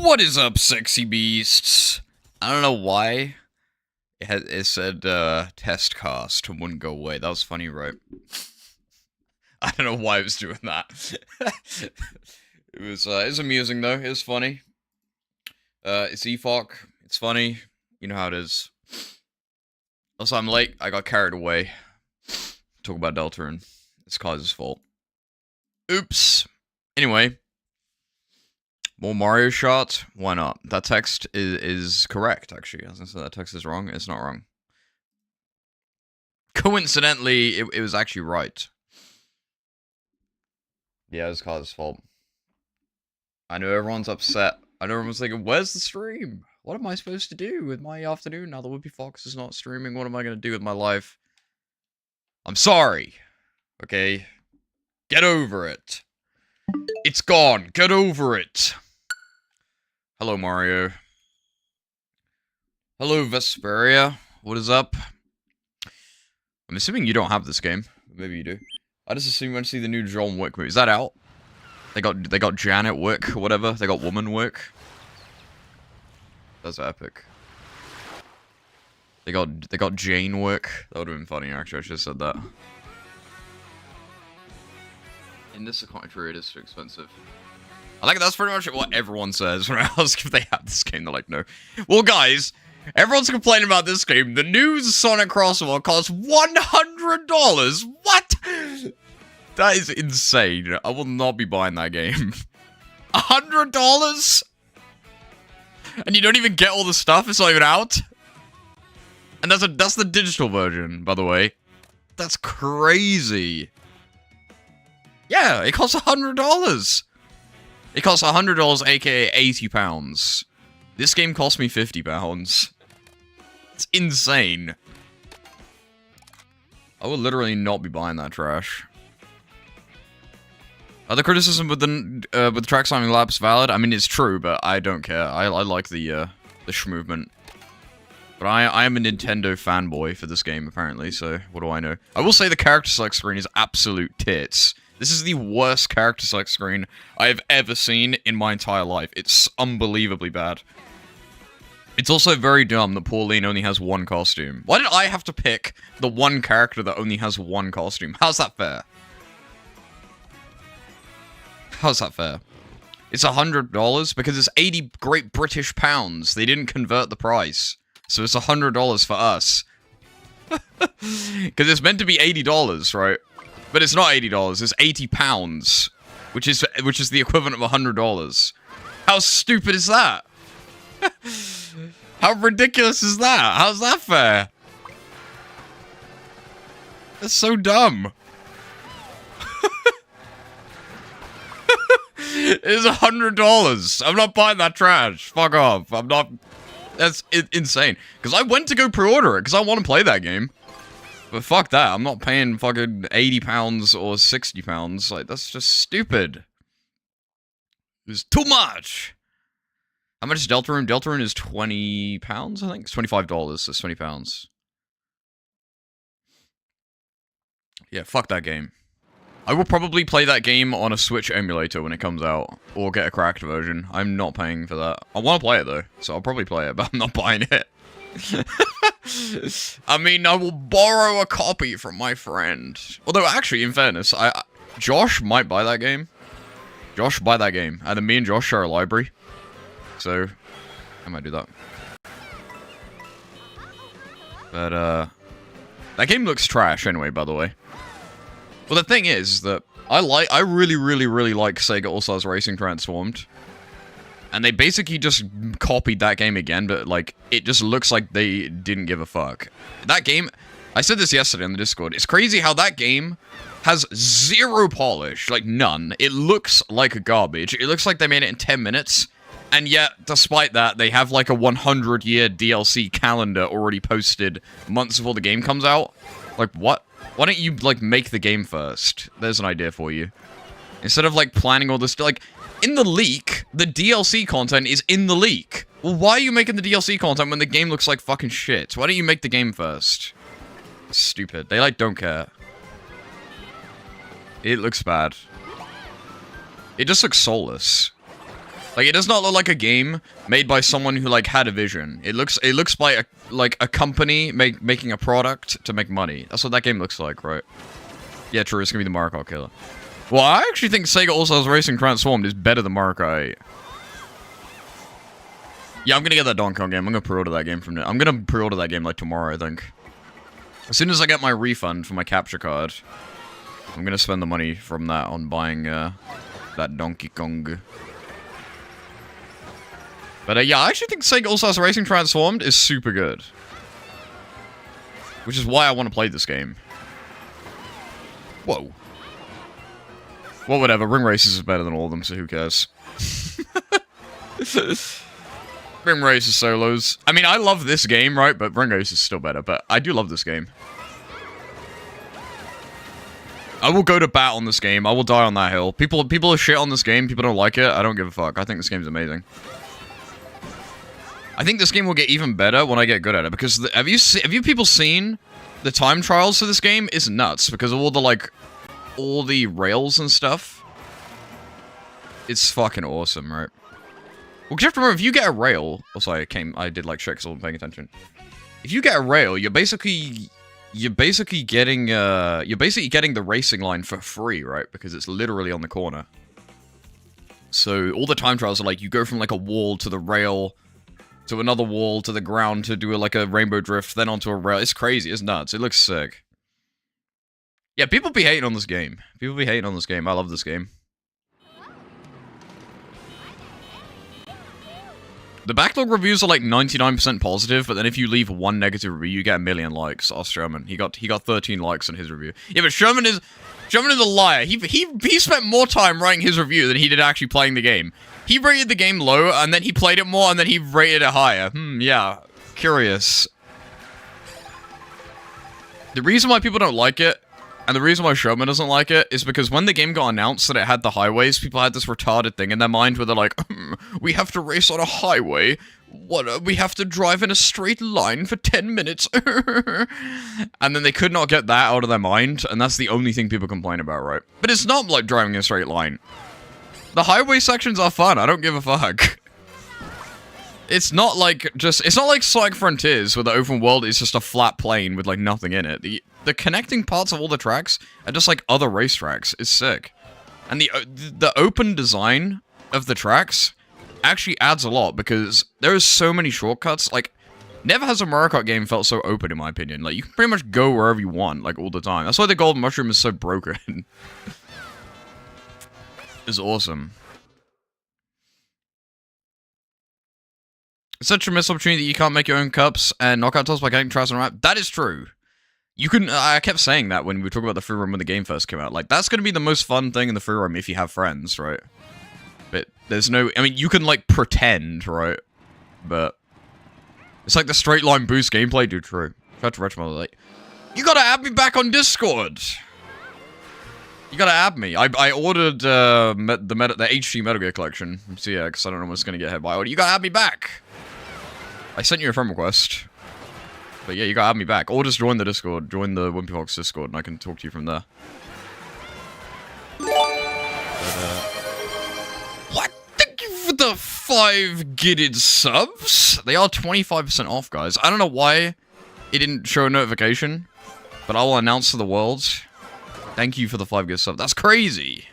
What is up, sexy beasts? I don't know why it said test cast and wouldn't go away. That was funny, right? I don't know why it was doing that. It was amusing though. It was funny. It's EFOC. It's funny. You know how it is. Also, I'm late. I got carried away. Talk about Deltarune. It's Kaiser's fault. Oops. Anyway. More Mario shots? Why not? That text is correct, actually. I was gonna say that text is wrong. It's not wrong. Coincidentally, it was actually right. Yeah, it was Kaiser's fault. I know everyone's upset. I know everyone's thinking, where's the stream? What am I supposed to do with my afternoon now that Whoopi Fox is not streaming? What am I gonna do with my life? I'm sorry. Okay? Get over it. It's gone. Get over it. Hello, Mario. Hello, Vesperia. What is up? I'm assuming you don't have this game. Maybe you do. I just assume you went to see the new John Wick movie. Is that out? They got Janet Wick or whatever. They got Woman Wick. That's epic. They got Jane Wick. That would have been funny, actually. I should have said that. In this country, it is too expensive. I like that's pretty much what everyone says when I ask if they have this game. They're like, no. Well, guys, everyone's complaining about this game. The new Sonic Crosswalk costs $100. What? That is insane. I will not be buying that game. $100? And you don't even get all the stuff. It's not even out. And that's the digital version, by the way. That's crazy. Yeah, it costs $100. It costs $100, aka £80. This game cost me £50. It's insane. I will literally not be buying that trash. Are the criticism with the track signing labs valid? I mean, it's true, but I don't care. I like the movement. But I am a Nintendo fanboy for this game, apparently, so what do I know? I will say the character select screen is absolute tits. This is the worst character select screen I have ever seen in my entire life. It's unbelievably bad. It's also very dumb that Pauline only has one costume. Why did I have to pick the one character that only has one costume? How's that fair? How's that fair? It's $100 because it's 80 Great British pounds. They didn't convert the price. So it's $100 for us. Because it's meant to be $80, right? But it's not $80, it's £80, which is the equivalent of $100. How stupid is that? How ridiculous is that? How's that fair? That's so dumb. It's $100. I'm not buying that trash. Fuck off. I'm not. That's insane. Because I went to go pre-order it because I want to play that game. But fuck that, I'm not paying fucking £80 or £60. Like, that's just stupid. It's too much! How much is Deltarune? Deltarune is £20, I think? It's $25, so it's £20. Yeah, fuck that game. I will probably play that game on a Switch emulator when it comes out. Or get a cracked version. I'm not paying for that. I want to play it, though. So I'll probably play it, but I'm not buying it. I mean, I will borrow a copy from my friend. Although, actually, in fairness, Josh might buy that game. Josh, buy that game. And then me and Josh share a library. So, I might do that. But, that game looks trash anyway, by the way. Well, the thing is that I really, really, really like Sega All-Stars Racing Transformed. And they basically just copied that game again, but, like, it just looks like they didn't give a fuck. That game, I said this yesterday on the Discord, it's crazy how that game has zero polish, like, none. It looks like garbage. It looks like they made it in 10 minutes, and yet, despite that, they have, like, a 100-year DLC calendar already posted months before the game comes out. Like, what? Why don't you, like, make the game first? There's an idea for you. Instead of, like, planning all this, like... In the leak, the DLC content is in the leak. Well, why are you making the DLC content when the game looks like fucking shit? Why don't you make the game first? Stupid. They, like, don't care. It looks bad. It just looks soulless. Like, it does not look like a game made by someone who, like, had a vision. It looks by, a company making a product to make money. That's what that game looks like, right? Yeah, true, it's gonna be the Mario Kart killer. Well, I actually think Sega All-Stars Racing Transformed is better than Mario Kart 8. Yeah, I'm gonna get that Donkey Kong game. I'm gonna pre-order that game from now. I'm gonna pre-order that game, like, tomorrow, I think. As soon as I get my refund for my capture card, I'm gonna spend the money from that on buying, that Donkey Kong. But, yeah, I actually think Sega All-Stars Racing Transformed is super good. Which is why I want to play this game. Whoa. Well, whatever. Ring Races is better than all of them, so who cares? Ring Races solos. I mean, I love this game, right? But Ring Race is still better. But I do love this game. I will go to bat on this game. I will die on that hill. People are shit on this game. People don't like it. I don't give a fuck. I think this game's amazing. I think this game will get even better when I get good at it, because have you people seen the time trials for this game? It's nuts because of all the rails and stuff. It's fucking awesome, right? Well, you have to remember, if you get a rail, oh sorry, I did like shit because I wasn't paying attention. If you get a rail, you're basically getting the racing line for free, right? Because it's literally on the corner. So all the time trials are like, you go from like a wall to the rail, to another wall, to the ground, to do like a rainbow drift, then onto a rail. It's crazy, it's nuts, it looks sick. Yeah, people be hating on this game. I love this game. The backlog reviews are like 99% positive, but then if you leave one negative review, you get 1 million likes. Ask Sherman. He got 13 likes on his review. Yeah, but Sherman is a liar. He spent more time writing his review than he did actually playing the game. He rated the game low, and then he played it more, and then he rated it higher. Yeah. Curious. The reason why people don't like it, and the reason why Sherman doesn't like it, is because when the game got announced that it had the highways, people had this retarded thing in their mind where they're like, we have to race on a highway. What? We have to drive in a straight line for 10 minutes. And then they could not get that out of their mind, and that's the only thing people complain about, right? But it's not like driving in a straight line. The highway sections are fun, I don't give a fuck. It's not like Sonic Frontiers, where the open world is just a flat plane with like nothing in it. The connecting parts of all the tracks are just like other racetracks. It's sick. And the open design of the tracks actually adds a lot, because there is so many shortcuts. Like, never has a Mario Kart game felt so open, in my opinion. Like, you can pretty much go wherever you want, like, all the time. That's why the Golden Mushroom is so broken. It's awesome. It's such a missed opportunity that you can't make your own cups and knockout toss by getting trials and wrap. That is true. You can. I kept saying that when we were talking about the free roam when the game first came out. Like, that's going to be the most fun thing in the free roam if you have friends, right? But there's no. I mean, you can like pretend, right? But it's like the straight line boost gameplay. Dude, true. Shout out to Retro Mother, like, you gotta add me back on Discord. You gotta add me. I ordered the HD Metal Gear collection from CX. I don't know what's gonna get hit by. You gotta add me back. I sent you a friend request. But yeah, you gotta add me back. Or just join the Discord. Join the Wimpy Fox Discord, and I can talk to you from there. But, what? Thank you for the 5 gidded subs. They are 25% off, guys. I don't know why it didn't show a notification, but I will announce to the world. Thank you for the 5 gidded subs. That's crazy.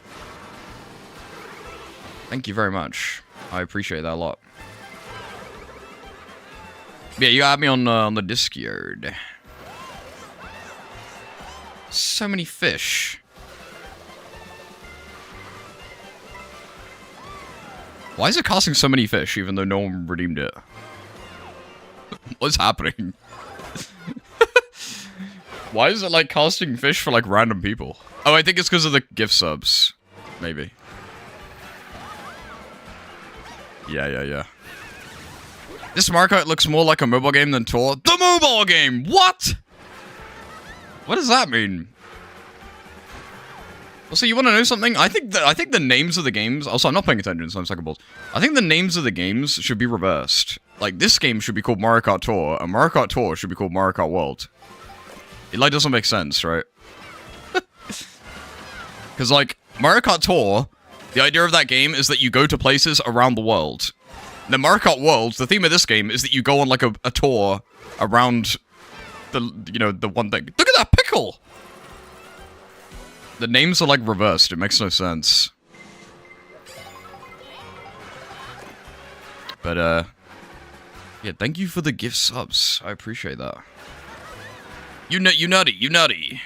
Thank you very much. I appreciate that a lot. Yeah, you got me on the Discord. So many fish. Why is it costing so many fish, even though no one redeemed it? What's happening? Why is it, like, costing fish for, like, random people? Oh, I think it's because of the gift subs. Maybe. Yeah. This Mario Kart looks more like a mobile game than Tour. The mobile game! What? What does that mean? Well, so you want to know something? I think the names of the games... Also, I'm not paying attention, so I'm second balls. I think the names of the games should be reversed. Like, this game should be called Mario Kart Tour, and Mario Kart Tour should be called Mario Kart World. It, like, doesn't make sense, right? Because, like, Mario Kart Tour The idea of that game is that you go to places around the world. The Mario Kart World, the theme of this game is that you go on, like, a tour around the, you know, the one thing. Look at that pickle! The names are, like, reversed. It makes no sense. But, yeah, thank you for the gift subs. I appreciate that. You nutty.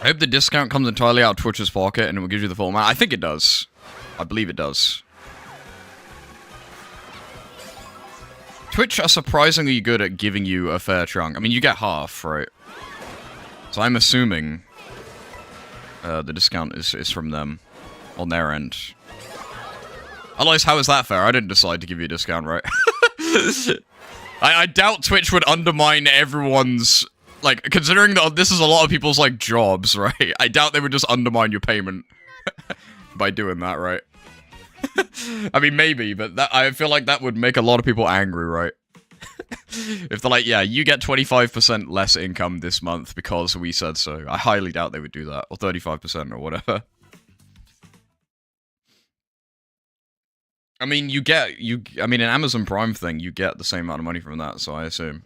I hope the discount comes entirely out of Twitch's pocket and it will give you the full amount. I think it does. I believe it does. Twitch are surprisingly good at giving you a fair chunk. I mean, you get half, right? So I'm assuming the discount is from them on their end. Otherwise, how is that fair? I didn't decide to give you a discount, right? I doubt Twitch would undermine everyone's... Like, considering that this is a lot of people's, like, jobs, right? I doubt they would just undermine your payment by doing that, right? I mean, maybe, but that, I feel like that would make a lot of people angry, right? If they're like, yeah, you get 25% less income this month because we said so. I highly doubt they would do that. Or 35% or whatever. I mean, I mean, an Amazon Prime thing, you get the same amount of money from that, so I assume.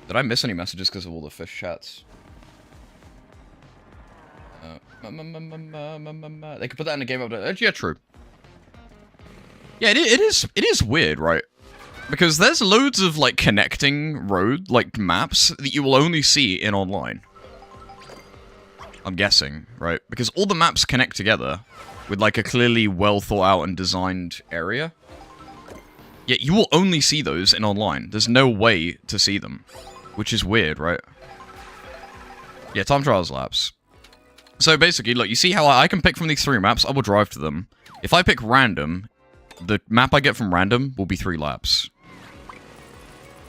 Did I miss any messages because of all the fish chats? They could put that in a game update. Yeah, true. Yeah, it is weird, right? Because there's loads of, like, connecting road, like, maps that you will only see in online. I'm guessing, right? Because all the maps connect together with, like, a clearly well thought out and designed area. Yet you will only see those in online. There's no way to see them. Which is weird, right? Yeah, time trials laps. So basically, look, you see how I can pick from these 3 maps, I will drive to them. If I pick random, the map I get from random will be 3 laps.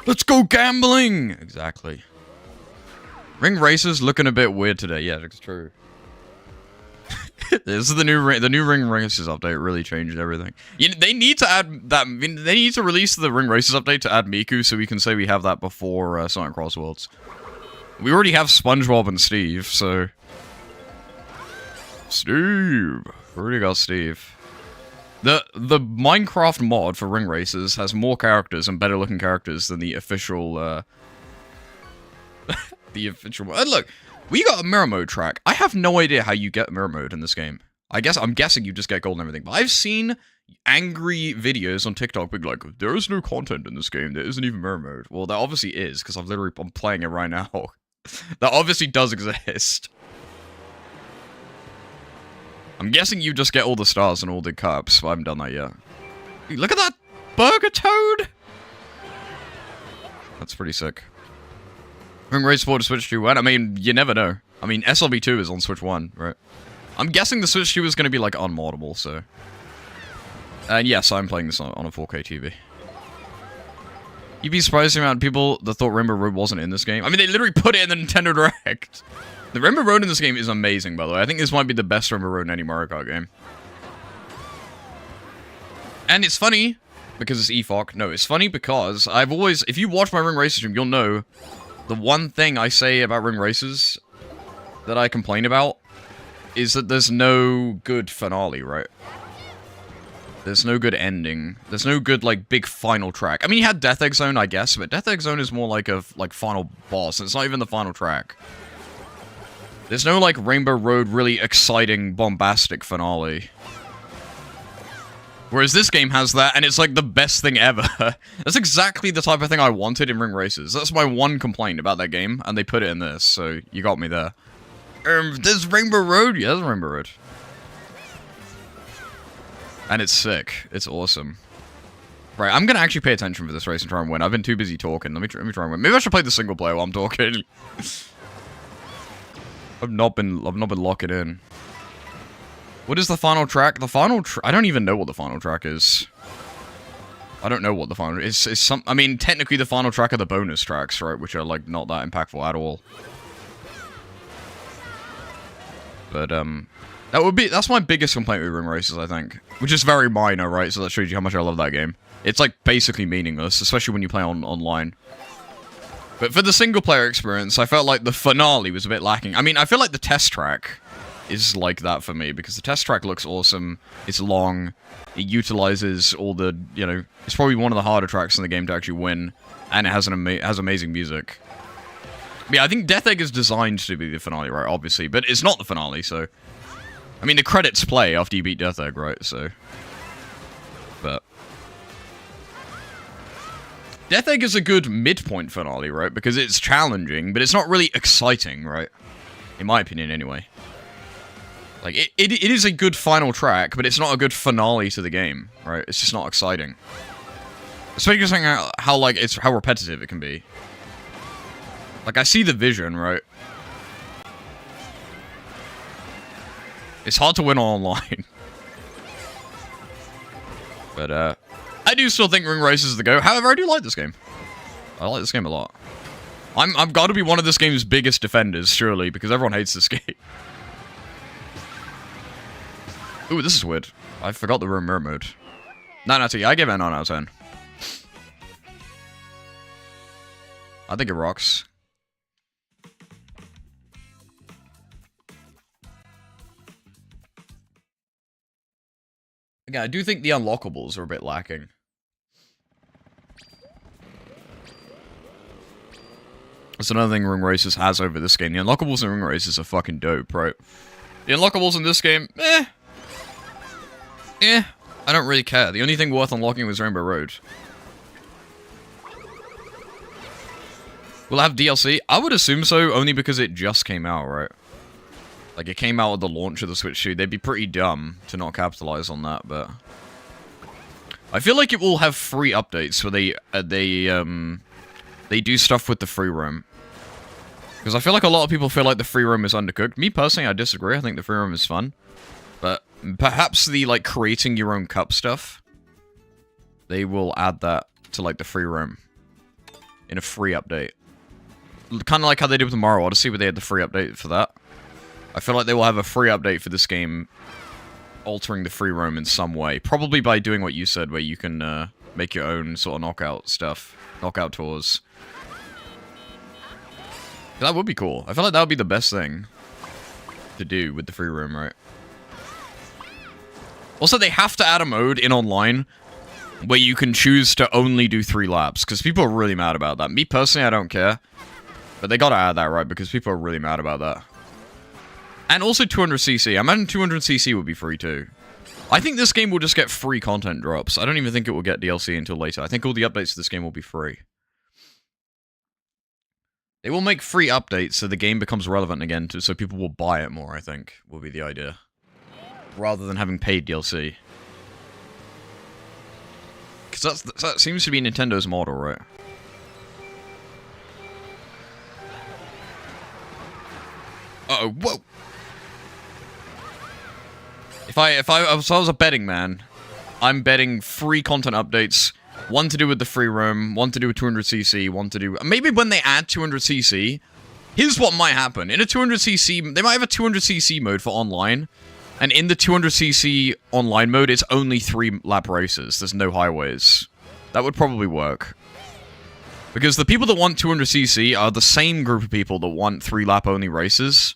Let's go gambling! Exactly. Ring races looking a bit weird today. Yeah, it's true. This is the new ring races update. Really changed everything. They need to add that. They need to release the ring races update to add Miku, so we can say we have that before Sonic Cross Worlds. We already have SpongeBob and Steve, so Steve. We already got Steve. The Minecraft mod for ring races has more characters and better looking characters than the official. The official. Look. We got a mirror mode track. I have no idea how you get mirror mode in this game. I'm guessing you just get gold and everything. But I've seen angry videos on TikTok being like, there is no content in this game. There isn't even mirror mode. Well, there obviously is, because I'm playing it right now. That obviously does exist. I'm guessing you just get all the stars and all the cups, but I haven't done that yet. Dude, look at that burger toad! That's pretty sick. Ring Race Sport to Switch 2 when? I mean, you never know. I mean, SLB 2 is on Switch 1, right? I'm guessing the Switch 2 is going to be, like, unmoddable, so... And yes, I'm playing this on a 4K TV. You'd be surprised the amount of people that thought Rainbow Road wasn't in this game. I mean, they literally put it in the Nintendo Direct. The Rainbow Road in this game is amazing, by the way. I think this might be the best Rainbow Road in any Mario Kart game. And it's funny, because it's EFOC. No, it's funny because I've always... If you watch my Ring Racer stream, you'll know... The one thing I say about ring races that I complain about is that there's no good finale, right? There's no good ending. There's no good, like, big final track. I mean, you had Death Egg Zone, I guess, but Death Egg Zone is more like a, final boss. It's not even the final track. There's no, like, Rainbow Road really exciting, bombastic finale. Whereas this game has that, and it's like the best thing ever. That's exactly the type of thing I wanted in Ring Races. That's my one complaint about that game, and they put it in this, so you got me there. There's Rainbow Road? Yeah, there's Rainbow Road. And it's sick. It's awesome. Right, I'm gonna actually pay attention for this race and try and win. I've been too busy talking. Let me try and win. Maybe I should play the single player while I'm talking. I've not been locking in. What is the final track? The final I don't even know what the final track is. I don't know what the final is. I mean, technically the final track are the bonus tracks, right? Which are, like, not that impactful at all. But, that's my biggest complaint with Ring Races, I think. Which is very minor, right? So that shows you how much I love that game. It's, like, basically meaningless, especially when you play online. But for the single-player experience, I felt like the finale was a bit lacking. I mean, I feel like the test track is like that for me, because the test track looks awesome, it's long, it utilizes all the, you know, it's probably one of the harder tracks in the game to actually win, and it has has amazing music. Yeah, I think Death Egg is designed to be the finale, right, obviously, but it's not the finale, so... I mean, the credits play after you beat Death Egg, right, so... But... Death Egg is a good midpoint finale, right? Because it's challenging, but it's not really exciting, right? In my opinion, anyway. Like, it is a good final track, but it's not a good finale to the game, right? It's just not exciting. Especially considering how repetitive it can be. Like, I see the vision, right? It's hard to win online. But, I do still think Ring Race is the go. However, I do like this game. I like this game a lot. I've got to be one of this game's biggest defenders, surely, because everyone hates this game. Ooh, this is weird. I forgot the mirror mode. 9 out of 10. I give it a 9 out of 10. I think it rocks. Again, I do think the unlockables are a bit lacking. That's another thing Ring Races has over this game. The unlockables in Ring Races are fucking dope, right? The unlockables in this game, I don't really care. The only thing worth unlocking was Rainbow Road. Will it have DLC? I would assume so, only because it just came out, right? Like, it came out at the launch of the Switch 2. They'd be pretty dumb to not capitalize on that, but... I feel like it will have free updates where they do stuff with the free roam. Because I feel like a lot of people feel like the free roam is undercooked. Me personally, I disagree. I think the free roam is fun. But perhaps the, like, creating your own cup stuff, they will add that to, like, the free roam in a free update. Kind of like how they did with Mario Odyssey, where they had the free update for that. I feel like they will have a free update for this game, altering the free roam in some way. Probably by doing what you said, where you can make your own sort of knockout stuff. Knockout tours. That would be cool. I feel like that would be the best thing to do with the free roam, right? Also, they have to add a mode in online where you can choose to only do 3 laps, because people are really mad about that. Me personally, I don't care. But they gotta add that, right? Because people are really mad about that. And also 200cc. I imagine 200cc would be free too. I think this game will just get free content drops. I don't even think it will get DLC until later. I think all the updates to this game will be free. They will make free updates so the game becomes relevant again, so people will buy it more, I think, will be the idea. Rather than having paid DLC. Because that seems to be Nintendo's model, right? Uh-oh, whoa! If I was a betting man, I'm betting free content updates. One to do with the free roam, one to do with 200cc, one to do... Maybe when they add 200cc, here's what might happen. In a 200cc... They might have a 200cc mode for online, and in the 200cc online mode, it's only 3 lap races. There's no highways. That would probably work. Because the people that want 200cc are the same group of people that want 3 lap only races.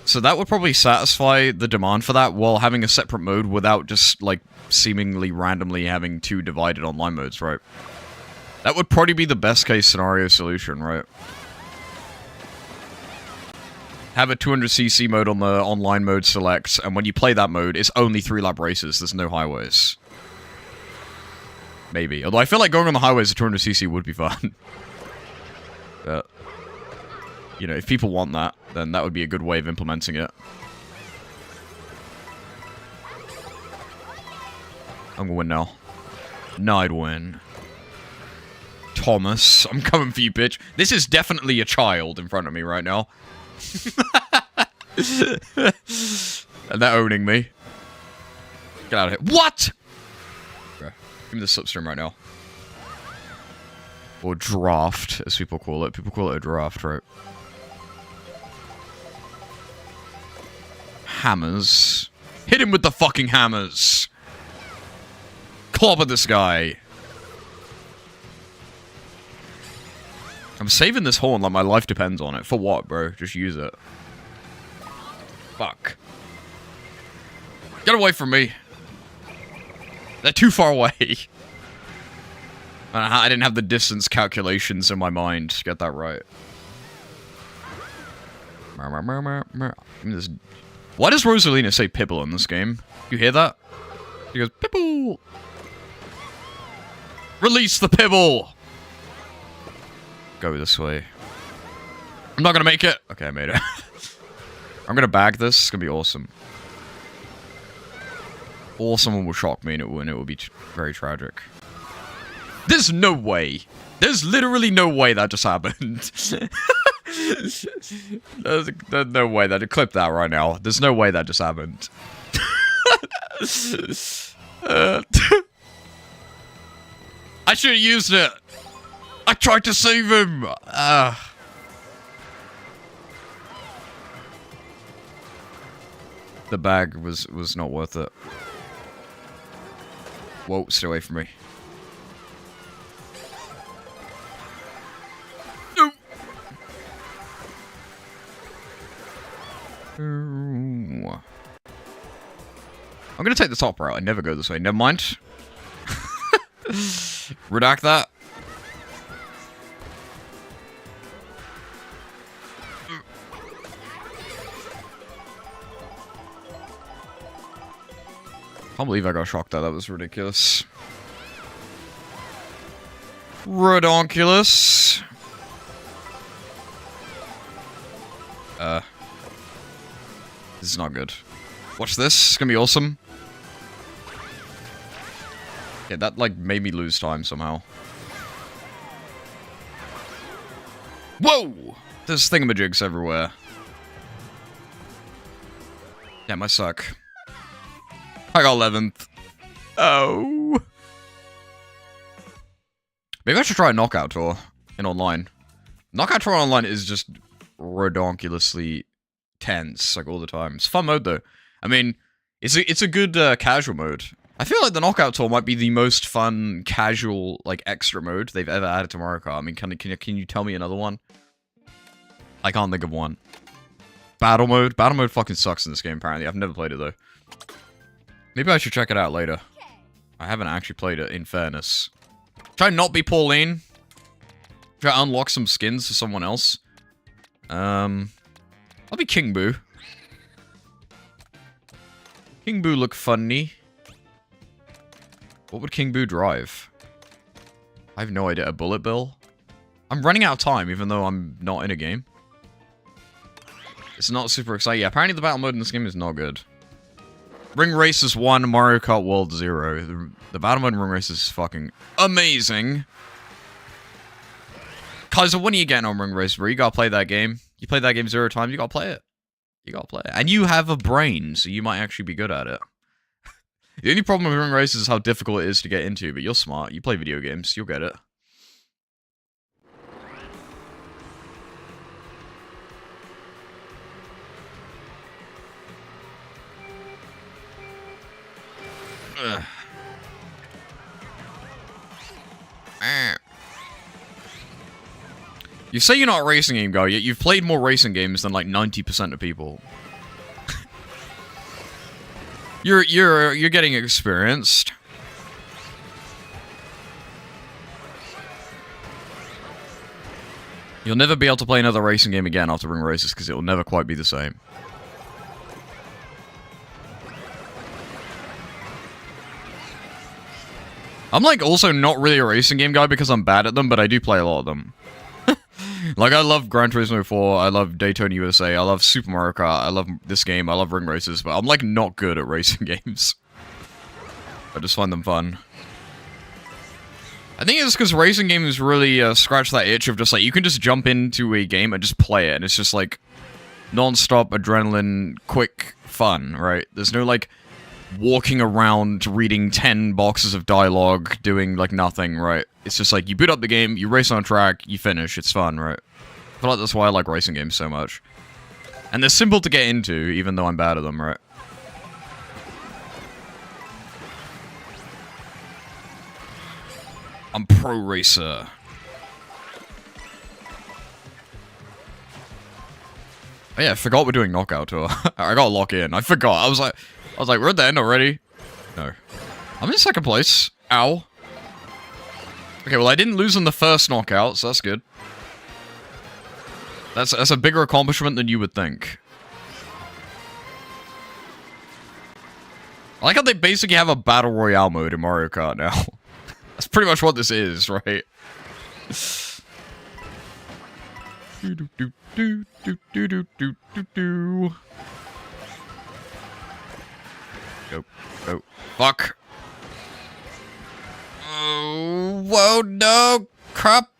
So that would probably satisfy the demand for that while having a separate mode without just, like, seemingly randomly having 2 divided online modes, right? That would probably be the best case scenario solution, right? Have a 200cc mode on the online mode select, and when you play that mode, it's only 3 lap races, there's no highways. Maybe. Although I feel like going on the highways at 200cc would be fun. But, you know, if people want that, then that would be a good way of implementing it. I'm gonna win now. No, I'd win. Thomas, I'm coming for you, bitch. This is definitely a child in front of me right now. And they're owning me. Get out of here. What?! Okay. Give me the slipstream right now. Or draft, as people call it. People call it a draft, right? Hammers. Hit him with the fucking hammers! Clobber this guy. I'm saving this horn like my life depends on it. For what, bro? Just use it. Fuck. Get away from me. They're too far away. I didn't have the distance calculations in my mind to get that right. Why does Rosalina say Pibble in this game? You hear that? She goes, Pibble! Release the Pibble! Go this way. I'm not gonna make it! Okay, I made it. I'm gonna bag this. It's gonna be awesome. Or someone will shock me and it will be very tragic. There's no way. There's literally no way that just happened. There's no way that... Clip that right now. There's no way that just happened. I should have used it. I tried to save him. The bag was not worth it. Whoa, stay away from me. No. I'm gonna take the top route. I never go this way. Never mind. Redact that. I can't believe I got shocked there. That was ridiculous. Redonkulous. This is not good. Watch this. It's gonna be awesome. Yeah, that, like, made me lose time somehow. Whoa! There's thingamajigs everywhere. Damn, I suck. I got 11th. Oh. Maybe I should try a knockout tour in online. Knockout tour online is just redonkulously tense, like, all the time. It's a fun mode, though. I mean, it's a good casual mode. I feel like the knockout tour might be the most fun, casual, like, extra mode they've ever added to Mario Kart. I mean, can you tell me another one? I can't think of one. Battle mode? Battle mode fucking sucks in this game, apparently. I've never played it, though. Maybe I should check it out later. I haven't actually played it, in fairness. Try not be Pauline. Try to unlock some skins for someone else. I'll be King Boo. King Boo look funny. What would King Boo drive? I have no idea. A bullet bill? I'm running out of time, even though I'm not in a game. It's not super exciting. Yeah, apparently the battle mode in this game is not good. Ring Races 1, Mario Kart World 0. The battle mode in Ring Races is fucking amazing. Kaiser, when are you getting on Ring Race, bro? You gotta play that game. You played that game 0 times, you gotta play it. You gotta play it. And you have a brain, so you might actually be good at it. The only problem with Ring Races is how difficult it is to get into, but you're smart. You play video games, you'll get it. Ugh. You say you're not a racing game guy, yet you've played more racing games than like 90% of people. You're getting experienced. You'll never be able to play another racing game again after Ring Races because it will never quite be the same. I'm like also not really a racing game guy because I'm bad at them, but I do play a lot of them. Like, I love Gran Turismo 4, I love Daytona USA, I love Super Mario Kart, I love this game, I love Ring Races, but I'm, like, not good at racing games. I just find them fun. I think it's because racing games really scratch that itch of just, like, you can just jump into a game and just play it, and it's just, like, non-stop adrenaline, quick fun, right? There's no, like, walking around reading 10 boxes of dialogue, doing, like, nothing, right? It's just like, you boot up the game, you race on track, you finish, it's fun, right? I feel like that's why I like racing games so much. And they're simple to get into, even though I'm bad at them, right? I'm pro racer. Oh yeah, I forgot we're doing knockout tour. I gotta lock in. I forgot. I was like, we're at the end already. No. I'm in second place. Ow. Okay, well I didn't lose in the first knockout, so that's good. That's a bigger accomplishment than you would think. I like how they basically have a battle royale mode in Mario Kart now. That's pretty much what this is, right? Go. Oh. Fuck. Oh, whoa, no. Crap.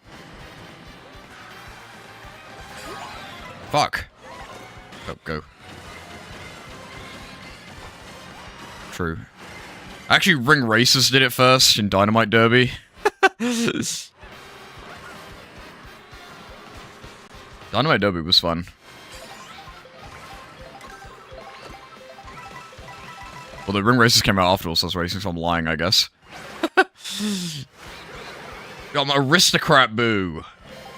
Fuck. Go. True. Actually, Ring Racers did it first in Dynamite Derby. Dynamite Derby was fun. Well, the Ring Racers came out after All Stars Racing, so I'm lying, I guess. Got my Aristocrat Boo.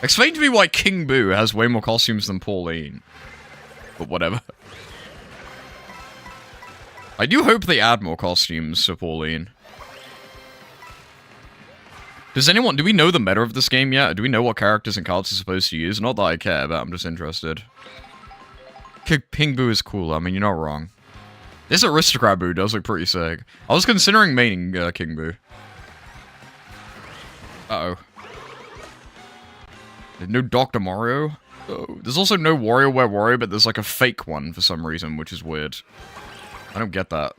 Explain to me why King Boo has way more costumes than Pauline. But whatever. I do hope they add more costumes to Pauline. Do we know the meta of this game yet? Do we know what characters and cards are supposed to use? Not that I care, but I'm just interested. King Boo is cool, I mean, you're not wrong. This Aristocrat Boo does look pretty sick. I was considering maining King Boo. Uh-oh. There's no Dr. Mario? Oh, there's also no WarioWare Wario, but there's like a fake one for some reason, which is weird. I don't get that.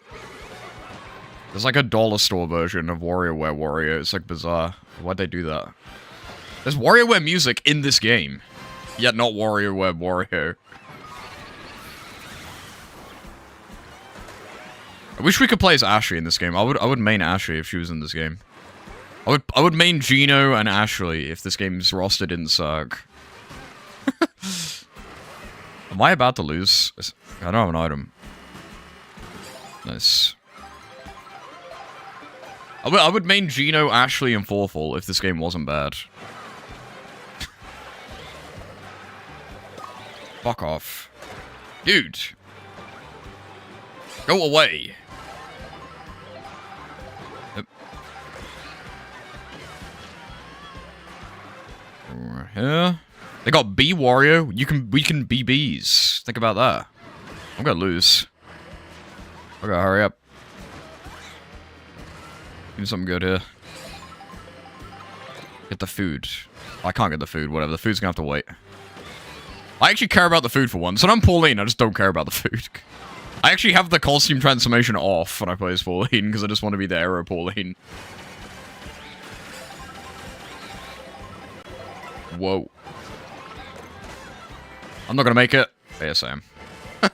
There's like a dollar store version of WarioWare Wario. It's like bizarre. Why'd they do that? There's WarioWare music in this game, yet not WarioWare Wario. I wish we could play as Ashley in this game. I would main Ashley if she was in this game. I would main Gino and Ashley if this game's roster didn't suck. Am I about to lose? I don't have an item. Nice. I would main Gino, Ashley, and Forfall if this game wasn't bad. Fuck off. Dude. Go away. Yep. Over here. They got B Wario. We can be bees. Think about that. I'm gonna lose. I gotta hurry up. Do something good here. Get the food. I can't get the food, whatever. The food's gonna have to wait. I actually care about the food for once. When I'm Pauline, I just don't care about the food. I actually have the costume transformation off when I play as Pauline, because I just want to be the era Pauline. Whoa. I'm not gonna make it. Yes, I am. I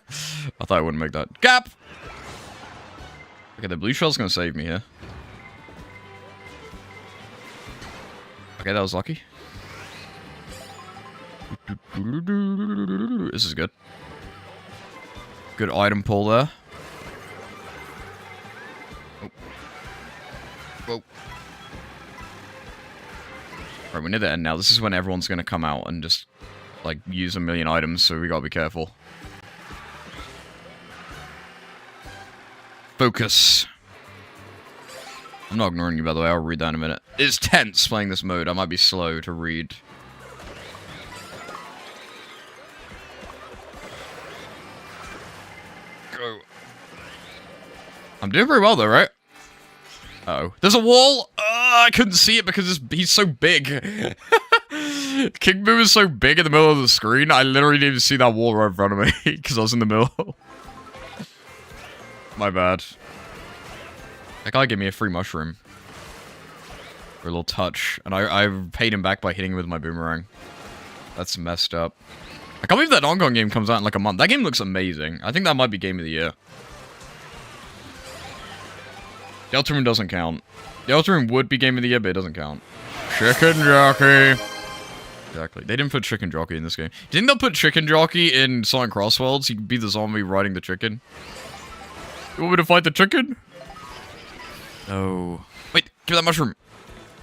thought I wouldn't make that. Gap! Okay, the blue shell's gonna save me here. Okay, that was lucky. This is good. Good item pull there. Oh. Whoa. Right, we're near the end now. This is when everyone's gonna come out and just, like, use a million items, so we gotta be careful. Focus. I'm not ignoring you, by the way. I'll read that in a minute. It's tense playing this mode. I might be slow to read. Go. I'm doing very well, though, right? Uh-oh. There's a wall! I couldn't see it because he's so big. King Boo is so big in the middle of the screen, I literally didn't even see that wall right in front of me because I was in the middle. My bad. That guy gave me a free mushroom. For a little touch. And I paid him back by hitting him with my boomerang. That's messed up. I can't believe that Hong Kong game comes out in like a month. That game looks amazing. I think that might be Game of the Year. Deltarune doesn't count. Deltarune would be Game of the Year, but it doesn't count. Chicken Jockey! Exactly. They didn't put Chicken Jockey in this game. Do you think they'll put Chicken Jockey in Sonic Crossworlds? You could be the zombie riding the chicken. You want me to fight the chicken? No. Wait, give me that mushroom.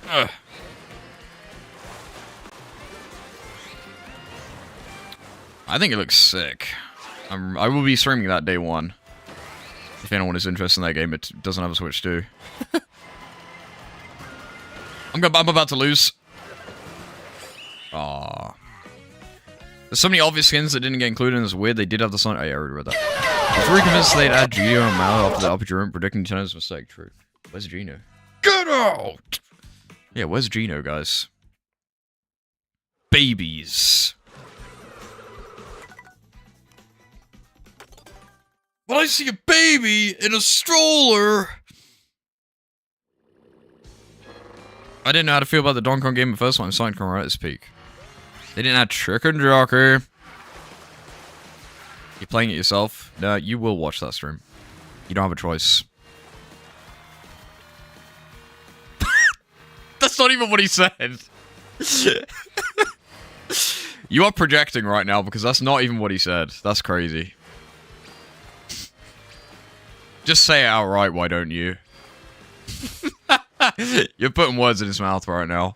Ugh. I think it looks sick. I will be streaming that day one. If anyone is interested in that game, it doesn't have a Switch too. I'm about to lose. Aww. There's so many obvious skins that didn't get included, and it's weird they did have the Sonic. Oh, yeah, I already read that. I was really convinced they'd add Gino and Mal after the Aperture Room, predicting Nintendo's mistake. True. Where's Gino? Get out! Yeah, where's Gino, guys? Babies. But I see a baby in a stroller! I didn't know how to feel about the Donkey Kong game the first one. Sonic Kong right at its peak. They didn't add Trick and Joker. You're playing it yourself? No, you will watch that stream. You don't have a choice. That's not even what he said. You are projecting right now because that's not even what he said. That's crazy. Just say it outright, why don't you? You're putting words in his mouth right now.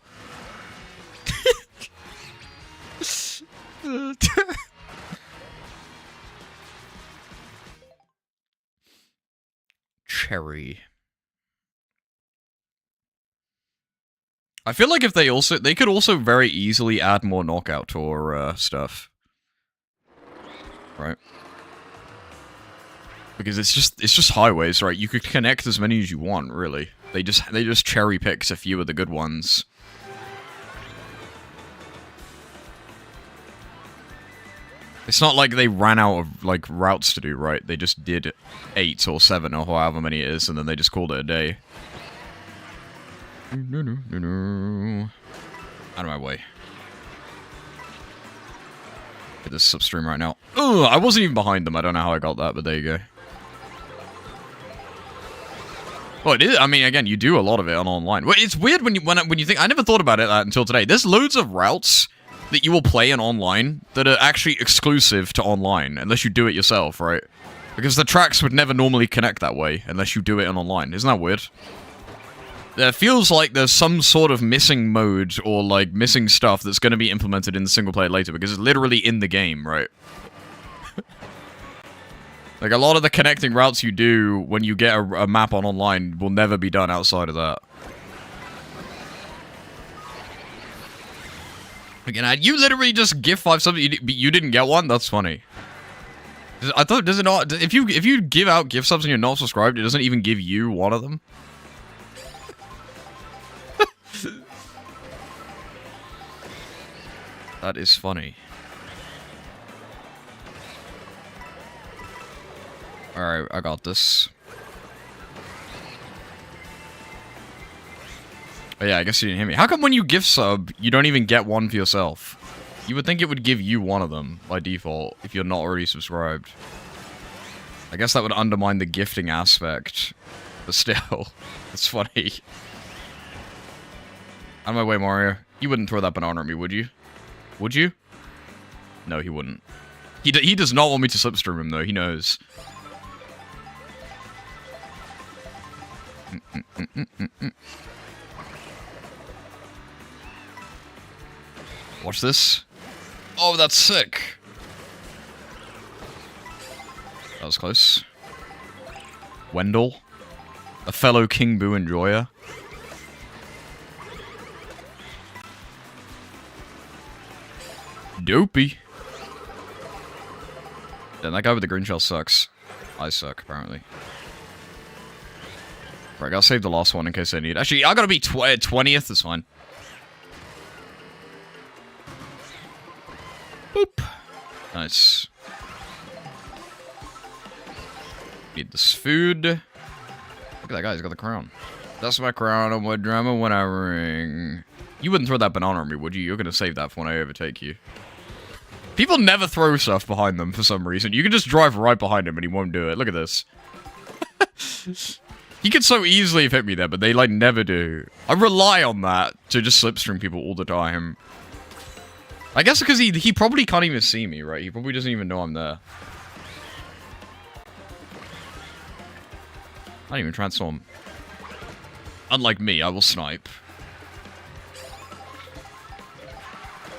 Cherry. I feel like if they could also very easily add more Knockout Tour stuff. Right? Because it's just highways, right? You could connect as many as you want, really. They just cherry picked a few of the good ones. It's not like they ran out of, like, routes to do, right? They just did 8 or 7 or however many it is, and then they just called it a day. No. Out of my way. Get this substream right now. Ugh, I wasn't even behind them. I don't know how I got that, but there you go. Well, it is. I mean, again, you do a lot of it on online. Well, it's weird when you think. I never thought about it until today. There's loads of routes that you will play in online that are actually exclusive to online, unless you do it yourself, right? Because the tracks would never normally connect that way unless you do it on online. Isn't that weird? It feels like there's some sort of missing mode or, like, missing stuff that's going to be implemented in the single player later, because it's literally in the game, right? Like, a lot of the connecting routes you do when you get a map on online will never be done outside of that. Again, you literally just give 5 something, you didn't get one? That's funny. I thought, does it not, if you give out gift subs and you're not subscribed, it doesn't even give you one of them? That is funny. Alright, I got this. Oh yeah, I guess you didn't hear me. How come when you gift sub, you don't even get one for yourself? You would think it would give you one of them, by default, if you're not already subscribed. I guess that would undermine the gifting aspect. But still, it's funny. Out of my way, Mario. You wouldn't throw that banana at me, would you? Would you? No, he wouldn't. He does not want me to slipstream him, though. He knows. Watch this. Oh, that's sick. That was close. Wendell. A fellow King Boo enjoyer. Dopey. Then that guy with the green shell sucks. I suck, apparently. Right, I'll save the last one in case I need. Actually, I gotta be 20th, that's fine. Boop. Nice. Need this food. Look at that guy, he's got the crown. That's my crown and what drama when I ring. You wouldn't throw that banana at me, would you? You're gonna save that for when I overtake you. People never throw stuff behind them for some reason. You can just drive right behind him and he won't do it. Look at this. He could so easily have hit me there, but they, like, never do. I rely on that to just slipstream people all the time. I guess because he probably can't even see me, right? He probably doesn't even know I'm there. I don't even transform. Unlike me, I will snipe.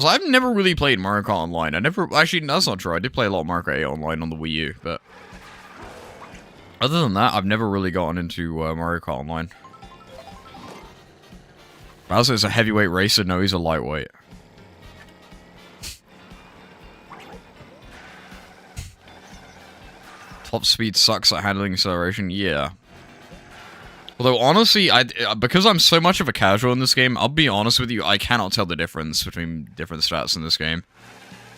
Also, I've never really played Mario Kart Online. Actually, that's not true. I did play a lot of Mario Kart 8 Online on the Wii U, but... Other than that, I've never really gotten into Mario Kart Online. Bowser's a heavyweight racer. No, he's a lightweight. Top speed sucks at handling acceleration. Yeah. Although, honestly, because I'm so much of a casual in this game, I'll be honest with you, I cannot tell the difference between different stats in this game.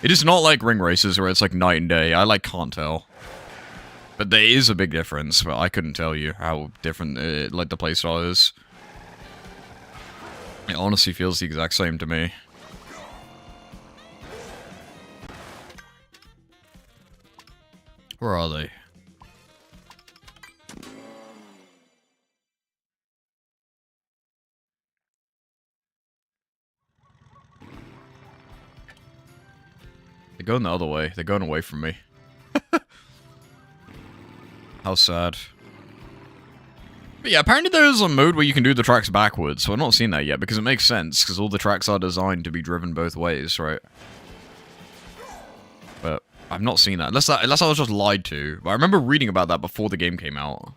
It is not like ring races where it's like night and day. I, can't tell. But there is a big difference, but I couldn't tell you how different, the playstyle is. It honestly feels the exact same to me. Where are they? They're going the other way. They're going away from me. How sad. But yeah, apparently there's a mode where you can do the tracks backwards, so I've not seen that yet, because it makes sense, because all the tracks are designed to be driven both ways, right? But I've not seen that, unless I was just lied to. But I remember reading about that before the game came out.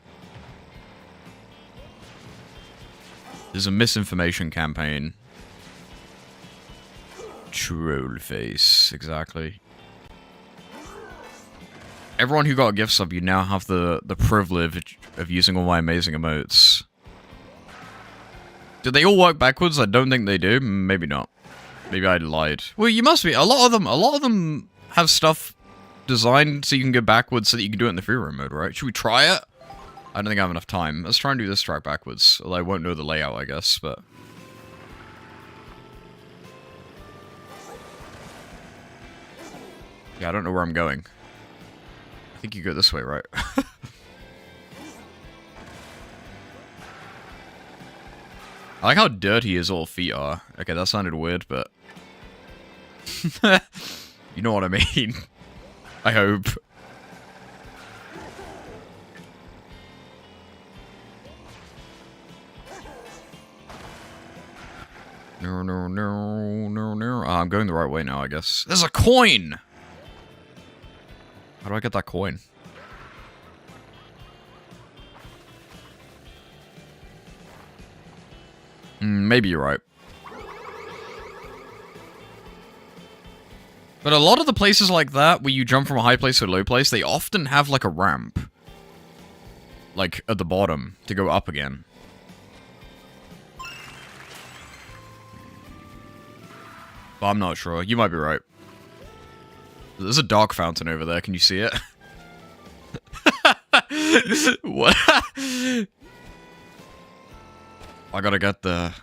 There's a misinformation campaign. Troll face, exactly. Everyone who got a gift sub, you now have the privilege of using all my amazing emotes. Do they all work backwards? I don't think they do. Maybe not. Maybe I lied. Well, you must be. A lot of them have stuff designed so you can go backwards so that you can do it in the free roam mode, right? Should we try it? I don't think I have enough time. Let's try and do this track backwards. Although I won't know the layout, I guess, but... Yeah, I don't know where I'm going. I think you go this way, right? I like how dirty his little feet are. Okay, that sounded weird, but... you know what I mean. I hope. No, no, no, no, no. I'm going the right way now, I guess. There's a coin! How do I get that coin? Maybe you're right. But a lot of the places like that, where you jump from a high place to a low place, they often have, like, a ramp. Like, at the bottom, to go up again. But I'm not sure. You might be right. There's a dark fountain over there. Can you see it? What? I gotta get the...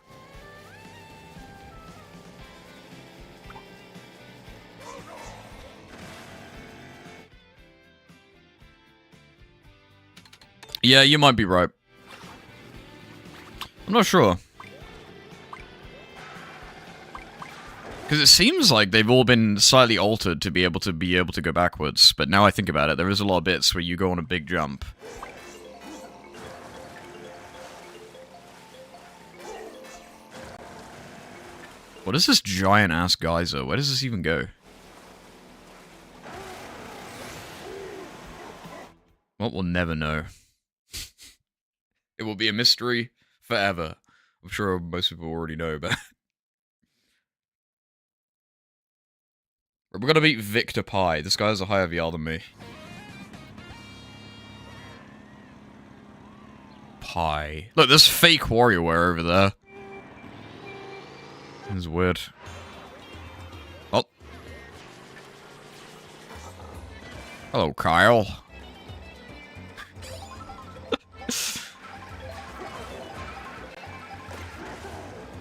Yeah, you might be right. I'm not sure. Because it seems like they've all been slightly altered to be able to go backwards. But now I think about it, there is a lot of bits where you go on a big jump. What is this giant-ass geyser? Where does this even go? Well, we'll never know. It will be a mystery forever. I'm sure most people already know, but... We're gonna beat Victor Pie. This guy has a higher VR than me. Pie. Look, there's fake WarioWare over there. This is weird. Oh. Hello, Kyle.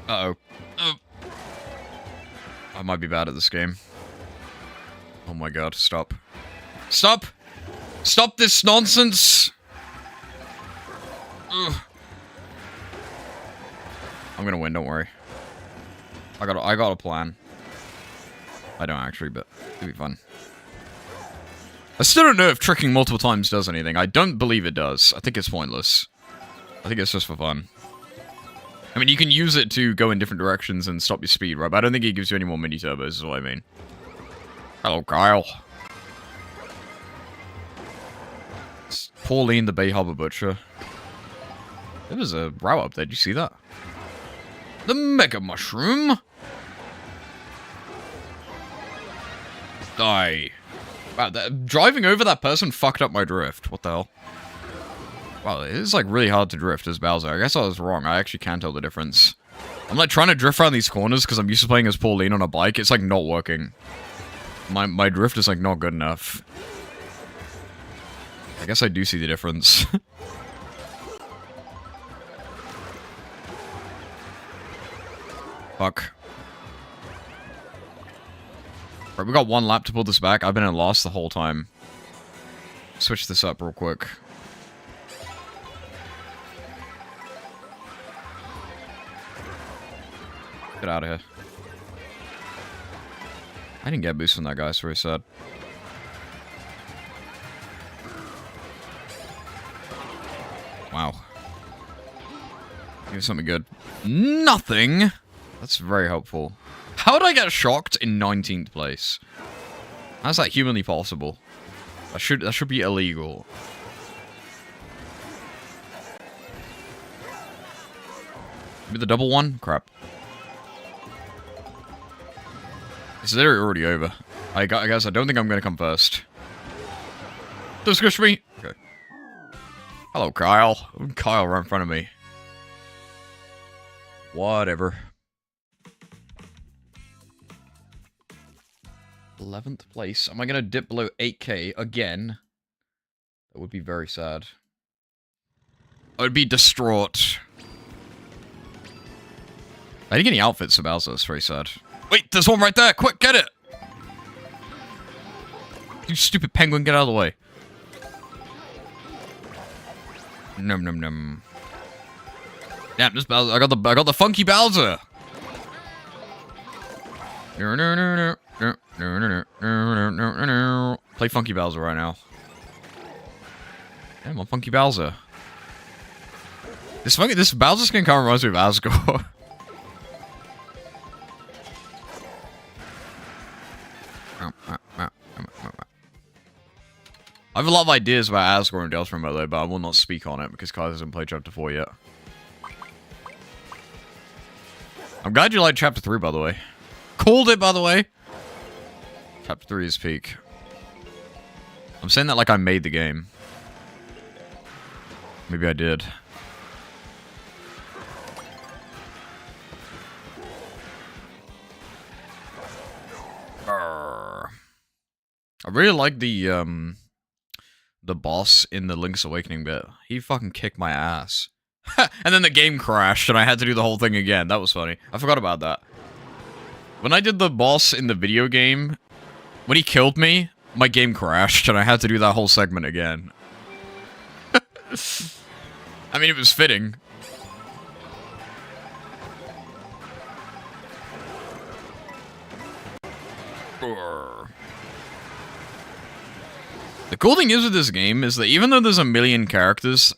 Uh-oh. I might be bad at this game. Oh my god, stop. Stop! Stop this nonsense! Ugh. I'm gonna win, don't worry. I got a plan. I don't actually, but it'll be fun. I still don't know if tricking multiple times does anything. I don't believe it does. I think it's pointless. I think it's just for fun. I mean, you can use it to go in different directions and stop your speed, right? But I don't think it gives you any more mini-turbos, is what I mean. Hello, Kyle. It's Pauline the Bay Harbor Butcher. There was a route up there, did you see that? The Mega Mushroom! Die. Wow, driving over that person fucked up my drift. What the hell? Wow, it is like really hard to drift as Bowser. I guess I was wrong. I actually can tell the difference. I'm like trying to drift around these corners because I'm used to playing as Pauline on a bike. It's like not working. My drift is like not good enough. I guess I do see the difference. Fuck. Right, we got one lap to pull this back. I've been in loss the whole time. Switch this up real quick. Get out of here. I didn't get a boost from that guy, it's very sad. Wow. Give me something good. Nothing! That's very helpful. How did I get shocked in 19th place? How's that humanly possible? That should be illegal. Maybe the double one? Crap. It's literally already over. I guess I don't think I'm gonna come first. Don't squish me! Okay. Hello, Kyle. Kyle right in front of me. Whatever. 11th place. Am I gonna dip below 8k again? That would be very sad. I would be distraught. I didn't get any outfits for Bowser, that's very sad. Wait, there's one right there! Quick, get it! You stupid penguin, get out of the way. Num num num. Damn, this Bowser, I got the funky Bowser! Play Funky Bowser right now. Damn, I'm Funky Bowser. This Bowser skin kind of reminds me of Asgore. I have a lot of ideas about Asgore and Delta Remote though, but I will not speak on it because Kai hasn't played Chapter 4 yet. I'm glad you liked Chapter 3, by the way. Called it, by the way! Chapter 3 is peak. I'm saying that like I made the game. Maybe I did. I really like the boss in the Link's Awakening bit. He fucking kicked my ass. And then the game crashed and I had to do the whole thing again. That was funny. I forgot about that. When I did the boss in the video game, when he killed me, my game crashed and I had to do that whole segment again. I mean, it was fitting. The cool thing is with this game is that even though there's a million characters,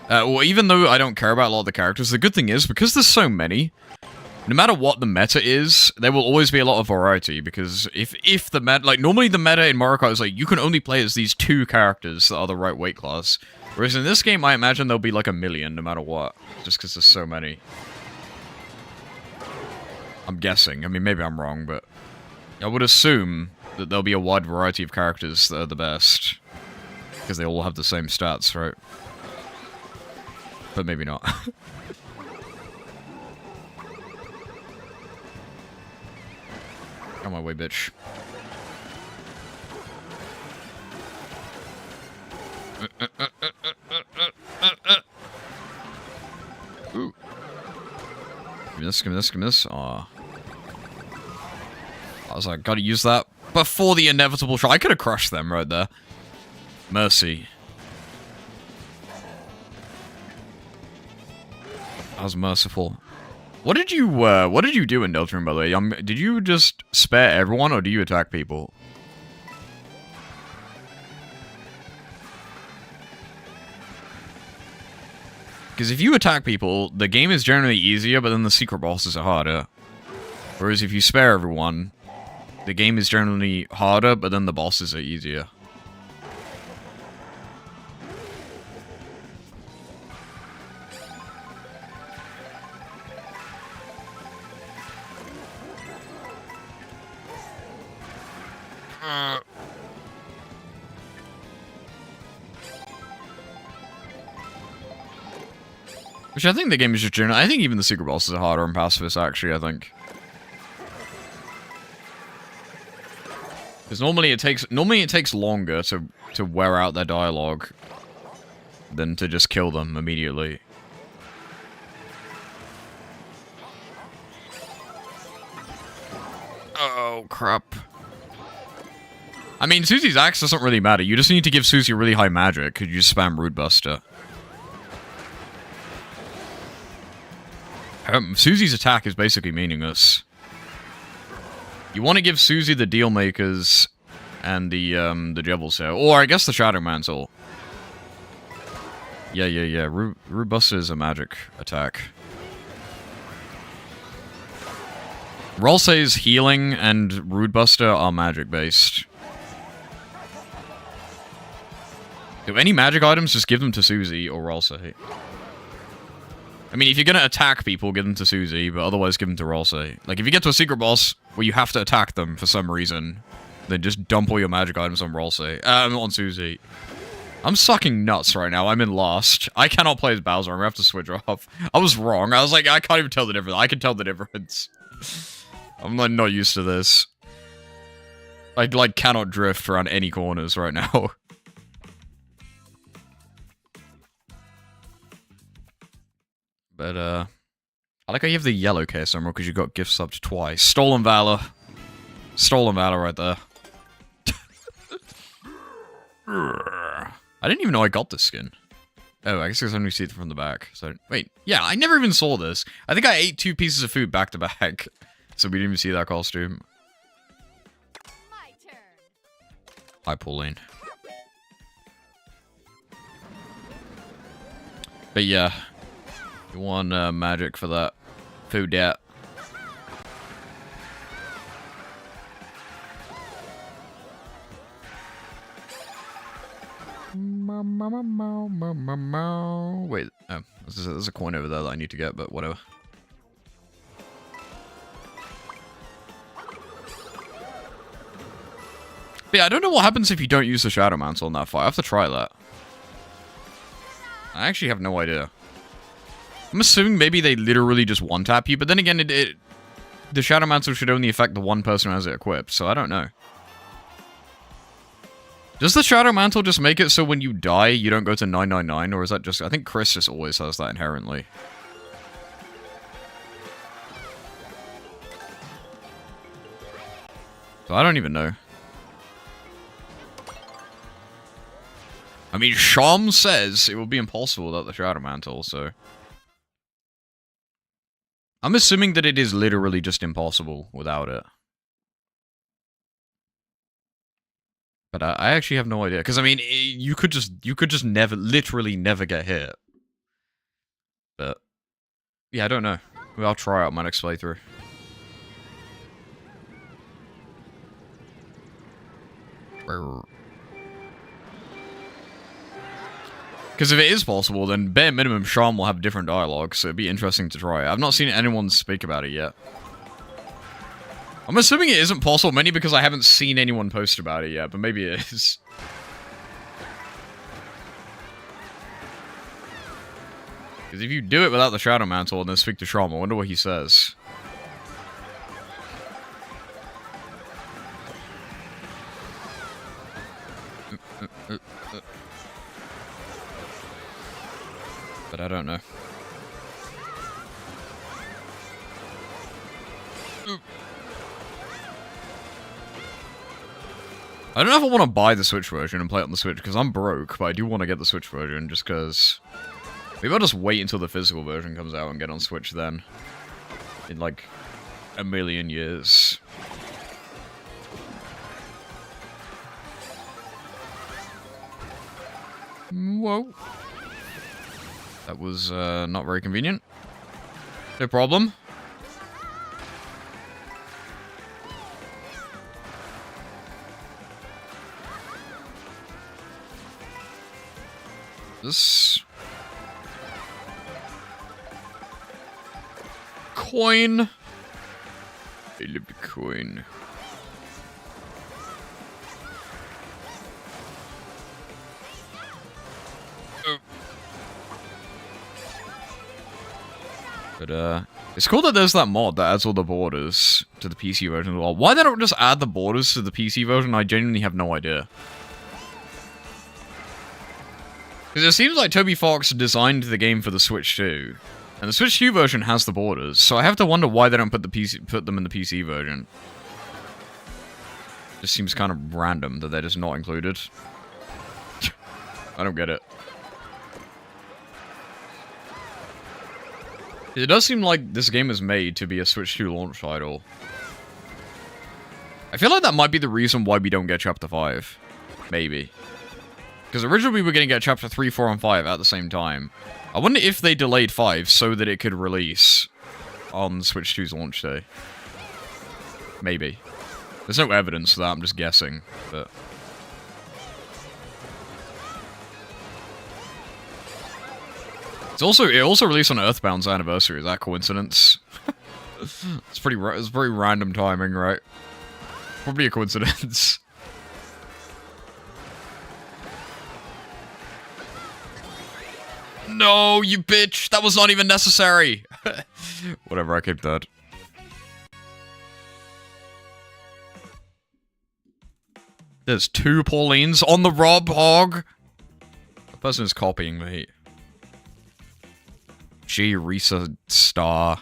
well, even though I don't care about a lot of the characters, the good thing is, because there's so many, no matter what the meta is, there will always be a lot of variety, because if the meta, like, normally the meta in Mario Kart is like, you can only play as these 2 characters that are the right weight class, whereas in this game, I imagine there'll be like a million, no matter what, just because there's so many. I'm guessing, I mean, maybe I'm wrong, but I would assume that there'll be a wide variety of characters that are the best, because they all have the same stats, right? But maybe not. On my way, bitch. Ooh. Give me this, give me this, give me this. Aw. I was like, gotta use that before the inevitable shot. I could have crushed them right there. Mercy. That was merciful. What did you do in Deltarune, by the way? Did you just spare everyone, or do you attack people? Because if you attack people, the game is generally easier, but then the secret bosses are harder. Whereas if you spare everyone, the game is generally harder, but then the bosses are easier. Which I think the game is just general. I think even the secret bosses are harder on pacifist, actually, I think. Because normally it takes longer to wear out their dialogue than to just kill them immediately. Oh, crap. I mean, Susie's axe doesn't really matter. You just need to give Susie really high magic, because you just spam Root Buster. Susie's attack is basically meaningless. You want to give Susie the Deal Makers and the Jebel Sail. Or I guess the Shadow Mantle. Yeah. Root Buster is a magic attack. Ralsei's healing and Root Buster are magic based. So any magic items, just give them to Susie or Ralsei. I mean, if you're gonna attack people, give them to Susie, but otherwise give them to Ralsei. Like, if you get to a secret boss where you have to attack them for some reason, then just dump all your magic items on Ralsei. On Susie. I'm sucking nuts right now. I'm in Lost. I cannot play as Bowser. I'm gonna have to switch off. I was wrong. I was like, I can't even tell the difference. I can tell the difference. I'm like, not used to this. I, like, cannot drift around any corners right now. But, I like how you have the yellow case emerald because you got gift subbed twice. Stolen Valor. Stolen Valor right there. I didn't even know I got this skin. Oh, I guess I only see it from the back. So, wait. Yeah, I never even saw this. I think I ate 2 pieces of food back to back. So we didn't even see that costume. My turn. Hi, Pauline. But yeah. You want magic for that food debt. Wait, oh, there's a coin over there that I need to get, but whatever. But yeah, I don't know what happens if you don't use the Shadow Mantle in that fight. I have to try that. I actually have no idea. I'm assuming maybe they literally just one-tap you, but then again, the Shadow Mantle should only affect the one person who has it equipped, so I don't know. Does the Shadow Mantle just make it so when you die, you don't go to 999, or is that just... I think Chris just always has that inherently. So I don't even know. I mean, Sham says it will be impossible without the Shadow Mantle, so... I'm assuming that it is literally just impossible without it. But I actually have no idea, because I mean, you could just never, literally never get hit. But yeah, I don't know. Well, I'll try out my next playthrough. Because if it is possible, then bare minimum, Sham will have different dialogue, so it'd be interesting to try. I've not seen anyone speak about it yet. I'm assuming it isn't possible, mainly because I haven't seen anyone post about it yet, but maybe it is. Because if you do it without the Shadow Mantle and then speak to Sham, I wonder what he says. But I don't know. I don't know if I want to buy the Switch version and play it on the Switch, because I'm broke, but I do want to get the Switch version, just because... Maybe I'll just wait until the physical version comes out and get on Switch then. In, like, a million years. Whoa. That was not very convenient. No problem. This coin. I love the coin. But it's cool that there's that mod that adds all the borders to the PC version as well. Why they don't just add the borders to the PC version, I genuinely have no idea. Because it seems like Toby Fox designed the game for the Switch 2. And the Switch 2 version has the borders, so I have to wonder why they don't put them in the PC version. Just seems kind of random that they're just not included. I don't get it. It does seem like this game is made to be a Switch 2 launch title. I feel like that might be the reason why we don't get Chapter 5. Maybe. Because originally we were going to get Chapter 3, 4, and 5 at the same time. I wonder if they delayed 5 so that it could release on Switch 2's launch day. Maybe. There's no evidence for that, I'm just guessing. But it also released on Earthbound's anniversary. Is that coincidence? It's very random timing, right? Probably a coincidence. No, you bitch! That was not even necessary! Whatever, I kicked that. There's 2 Paulines on the Rob Hog! The person is copying me. G. Risa Star.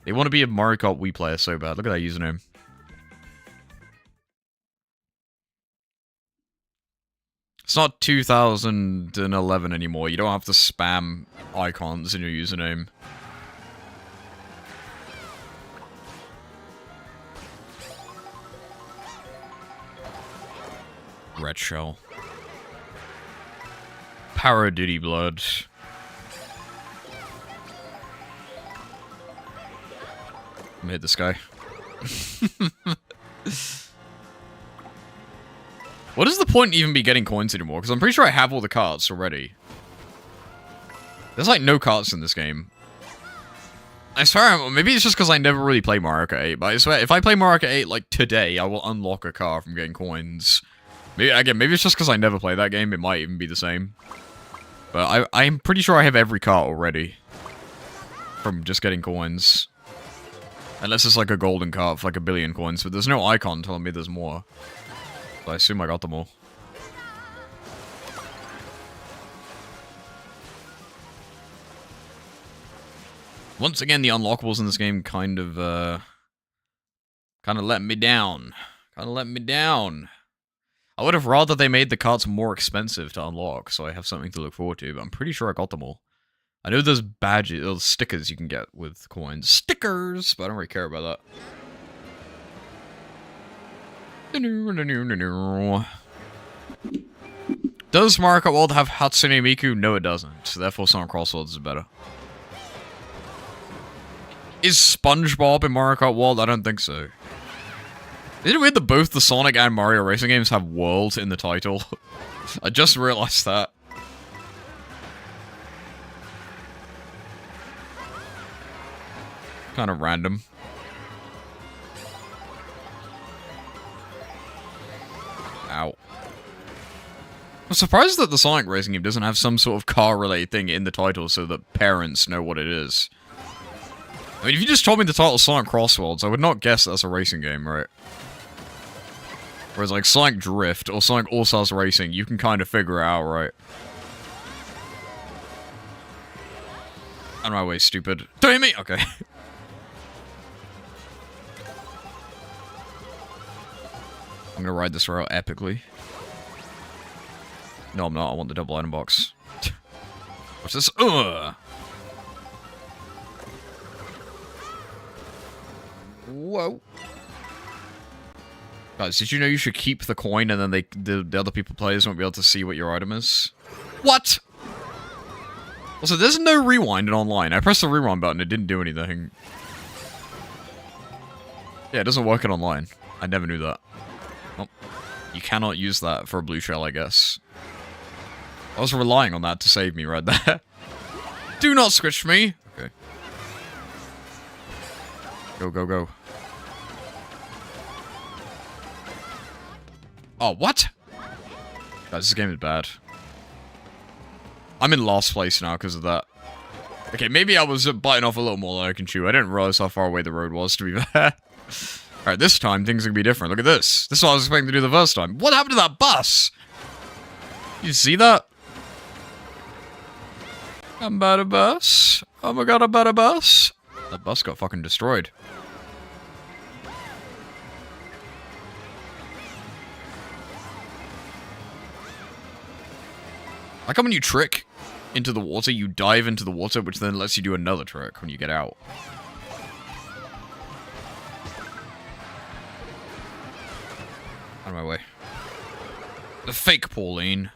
They want to be a Mario Kart Wii player so bad. Look at that username. It's not 2011 anymore. You don't have to spam icons in your username. Red Shell. Paradiddy Blood. I'm gonna hit this guy. What is the point even be getting coins anymore? Because I'm pretty sure I have all the carts already. There's like no carts in this game. I swear, maybe it's just because I never really play Mario Kart 8, but I swear, if I play Mario Kart 8 like today, I will unlock a car from getting coins. Maybe it's just because I never play that game, it might even be the same. But I'm pretty sure I have every cart already. From just getting coins. Unless it's like a golden cart for like 1 billion coins, but there's no icon telling me there's more. So I assume I got them all. Once again, the unlockables in this game kind of let me down. Kind of let me down. I would have rather they made the carts more expensive to unlock, so I have something to look forward to, but I'm pretty sure I got them all. I know there's badges, or stickers you can get with coins. Stickers! But I don't really care about that. Does Mario Kart World have Hatsune Miku? No, it doesn't. So therefore, Sonic Crossworlds is better. Is SpongeBob in Mario Kart World? I don't think so. Isn't it weird that both the Sonic and Mario racing games have World in the title? I just realized that. Kind of random. Ow. I'm surprised that the Sonic racing game doesn't have some sort of car-related thing in the title so that parents know what it is. I mean, if you just told me the title Sonic Crossworlds, I would not guess that's a racing game, right? Whereas like Sonic Drift or Sonic All-Stars Racing, you can kind of figure it out, right? Out of my way, stupid. Don't hit me! Okay. I'm gonna ride this rail epically. No, I'm not. I want the double item box. What's this? Ugh! Whoa. Guys, did you know you should keep the coin and then the other players won't be able to see what your item is? What? Also, there's no rewind in online. I pressed the rewind button, it didn't do anything. Yeah, it doesn't work in online. I never knew that. Well, you cannot use that for a blue shell, I guess. I was relying on that to save me right there. Do not squish me! Okay. Go, go, go. Oh, what? Guys, this game is bad. I'm in last place now because of that. Okay, maybe I was biting off a little more than I can chew. I didn't realize how far away the road was, to be fair. Alright, this time things are gonna be different. Look at this. This is what I was expecting to do the first time. What happened to that bus? You see that? I'm about a bus. Oh my god, about a bus. That bus got fucking destroyed. Like how when you trick into the water, you dive into the water, which then lets you do another trick when you get out. Out of my way. The fake Pauline.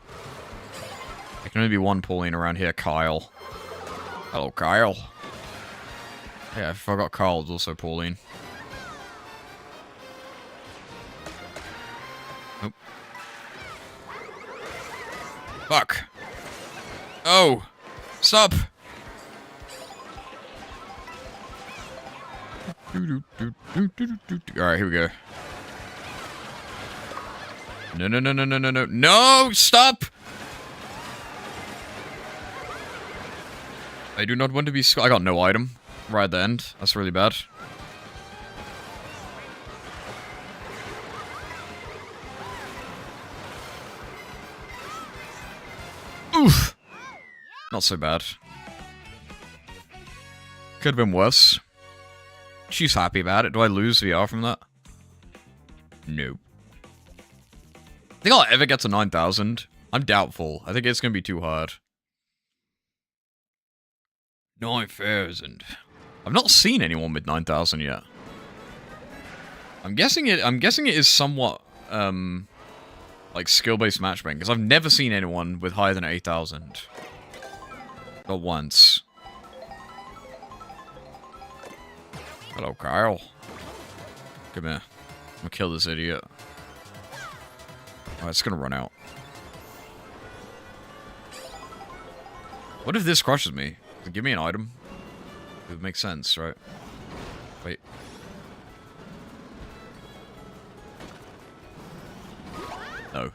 There can only be one Pauline around here, Kyle. Hello, Kyle. Yeah, I forgot Kyle's also Pauline. Nope. Fuck. Oh! Stop! Alright, here we go. No, no, no, no, no, no, no. No! Stop! I do not want to be I got no item right at the end. That's really bad. Oof! Not so bad. Could have been worse. She's happy about it. Do I lose VR from that? No. Think I'll ever get to 9,000? I'm doubtful. I think it's gonna be too hard. 9,000. I've not seen anyone with 9,000 yet. I'm guessing it is somewhat like skill-based matchmaking, because I've never seen anyone with higher than 8,000. Not once. Hello, Kyle. Come here. I'm gonna kill this idiot. Oh, it's gonna run out. What if this crushes me? Give me an item. It would make sense, right? Wait. No.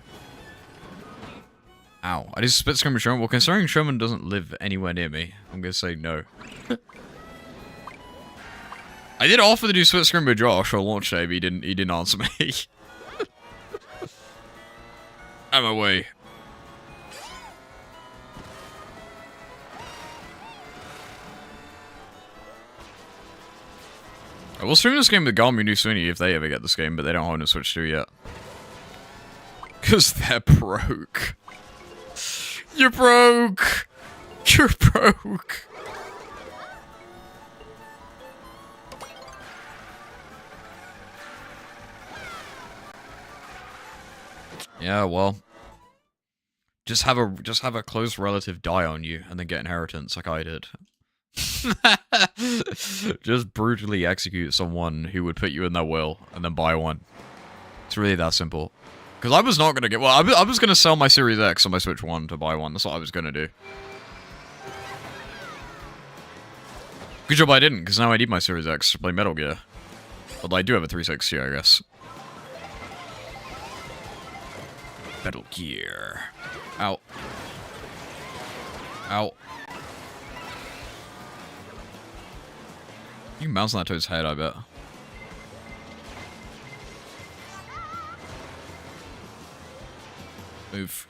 Ow. I just split screen with Sherman. Well, considering Sherman doesn't live anywhere near me, I'm gonna say no. I did offer to do split screen with Josh on launch day, but he didn't answer me. Out of my way. I will stream this game with Garmin New Sweeney if they ever get this game, but they don't own a Switch 2 yet. Because they're broke. You're broke! You're broke! Yeah, well. Just have a close relative die on you and then get inheritance like I did. Just brutally execute someone who would put you in their will and then buy one. It's really that simple. Because I was not going to get... Well, I was going to sell my Series X on my Switch 1 to buy one. That's what I was going to do. Good job I didn't, because now I need my Series X to play Metal Gear. Although I do have a 360, I guess. Metal Gear. Ow. Ow. You can bounce on that toad's head, I bet. Move.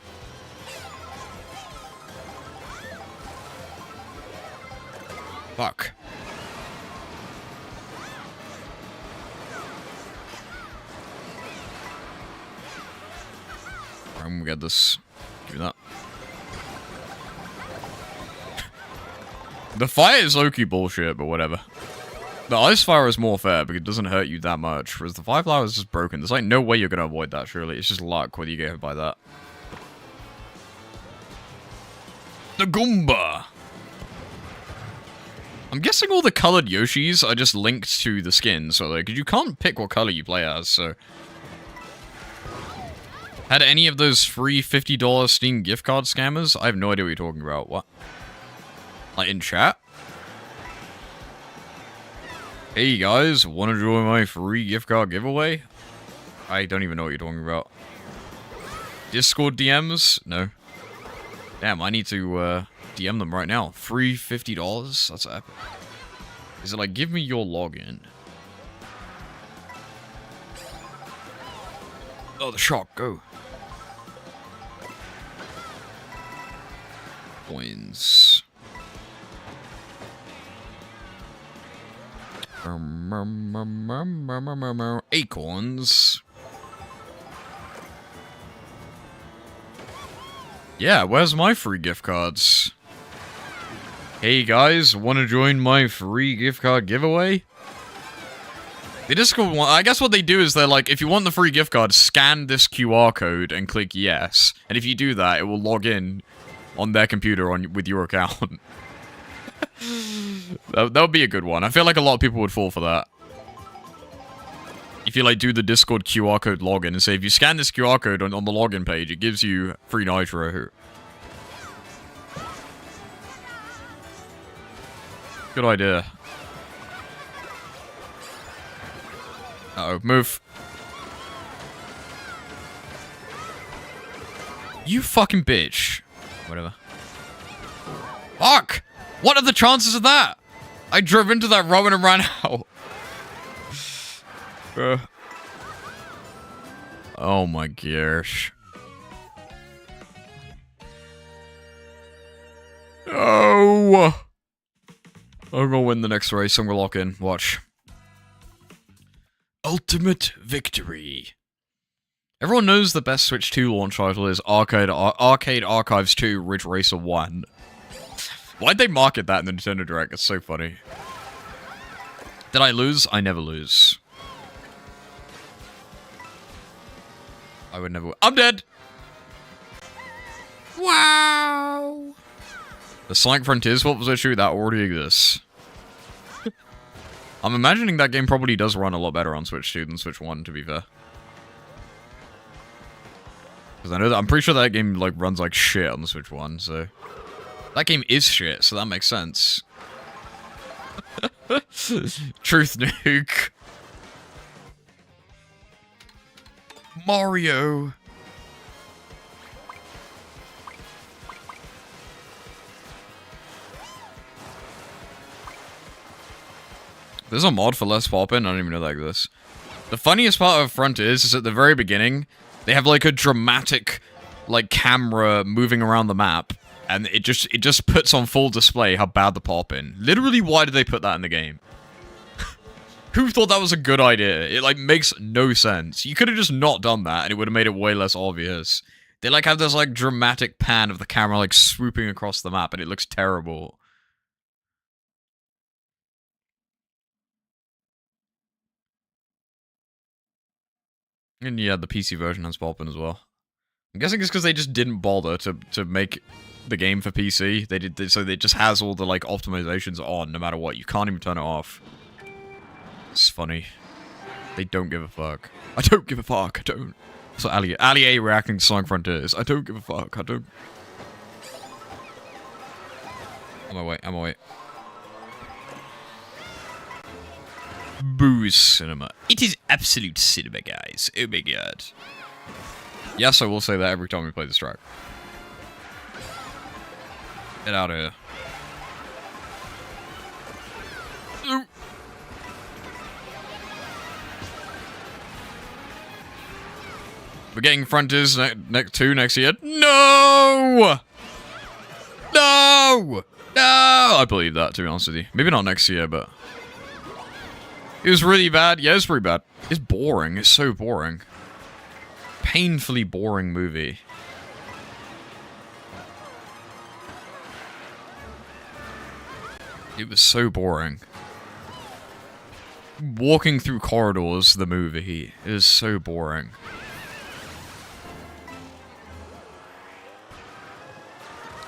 Fuck. I'm gonna get this. Give me that. The fire is low-key bullshit, but whatever. The ice fire is more fair because it doesn't hurt you that much, whereas the fire flower is just broken. There's like no way you're gonna avoid that, surely. It's just luck whether you get hit by that. The Goomba! I'm guessing all the colored Yoshis are just linked to the skin, so like, you can't pick what color you play as, so... Had any of those free $50 Steam gift card scammers? I have no idea what you're talking about. What? Like, in chat? Hey guys, wanna join my free gift card giveaway? I don't even know what you're talking about. Discord DMs? No. Damn, I need to, DM them right now. Free $50? That's epic. Is it like, give me your login? Oh, the shock, go. Coins. Acorns. Yeah, where's my free gift cards? Hey guys, wanna join my free gift card giveaway? The Discord one, I guess what they do is they're like, if you want the free gift card, scan this QR code and click yes. And if you do that, it will log in on their computer with your account. That would be a good one. I feel like a lot of people would fall for that. If you like do the Discord QR code login and say, if you scan this QR code on the login page, it gives you free Nitro. Good idea. Uh-oh, move. You fucking bitch. Whatever. Fuck! What are the chances of that? I drove into that Rowan and ran out. Oh my gosh. Oh! I'm gonna win the next race. I'm gonna lock in. Watch. Ultimate Victory. Everyone knows the best Switch 2 launch title is Arcade Archives 2 Ridge Racer 1. Why'd they market that in the Nintendo Direct? It's so funny. Did I lose? I never lose. I would never... I'm dead! Wow! The Sonic Frontiers Swap was issue that already exists. I'm imagining that game probably does run a lot better on Switch 2 than Switch 1, to be fair. Because I know that I'm pretty sure that game like runs like shit on the Switch 1, so... That game is shit, so that makes sense. Truth nuke. Mario. There's a mod for less pop-in? I don't even know that exists. The funniest part of Frontiers is at the very beginning, they have like a dramatic like camera moving around the map. And it just puts on full display how bad the pop-in. Literally, why did they put that in the game? Who thought that was a good idea? It, like, makes no sense. You could have just not done that, and it would have made it way less obvious. They, like, have this, like, dramatic pan of the camera, like, swooping across the map, and it looks terrible. And yeah, the PC version has pop-in as well. I'm guessing it's because they just didn't bother to make... the game for PC. So it just has all the like optimizations on no matter what. You can't even turn it off. It's funny. They don't give a fuck. I don't give a fuck. I don't. So Ali A reacting to Sonic Frontiers. I don't give a fuck. I don't. On my way. On my way. Booze cinema. It is absolute cinema, guys. Oh my god. Yes, I will say that every time we play this track. Get out of here. Ooh. We're getting Frontiers next year. No! No! No! I believe that, to be honest with you. Maybe not next year, but... It was really bad. Yeah, it was pretty bad. It's boring. It's so boring. Painfully boring movie. It was so boring. Walking through corridors, the movie, is so boring.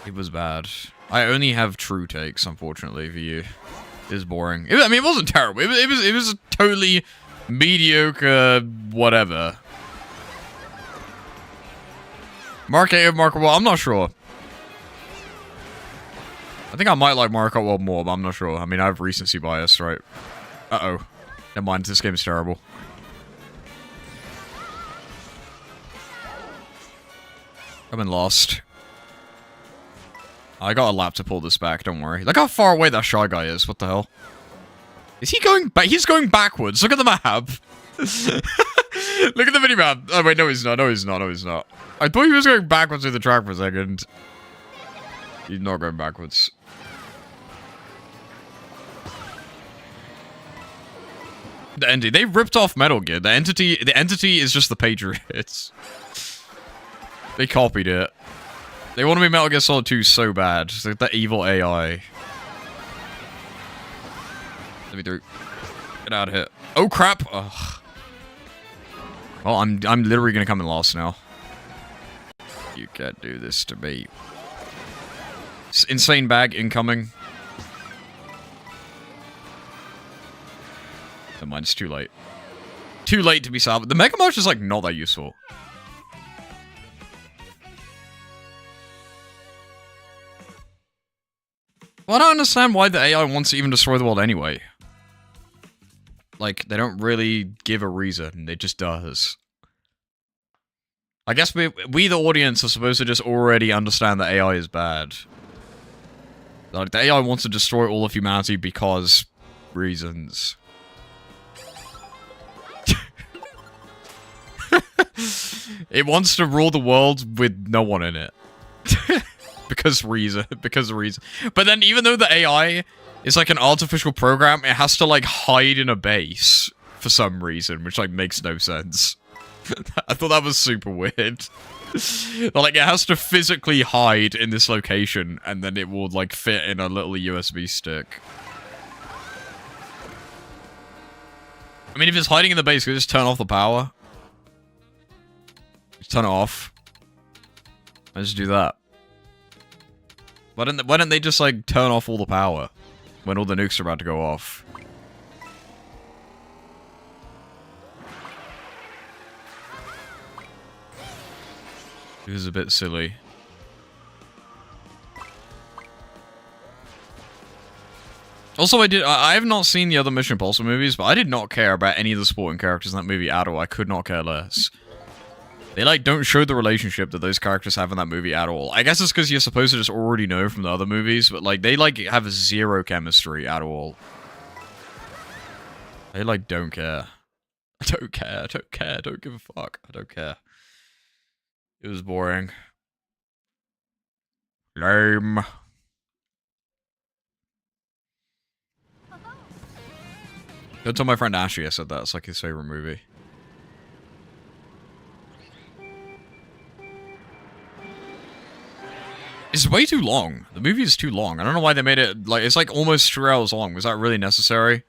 It was bad. I only have true takes, unfortunately, for you. It was boring. I mean, it wasn't terrible. It was a totally mediocre whatever. Mark 8 of Mark World, I'm not sure. I think I might like Mario World more, but I'm not sure. I mean, I have recency bias, right? Uh-oh. Never mind, this game is terrible. I've been lost. I got a lap to pull this back, don't worry. Look how far away that Shy Guy is, what the hell? Is he going back? He's going backwards, look at the map! Look at the minimap! Oh wait, no he's not, no he's not, no he's not. I thought he was going backwards through the track for a second. He's not going backwards. The entity. They ripped off Metal Gear. The entity is just the Patriots. They copied it. They want to be Metal Gear Solid 2 so bad. It's like that evil AI. Let me through. Get out of here. Oh crap! Ugh. Well, I'm literally gonna come in last now. You can't do this to me. Insane bag incoming. Never mind, it's too late. Too late to be salvaged. The Mega March is like not that useful. Well, I don't understand why the AI wants to even destroy the world anyway. Like, they don't really give a reason, it just does. I guess we the audience, are supposed to just already understand that AI is bad. Like, the AI wants to destroy all of humanity because reasons. It wants to rule the world with no one in it. Because reason. But then even though the AI is like an artificial program, it has to like hide in a base for some reason, which like makes no sense. I thought that was super weird. Like, it has to physically hide in this location, and then it will like fit in a little USB stick. I mean, if it's hiding in the base, could just turn off the power? Just turn it off. I just do that. Why don't they just like turn off all the power when all the nukes are about to go off? This is a bit silly. Also, I have not seen the other Mission Impossible movies, but I did not care about any of the supporting characters in that movie at all. I could not care less. They, like, don't show the relationship that those characters have in that movie at all. I guess it's because you're supposed to just already know from the other movies, but, like, they, like, have zero chemistry at all. They, like, don't care. I don't care, I don't care, I don't give a fuck. I don't care. It was boring. Lame. Don't tell my friend Ashley I said that. It's like his favorite movie. It's way too long. The movie is too long. I don't know why they made it, like, it's like almost 3 hours long. Was that really necessary?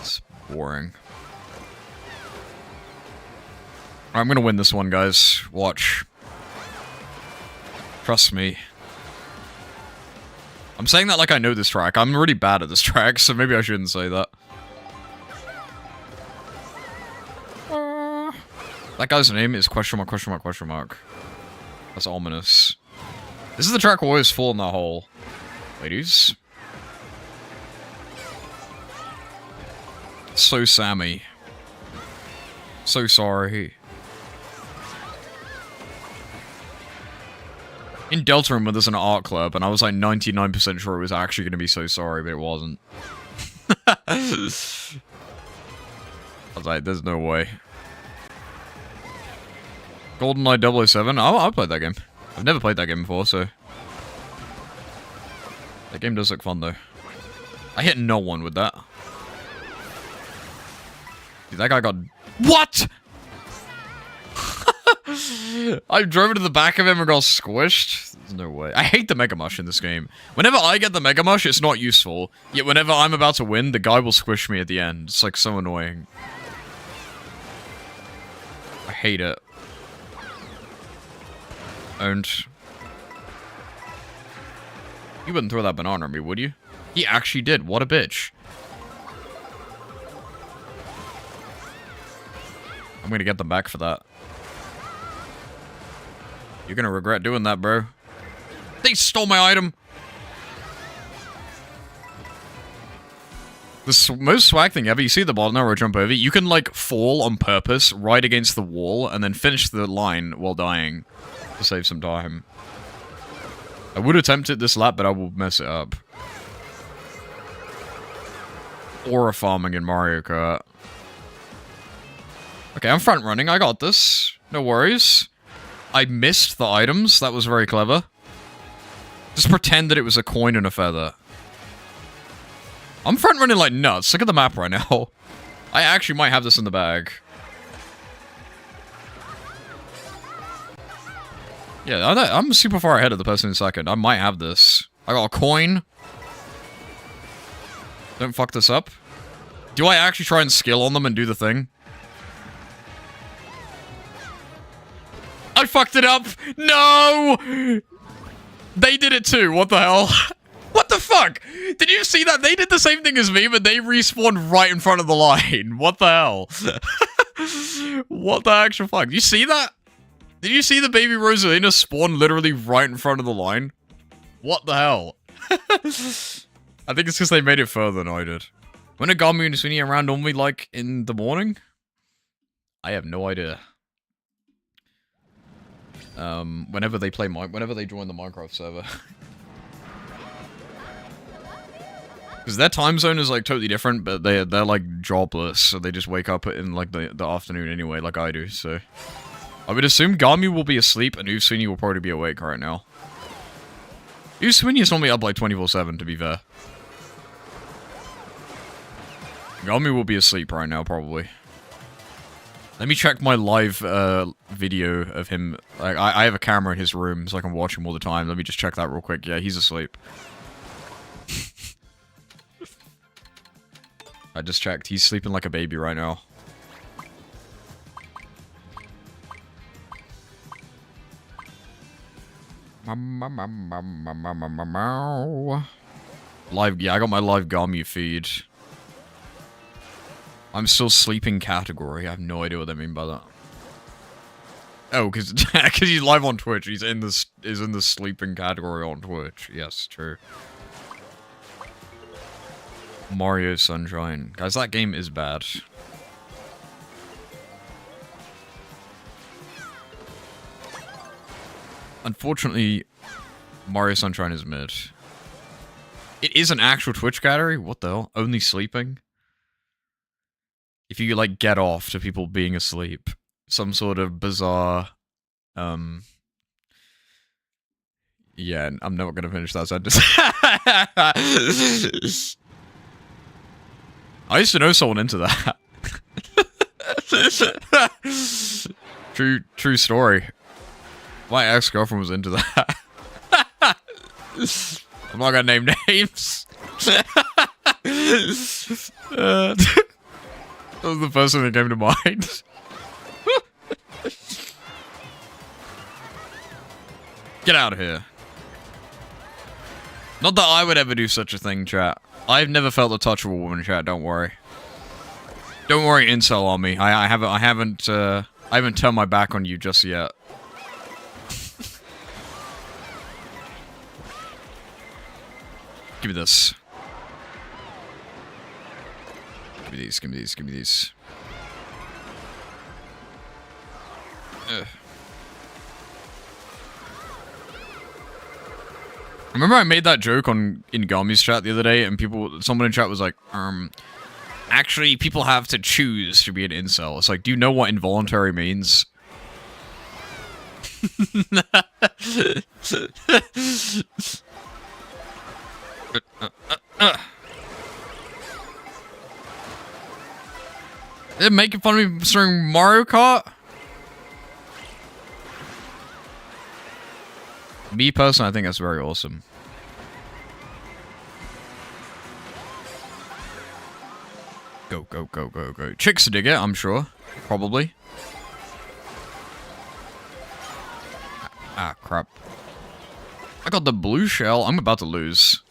It's boring. I'm gonna win this one, guys. Watch. Trust me. I'm saying that like I know this track. I'm really bad at this track, so maybe I shouldn't say that. That guy's name is question mark, question mark, question mark. That's ominous. This is the track where I always fall in that hole. Ladies. So Sammy. So sorry. In Deltarune, where there's an art club, and I was like 99% sure it was actually going to be So Sorry, but it wasn't. I was like, there's no way. GoldenEye 007? Oh, I'll play that game. I've never played that game before, so... That game does look fun, though. I hit no one with that. Dude, that guy got... What?! I drove into the back of him and got squished. There's no way. I hate the Mega Mush in this game. Whenever I get the Mega Mush, it's not useful. Yet whenever I'm about to win, the guy will squish me at the end. It's like so annoying. I hate it. Owned. You wouldn't throw that banana at me, would you? He actually did. What a bitch. I'm gonna get them back for that. You're gonna regret doing that, bro. They stole my item! The most swag thing ever, you see the bottom arrow jump over, you can, like, fall on purpose right against the wall and then finish the line while dying to save some time. I would attempt it this lap, but I will mess it up. Aura farming in Mario Kart. Okay, I'm front running, I got this. No worries. I missed the items, that was very clever. Just pretend that it was a coin and a feather. I'm front running like nuts. Look at the map right now. I actually might have this in the bag. Yeah, I'm super far ahead of the person in second. I might have this. I got a coin. Don't fuck this up. Do I actually try and skill on them and do the thing? I fucked it up! No! They did it too, what the hell? What the fuck? Did you see that? They did the same thing as me, but they respawned right in front of the line. What the hell? What the actual fuck? Did you see that? Did you see the baby Rosalina spawn literally right in front of the line? What the hell? I think it's because they made it further than I did. When are Gamu and Sweeney around normally, like, in the morning? I have no idea. Whenever they join the Minecraft server. Because their time zone is, like, totally different, but they're like, jobless, so they just wake up in, like, the afternoon anyway, like I do, so... I would assume Gamu will be asleep, and Uswini will probably be awake right now. Uswini is normally up, like, 24/7, to be fair. Gamu will be asleep right now, probably. Let me check my live, video of him. Like, I have a camera in his room, so I can watch him all the time. Let me just check that real quick. Yeah, he's asleep. I just checked. He's sleeping like a baby right now. Live, yeah, I got my live Gamu feed. I'm still sleeping category. I have no idea what they mean by that. Oh, because he's live on Twitch. He's in the sleeping category on Twitch. Yes, true. Mario Sunshine. Guys, that game is bad. Unfortunately, Mario Sunshine is mid. It is an actual Twitch category? What the hell? Only sleeping? If you, like, get off to people being asleep. Some sort of bizarre, yeah, I'm not gonna finish that sentence. I used to know someone into that. True story. My ex-girlfriend was into that. I'm not gonna name names. That was the first thing that came to mind. Get out of here. Not that I would ever do such a thing, chat. I've never felt the touch of a woman, chat, don't worry. Don't worry, incel on me. I haven't turned my back on you just yet. Give me this. Give me these, give me these, give me these. Ugh. Remember I made that joke in Gamu's chat the other day, and someone in chat was like, actually, people have to choose to be an incel. It's like, do you know what involuntary means? They're making fun of me during Mario Kart? Me personally, I think that's very awesome. Go, go, go, go, go. Chicks dig it, I'm sure. Probably. Ah, crap. I got the blue shell. I'm about to lose.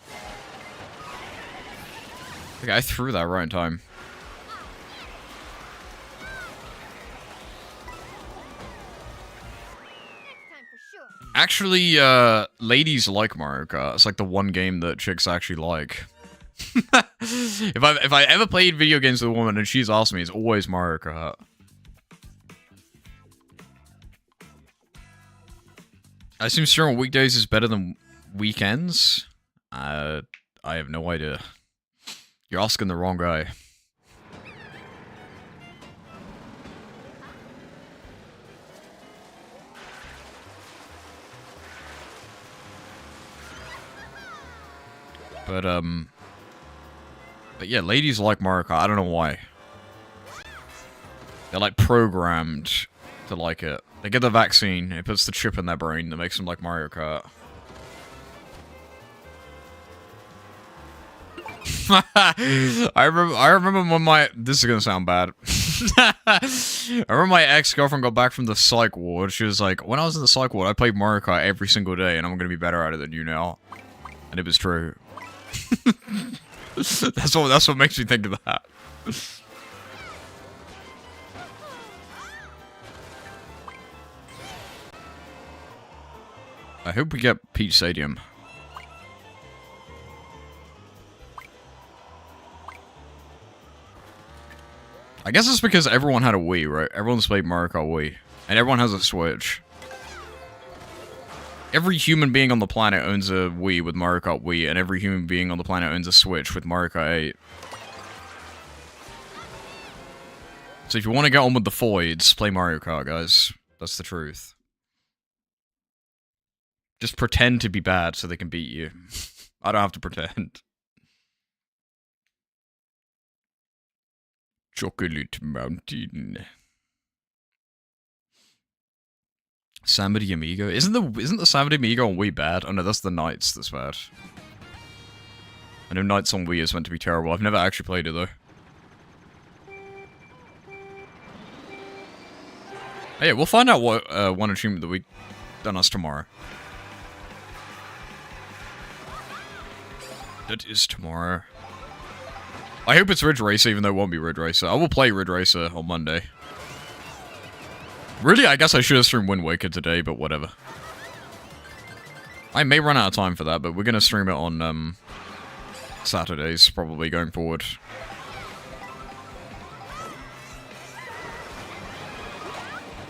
Okay, I threw that right in time. Next time for sure. Actually, ladies like Mario Kart. It's like the one game that chicks actually like. if I ever played video games with a woman and she's asked me, it's always Mario Kart. I assume streaming on weekdays is better than weekends? I have no idea. You're asking the wrong guy. But yeah, ladies like Mario Kart. I don't know why. They're like programmed to like it. They get the vaccine, it puts the chip in their brain that makes them like Mario Kart. I remember when my... This is gonna sound bad. I remember my ex-girlfriend got back from the psych ward. She was like, when I was in the psych ward, I played Mario Kart every single day, and I'm gonna be better at it than you now. And it was true. That's what makes me think of that. I hope we get Peach Stadium. I guess it's because everyone had a Wii, right? Everyone's played Mario Kart Wii. And everyone has a Switch. Every human being on the planet owns a Wii with Mario Kart Wii, and every human being on the planet owns a Switch with Mario Kart 8. So if you want to get on with the foids, play Mario Kart, guys. That's the truth. Just pretend to be bad so they can beat you. I don't have to pretend. Chocolate Mountain. Samba de Amigo? Isn't the Samba de Amigo on Wii bad? Oh no, that's the Knights that's bad. I know Knights on Wii is meant to be terrible. I've never actually played it though. Oh, yeah, we'll find out what one achievement that we done us tomorrow. That is tomorrow. I hope it's Ridge Racer, even though it won't be Ridge Racer. I will play Ridge Racer on Monday. Really, I guess I should have streamed Wind Waker today, but whatever. I may run out of time for that, but we're gonna stream it on, Saturdays, probably, going forward.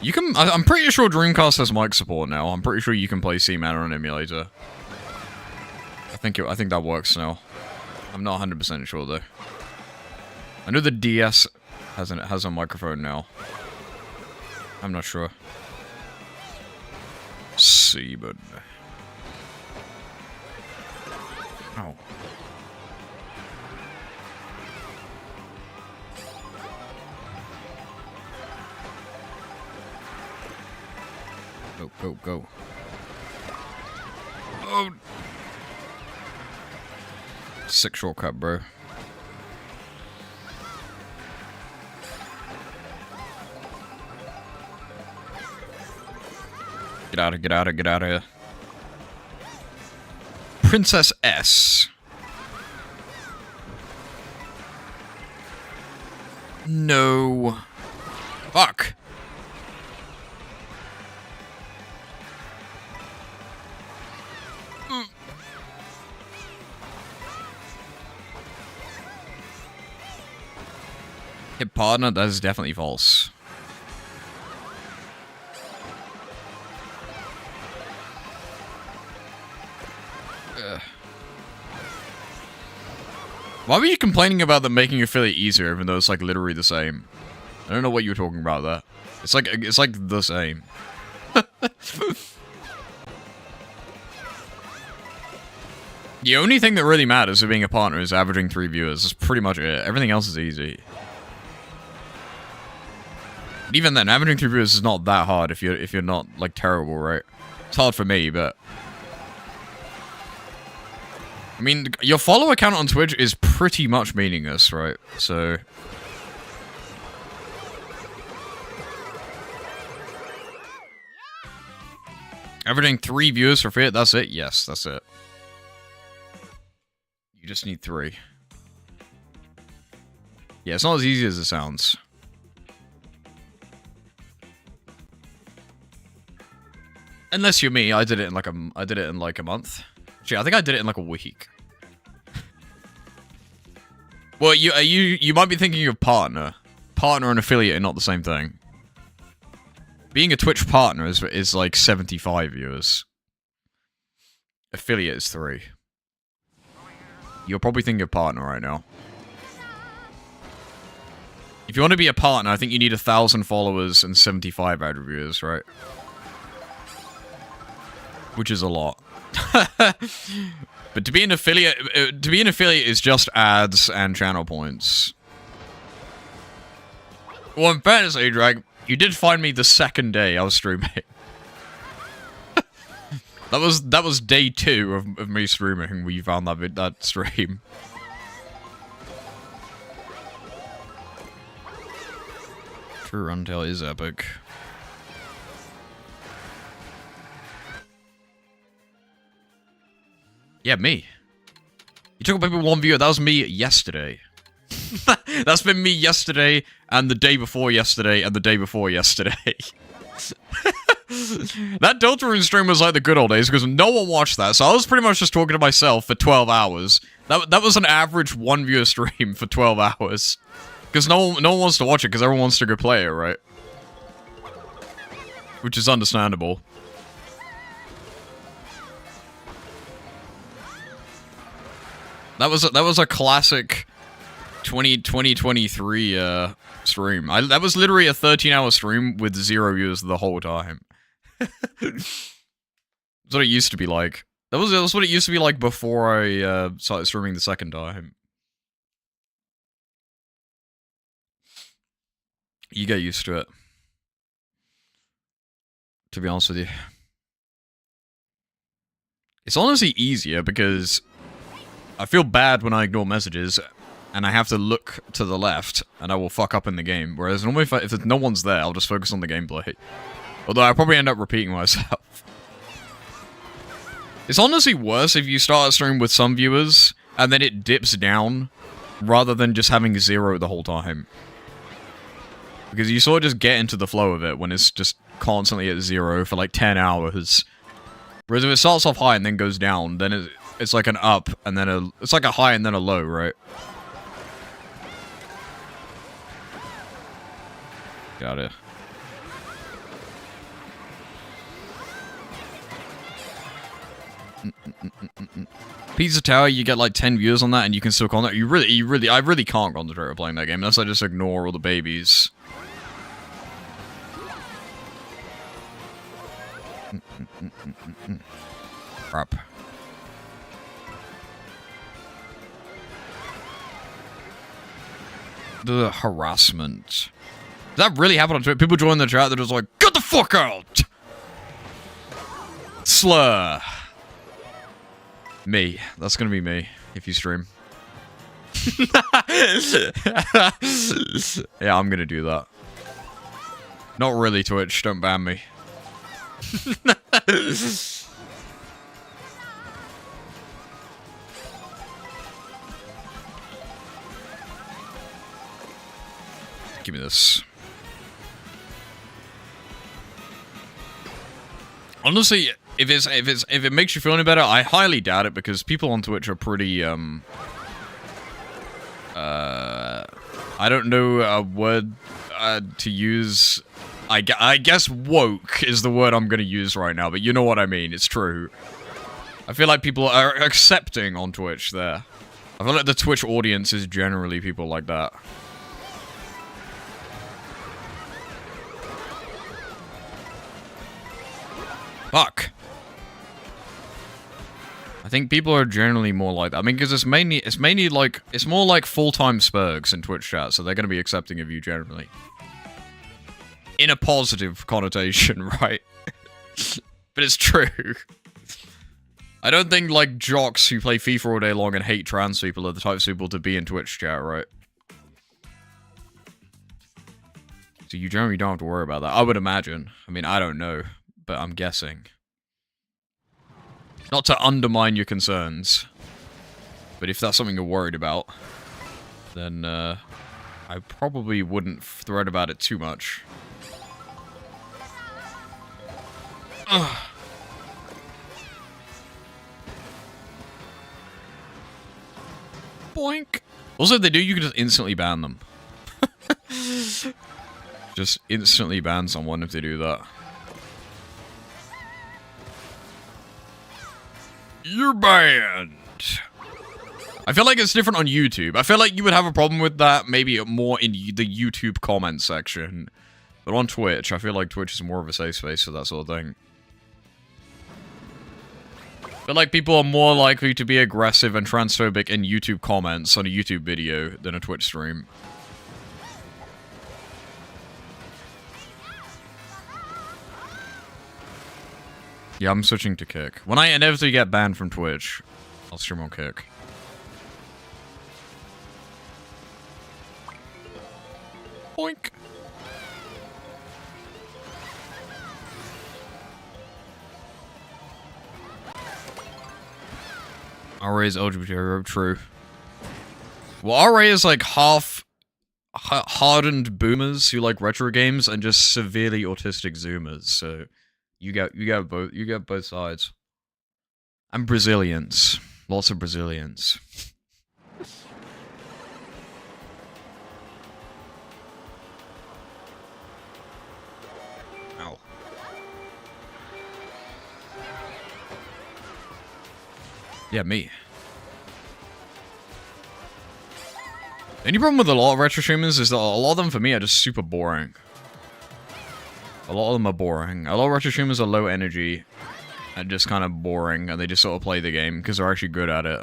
You can... I'm pretty sure Dreamcast has mic support now. I'm pretty sure you can play Seaman on an emulator. I think that works now. I'm not 100% sure, though. I know the DS has a microphone now. I'm not sure. Seabird. Oh. Go, go, go. Oh. Sick shortcut, bro. Get out of here. Princess S. No. Fuck. Hit partner, that is definitely false. Why were you complaining about them making affiliate easier, even though it's like literally the same? I don't know what you were talking about there. It's like the same. The only thing that really matters for being a partner is averaging 3 viewers. That's pretty much it. Everything else is easy. But even then, averaging 3 viewers is not that hard if you're not like terrible, right? It's hard for me, but I mean, your follower count on Twitch is pretty much meaningless, right? So Averaging 3 viewers for affiliate, that's it? Yes, that's it. You just need 3. Yeah, it's not as easy as it sounds. Unless you're me, I did it in like a month. Actually, I think I did it in like a week. Well, you might be thinking of partner. Partner and affiliate are not the same thing. Being a Twitch partner is like 75 viewers. Affiliate is 3. You're probably thinking of partner right now. If you want to be a partner, I think you need 1,000 followers and 75 ad reviewers, right? Which is a lot. But to be an affiliate is just ads and channel points. Well, in fairness, Adrag, you did find me the second day I was streaming. that was day 2 of me streaming where you found that stream. True Runtail is epic. Yeah, me. You took up 1 viewer. That was me yesterday. That's been me yesterday, and the day before yesterday, and the day before yesterday. That Deltarune stream was like the good old days, because no one watched that, so I was pretty much just talking to myself for 12 hours. That was an average 1 viewer stream for 12 hours. Because no one wants to watch it, because everyone wants to go play it, right? Which is understandable. That was a classic 2023 stream. That was literally a 13-hour stream with 0 views the whole time. That's what it used to be like. That was what it used to be like before I started streaming the second time. You get used to it. To be honest with you. It's honestly easier because I feel bad when I ignore messages and I have to look to the left and I will fuck up in the game. Whereas normally if no one's there, I'll just focus on the gameplay. Although I probably end up repeating myself. It's honestly worse if you start a stream with some viewers and then it dips down rather than just having 0 the whole time. Because you sort of just get into the flow of it when it's just constantly at 0 for like 10 hours. Whereas if it starts off high and then goes down, then it's like an up and then it's like a high and then a low, right? Got it. Pizza Tower, you get like 10 views on that and you can still concentrate. I really can't concentrate on playing that game unless I just ignore all the babies. Crap. The harassment. Does that really happen on Twitter? People join the chat, they're just like, get the fuck out! Slur. Me. That's gonna be me, if you stream. Yeah, I'm gonna do that. Not really, Twitch. Don't ban me. Give me this. Honestly, if it makes you feel any better, I highly doubt it because people on Twitch are pretty I don't know a word to use. I guess woke is the word I'm gonna use right now, but you know what I mean. It's true. I feel like people are accepting on Twitch there. I feel like the Twitch audience is generally people like that. Fuck. I think people are generally more like that. I mean, because it's mainly like, it's more like full-time spurgs in Twitch chat, so they're going to be accepting of you generally. In a positive connotation, right? But it's true. I don't think, like, jocks who play FIFA all day long and hate trans people are the types of people to be in Twitch chat, right? So you generally don't have to worry about that. I would imagine. I mean, I don't know, but I'm guessing. Not to undermine your concerns. But if that's something you're worried about, then I probably wouldn't fret about it too much. Ugh. Boink. Also, if they do, you can just instantly ban them. Just instantly ban someone if they do that. You're banned. I feel like it's different on YouTube. I feel like you would have a problem with that maybe more in the YouTube comment section. But on Twitch, I feel like Twitch is more of a safe space for that sort of thing. I feel like people are more likely to be aggressive and transphobic in YouTube comments on a YouTube video than a Twitch stream. Yeah, I'm switching to Kick. When I inevitably get banned from Twitch, I'll stream on Kick. Boink. RA is LGBT, true. Well, RA is like half hardened boomers who like retro games and just severely autistic zoomers, so you get both sides. And Brazilians. Lots of Brazilians. Ow. Yeah, me. The only problem with a lot of retro streamers is that a lot of them, for me, are just super boring. A lot of them are boring. A lot of retro streamers are low energy and just kind of boring, and they just sort of play the game because they're actually good at it.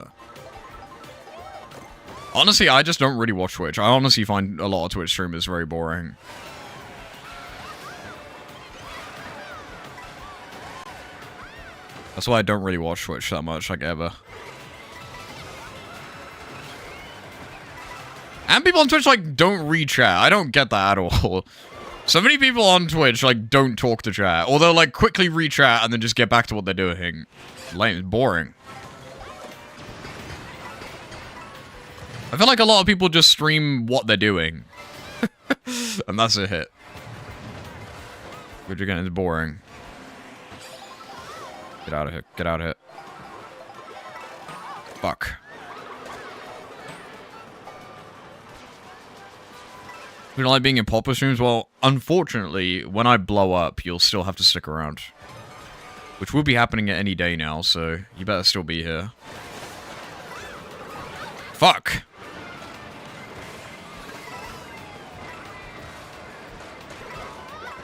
Honestly, I just don't really watch Twitch. I honestly find a lot of Twitch streamers very boring. That's why I don't really watch Twitch that much, like, ever. And people on Twitch, like, don't read chat. I don't get that at all. So many people on Twitch, like, don't talk to chat. Or they'll, like, quickly read chat and then just get back to what they're doing. Lame. Boring. I feel like a lot of people just stream what they're doing. And that's a hit. Which, again, is boring. Get out of here. Get out of here. Fuck. You don't like being in pop-up streams? Well, unfortunately, when I blow up, you'll still have to stick around. Which will be happening at any day now, so you better still be here. Fuck!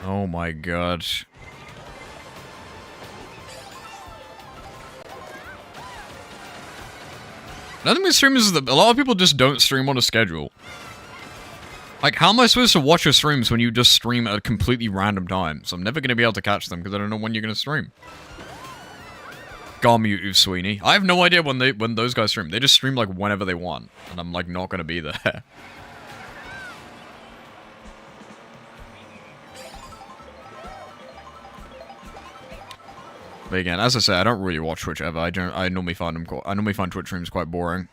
Oh my god. Another thing with streamers is that a lot of people just don't stream on a schedule. Like, how am I supposed to watch your streams when you just stream at a completely random time? So I'm never going to be able to catch them because I don't know when you're going to stream. Garmute Sweeney. I have no idea when those guys stream. They just stream like whenever they want. And I'm like not going to be there. But again, as I say, I don't really watch Twitch ever. I normally find Twitch streams quite boring.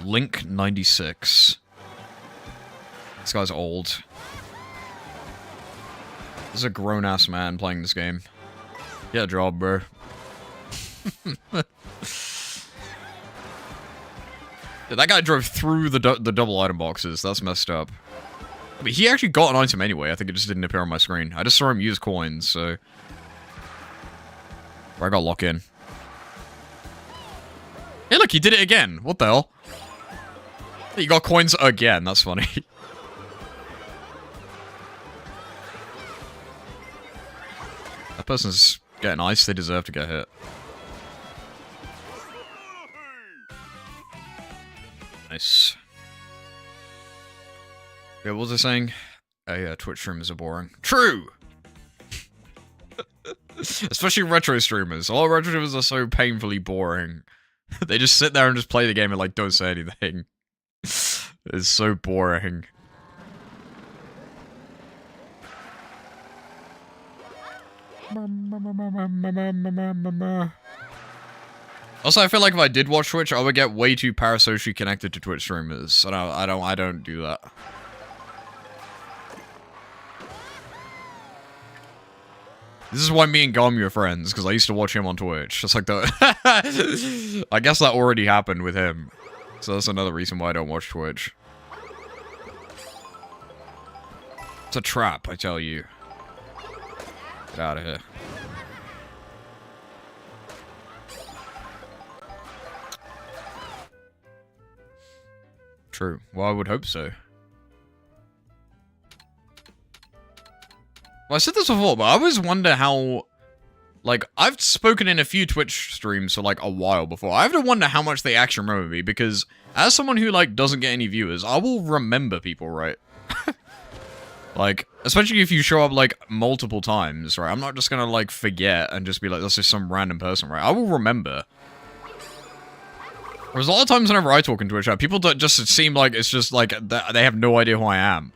Link 96. This guy's old. This is a grown-ass man playing this game. Get a job, bro. Yeah, that guy drove through the double item boxes. That's messed up. But he actually got an item anyway. I think it just didn't appear on my screen. I just saw him use coins, so... I got lock in. Hey, look, he did it again. What the hell? He got coins again. That's funny. That person's getting ice. They deserve to get hit. Nice. Yeah, what was I saying? Oh yeah, Twitch streamers are boring. True! Especially retro streamers. All retro streamers are so painfully boring. They just sit there and just play the game and like don't say anything. It's so boring. Also, I feel like if I did watch Twitch, I would get way too parasocially connected to Twitch streamers. And I don't do that. This is why me and Gom are friends, because I used to watch him on Twitch. It's like the... I guess that already happened with him. So that's another reason why I don't watch Twitch. It's a trap, I tell you. Get out of here. True. Well, I would hope so. Well, I said this before, but I always wonder how... Like, I've spoken in a few Twitch streams for, like, a while before. I have to wonder how much they actually remember me, because as someone who, like, doesn't get any viewers, I will remember people, right? Like, especially if you show up, like, multiple times, right? I'm not just gonna, like, forget and just be like, that's just some random person, right? I will remember. Whereas a lot of times whenever I talk in Twitch, people don't just seem like it's just, like, they have no idea who I am.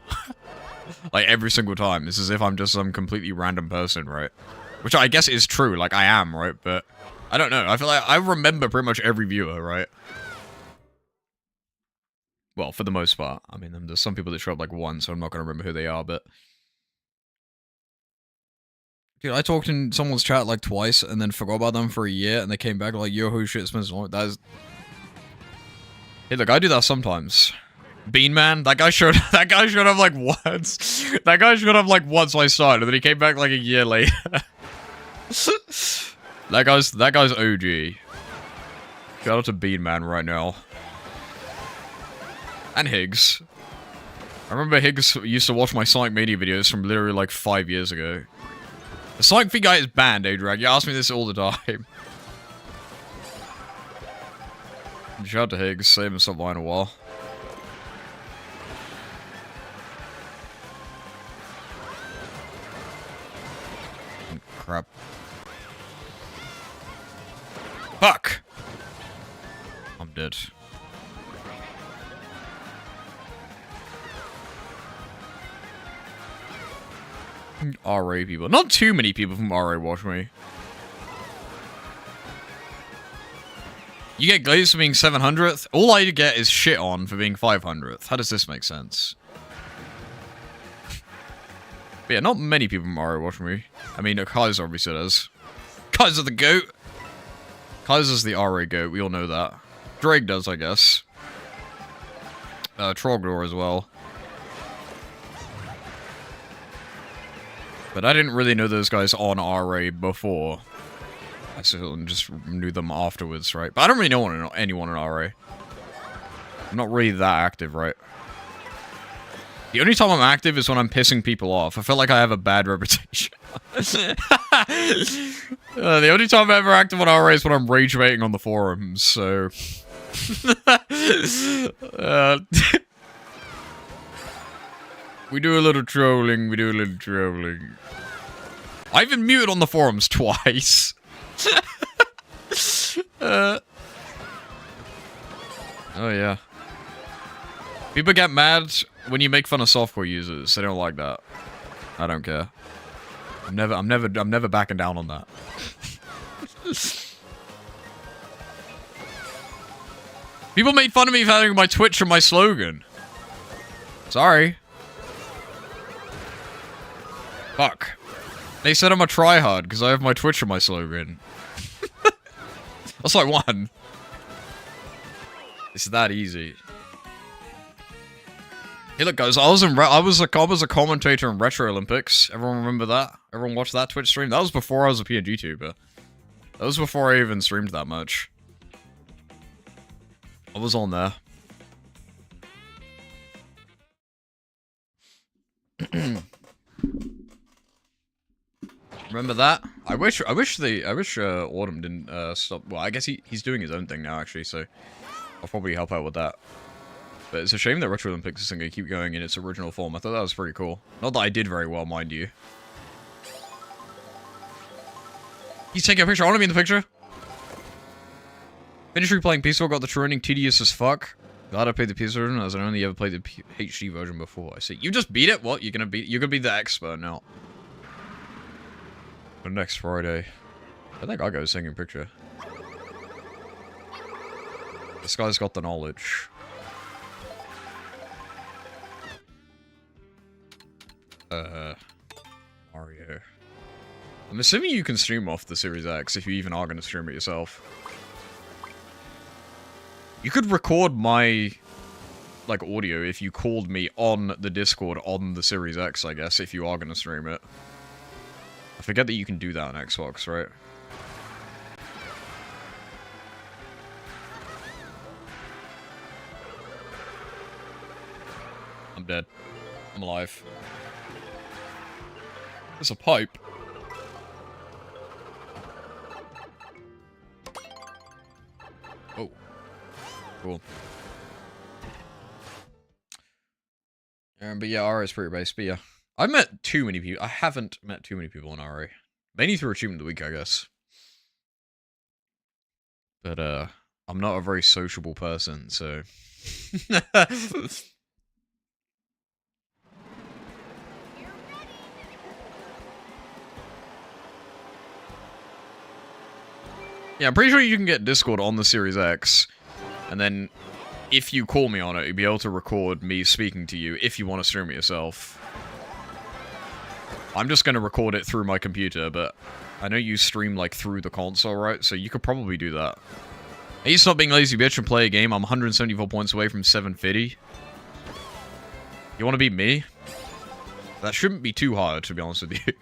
Like, every single time. It's as if I'm just some completely random person, right? Which I guess is true, like, I am, right? But, I don't know. I feel like I remember pretty much every viewer, right? Well, for the most part. I mean, there's some people that show up, like, once, so I'm not gonna remember who they are, but... Dude, I talked in someone's chat, like, twice, and then forgot about them for a year, and they came back, like, yo, holy shit, Spencer, that is... Hey, look, I do that sometimes. Bean Man, that guy showed up like once. That guy showed up like once when I started, and then he came back like a year later. that guy's OG. Shout out to Bean Man right now. And Higgs. I remember Higgs used to watch my Sonic Mania videos from literally like 5 years ago. The Sonic V guy is banned, A-Drag. You ask me this all the time. Shout out to Higgs, save him some line a while. Crap. Fuck! I'm dead. RA people. Not too many people from RA watch me. You get glazed for being 700th? All I get is shit on for being 500th. How does this make sense? But yeah, not many people from RA watch me. I mean, Kaiser obviously does. Kaiser the GOAT! Kaiser's the RA GOAT, we all know that. Drake does, I guess. Trogdor as well. But I didn't really know those guys on RA before. I just knew them afterwards, right? But I don't really know anyone in RA. I'm not really that active, right? The only time I'm active is when I'm pissing people off. I feel like I have a bad reputation. The only time I'm ever active on RA is when I'm rage baiting on the forums, so... We do a little trolling, I've been muted on the forums twice. Oh yeah. People get mad when you make fun of software users. They don't like that. I don't care. I'm never backing down on that. People made fun of me for having my Twitch and my slogan. Sorry. Fuck. They said I'm a tryhard because I have my Twitch and my slogan. That's like one. It's that easy. Hey, look, guys. I was a commentator in Retro Olympics. Everyone remember that? Everyone watched that Twitch stream? That was before I was a PNG tuber. That was before I even streamed that much. I was on there. Remember that? I wish Autumn didn't stop. Well, I guess he's doing his own thing now, actually. So I'll probably help out with that. But it's a shame that Retro Olympics isn't going to keep going in its original form. I thought that was pretty cool. Not that I did very well, mind you. He's taking a picture. I want to be in the picture. Finished replaying Peaceful. Got the training tedious as fuck. Glad I played the PC version, as I only ever played the HD version before. I see. You just beat it? What? You're gonna be the expert now. For next Friday. I think I'll go singing picture. This guy's got the knowledge. Mario. I'm assuming you can stream off the Series X if you even are going to stream it yourself. You could record my, like, audio if you called me on the Discord on the Series X, I guess, if you are going to stream it. I forget that you can do that on Xbox, right? I'm dead. I'm alive. There's a pipe. Oh. Cool. But yeah, RA is pretty base. But yeah, I've met too many people. I haven't met too many people in RA. Mainly through Achievement of the Week, I guess. But I'm not a very sociable person, so. Yeah, I'm pretty sure you can get Discord on the Series X, and then if you call me on it, you'll be able to record me speaking to you if you want to stream it yourself. I'm just going to record it through my computer, but I know you stream, like, through the console, right? So you could probably do that. Hey, you stop being lazy, bitch, and play a game. I'm 174 points away from 750. You want to beat me? That shouldn't be too hard, to be honest with you.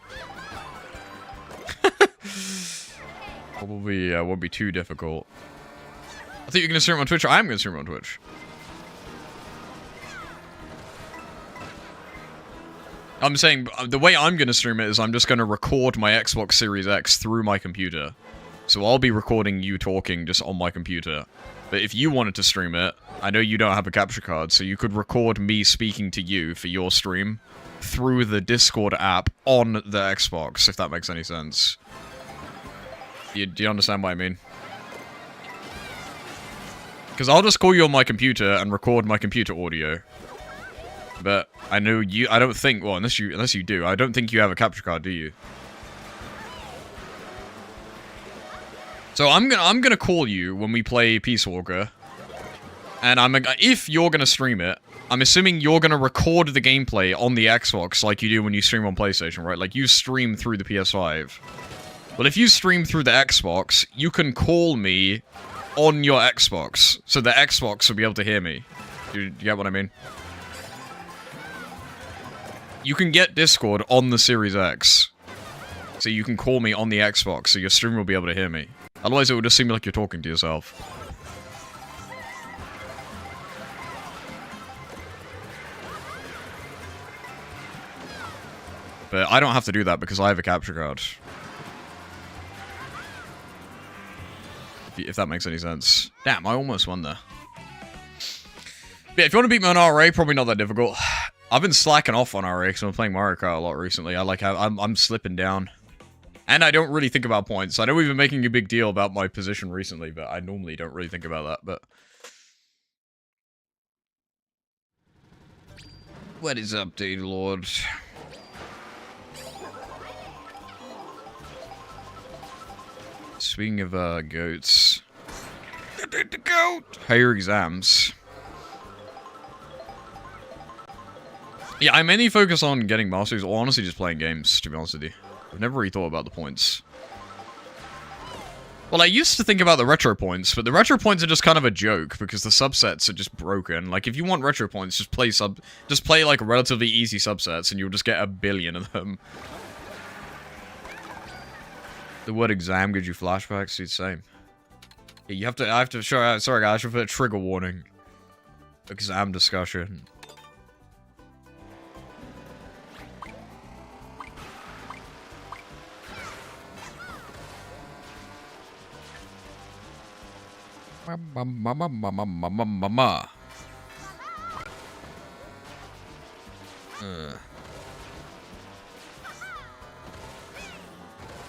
Probably won't be too difficult. I thought you were going to stream on Twitch. I am going to stream on Twitch. I'm saying, the way I'm going to stream it is I'm just going to record my Xbox Series X through my computer. So I'll be recording you talking just on my computer. But if you wanted to stream it, I know you don't have a capture card, so you could record me speaking to you for your stream through the Discord app on the Xbox, if that makes any sense. Do you understand what I mean? Because I'll just call you on my computer and record my computer audio. But I know you. I don't think. Well, unless you do, I don't think you have a capture card, do you? So I'm gonna call you when we play Peace Walker, and if you're gonna stream it, I'm assuming you're gonna record the gameplay on the Xbox like you do when you stream on PlayStation, right? Like you stream through the PS5. Well, if you stream through the Xbox, you can call me on your Xbox, so the Xbox will be able to hear me. Do you get what I mean? You can get Discord on the Series X, so you can call me on the Xbox, so your stream will be able to hear me. Otherwise, it would just seem like you're talking to yourself. But I don't have to do that because I have a capture card. If that makes any sense. Damn, I almost won there. But yeah, if you want to beat me on RA, probably not that difficult. I've been slacking off on RA because I'm playing Mario Kart a lot recently. I'm slipping down. And I don't really think about points. I know we've been making a big deal about my position recently, but I normally don't really think about that, but... What is up, dude, Lord? Speaking of, goats. The goat! How are your exams? Yeah, I mainly focus on getting masters, or honestly just playing games, to be honest with you. I've never really thought about the points. Well, I used to think about the retro points, but the retro points are just kind of a joke, because the subsets are just broken. Like, if you want retro points, just play like, relatively easy subsets, and you'll just get a billion of them. The word exam gives you flashbacks, it's the same. Yeah, I have to show, sorry guys, I should put a trigger warning. Exam discussion.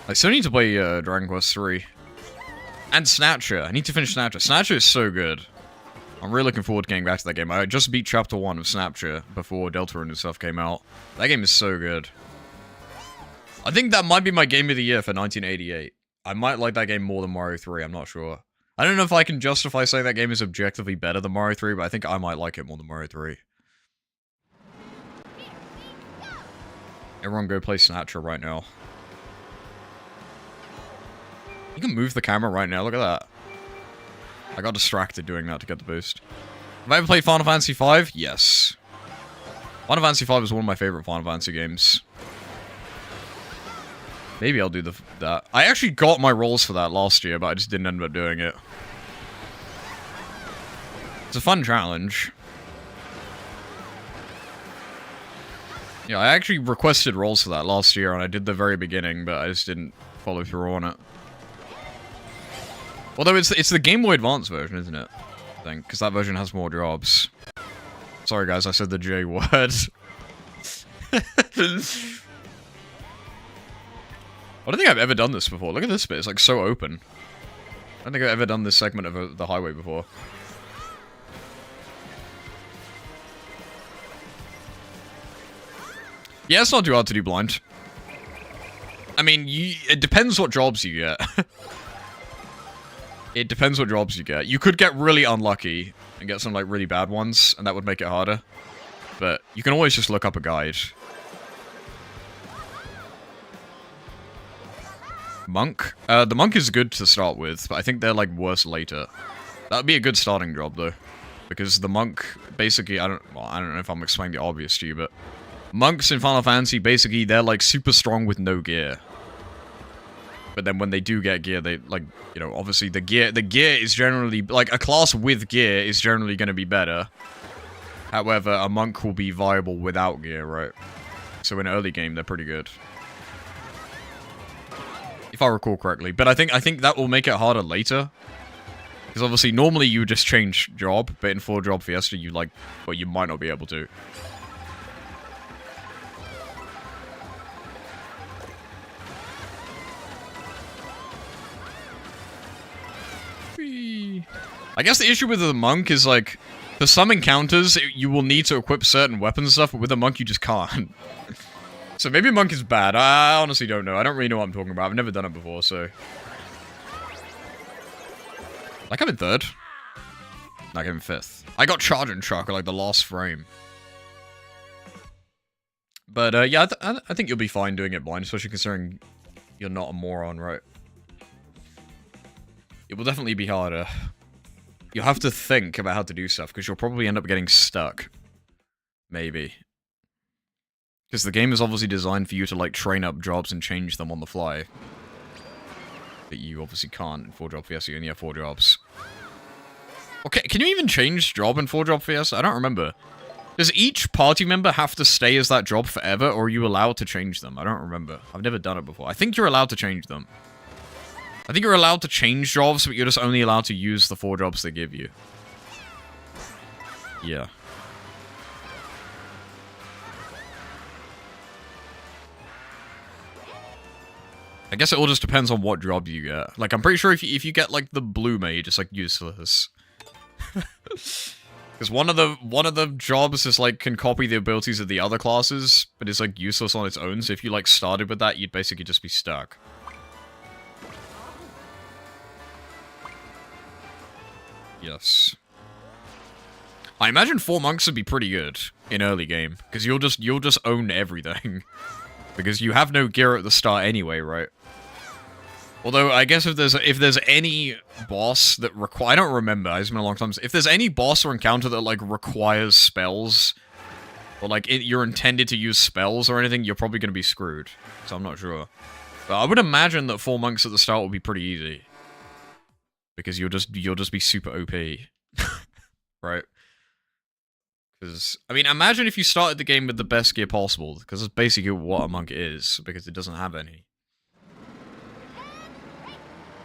I still need to play Dragon Quest 3. And Snatcher. I need to finish Snatcher. Snatcher is so good. I'm really looking forward to getting back to that game. I just beat Chapter 1 of Snatcher before Deltarune and stuff came out. That game is so good. I think that might be my game of the year for 1988. I might like that game more than Mario 3, I'm not sure. I don't know if I can justify saying that game is objectively better than Mario 3, but I think I might like it more than Mario 3. Everyone go play Snatcher right now. You can move the camera right now, look at that. I got distracted doing that to get the boost. Have I ever played Final Fantasy V? Yes. Final Fantasy V is one of my favorite Final Fantasy games. Maybe I'll do that. I actually got my rolls for that last year, but I just didn't end up doing it. It's a fun challenge. Yeah, I actually requested rolls for that last year, and I did the very beginning, but I just didn't follow through on it. Although it's the Game Boy Advance version, isn't it? I think, because that version has more jobs. Sorry guys, I said the J word. I don't think I've ever done this before. Look at this bit, it's like so open. I don't think I've ever done this segment of the highway before. Yeah, it's not too hard to do blind. I mean, it depends what jobs you get. It depends what jobs you get. You could get really unlucky and get some like really bad ones, and that would make it harder. But you can always just look up a guide. Monk? The monk is good to start with, but I think they're like worse later. That would be a good starting job though. Because the monk, basically, I don't know if I'm explaining the obvious to you, but monks in Final Fantasy, basically, they're like super strong with no gear. But then when they do get gear, they, like, you know, obviously the gear is generally, like, a class with gear is generally going to be better. However, a monk will be viable without gear, right? So in early game, they're pretty good. If I recall correctly. But I think that will make it harder later. Because obviously, normally you just change job, but in 4-job Fiesta, you, like, well, you might not be able to. I guess the issue with the monk is, like, for some encounters, you will need to equip certain weapons and stuff, but with a monk, you just can't. So maybe a monk is bad. I honestly don't know. I don't really know what I'm talking about. I've never done it before, so... Like, I'm in 3rd. Like, I'm in 5th. I got charge and shock at, like, the last frame. But, yeah, I think you'll be fine doing it blind, especially considering you're not a moron, right? It will definitely be harder. You'll have to think about how to do stuff, because you'll probably end up getting stuck. Maybe. Because the game is obviously designed for you to, like, train up jobs and change them on the fly. But you obviously can't in 4-job Fiesta, you only have 4 jobs. Okay, can you even change job in 4-job Fiesta? I don't remember. Does each party member have to stay as that job forever, or are you allowed to change them? I don't remember. I've never done it before. I think you're allowed to change them. I think you're allowed to change jobs, but you're just only allowed to use the 4 jobs they give you. Yeah. I guess it all just depends on what job you get. Like, I'm pretty sure if you get, like, the blue mage, it's, like, useless. Because one of the jobs is, like, can copy the abilities of the other classes, but it's, like, useless on its own, so if you, like, started with that, you'd basically just be stuck. Yes. I imagine 4 monks would be pretty good in early game, because you'll just own everything. Because you have no gear at the start anyway, right? Although, I guess if there's any boss that I don't remember, it's been a long time. If there's any boss or encounter that, like, requires spells, or, like, you're intended to use spells or anything, you're probably gonna be screwed. So I'm not sure. But I would imagine that 4 monks at the start will be pretty easy. Because you'll just be super OP. Right? Because, I mean, imagine if you started the game with the best gear possible, because that's basically what a monk is, because it doesn't have any.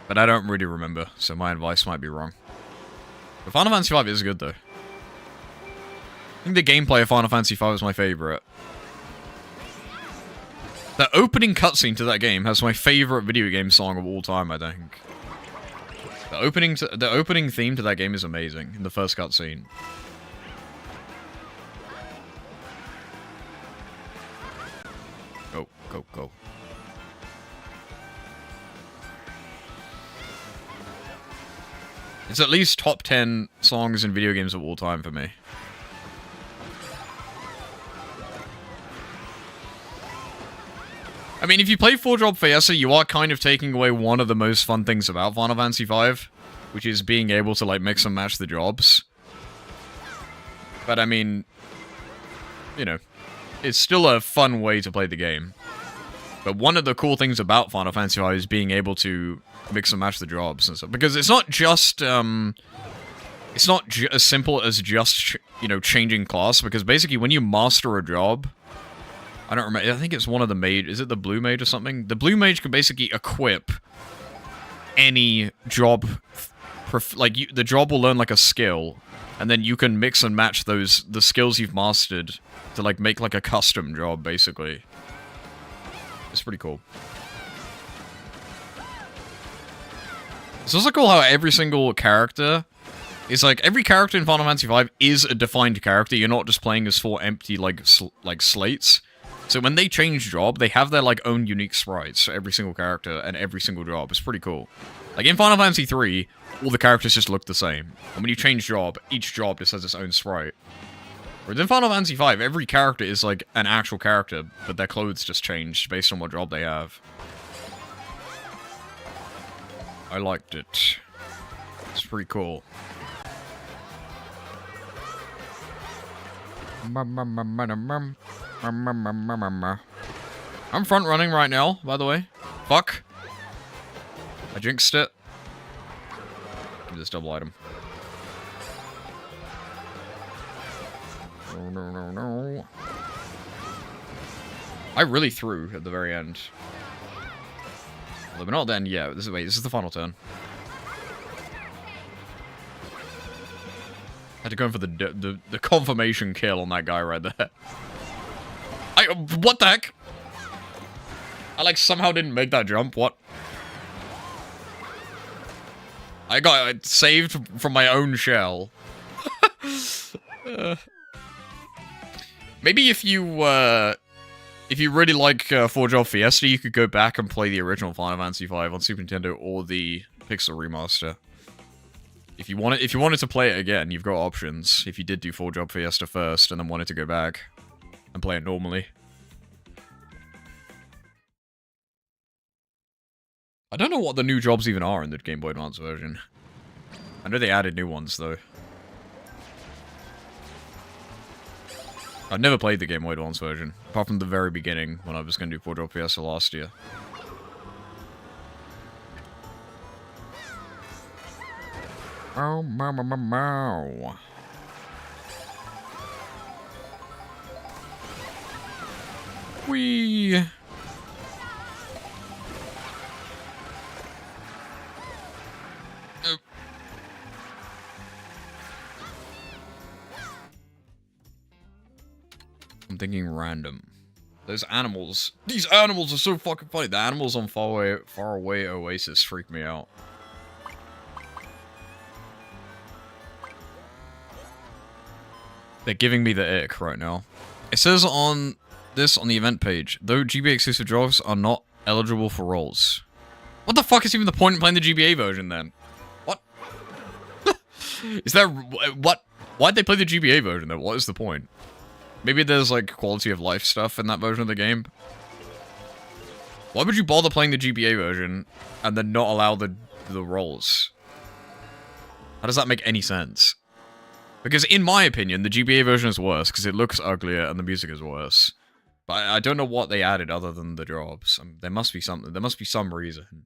But I don't really remember, so my advice might be wrong. But Final Fantasy V is good, though. I think the gameplay of Final Fantasy V is my favorite. The opening cutscene to that game has my favorite video game song of all time, I think. The opening theme to that game is amazing, in the first cutscene. Go, go, go. It's at least top 10 songs in video games of all time for me. I mean, if you play 4-Drop Fiesta, you are kind of taking away one of the most fun things about Final Fantasy V, which is being able to, like, mix and match the jobs. But, I mean, you know, it's still a fun way to play the game. But one of the cool things about Final Fantasy V is being able to mix and match the jobs and stuff. Because it's not just, it's not as simple as just, you know, changing class. Because basically, when you master a job... I don't remember, I think it's one of the mage, is it the blue mage or something? The blue mage can basically equip any job, like, the job will learn, like, a skill, and then you can mix and match the skills you've mastered to, like, make, like, a custom job, basically. It's pretty cool. It's also cool how every single character is, like, every character in Final Fantasy V is a defined character. You're not just playing as 4 empty, like slates. So when they change job, they have their, like, own unique sprites for every single character and every single job. It's pretty cool. Like, in Final Fantasy 3, all the characters just look the same. And when you change job, each job just has its own sprite. Whereas in Final Fantasy V, every character is, like, an actual character, but their clothes just change based on what job they have. I liked it. It's pretty cool. I'm front running right now, by the way. Fuck. I jinxed it. Give me this double item. No. I really threw at the very end. Although we're not at the end yet. This is the final turn. Had to go in for the confirmation kill on that guy right there. What the heck? I, like, somehow didn't make that jump. What? I got saved from my own shell. Maybe if you really like 4-Drop Fiesta, you could go back and play the original Final Fantasy V on Super Nintendo or the Pixel Remaster. If you wanted to play it again, you've got options. If you did do 4-Drop Fiesta first and then wanted to go back and play it normally. I don't know what the new jobs even are in the Game Boy Advance version. I know they added new ones, though. I've never played the Game Boy Advance version, apart from the very beginning, when I was going to do 4-Drop Fiesta last year. Oh, mow. Whee! I'm thinking random. Those animals. These animals are so fucking funny. The animals on Far Away Oasis freak me out. They're giving me the ick right now. It says on the event page, though GBA exclusive jobs are not eligible for roles. What the fuck is even the point in playing the GBA version then? What? Is there... What? Why'd they play the GBA version though? What is the point? Maybe there's, like, quality of life stuff in that version of the game. Why would you bother playing the GBA version and then not allow the roles? How does that make any sense? Because in my opinion, the GBA version is worse because it looks uglier and the music is worse. But I don't know what they added other than the jobs. There must be something. There must be some reason.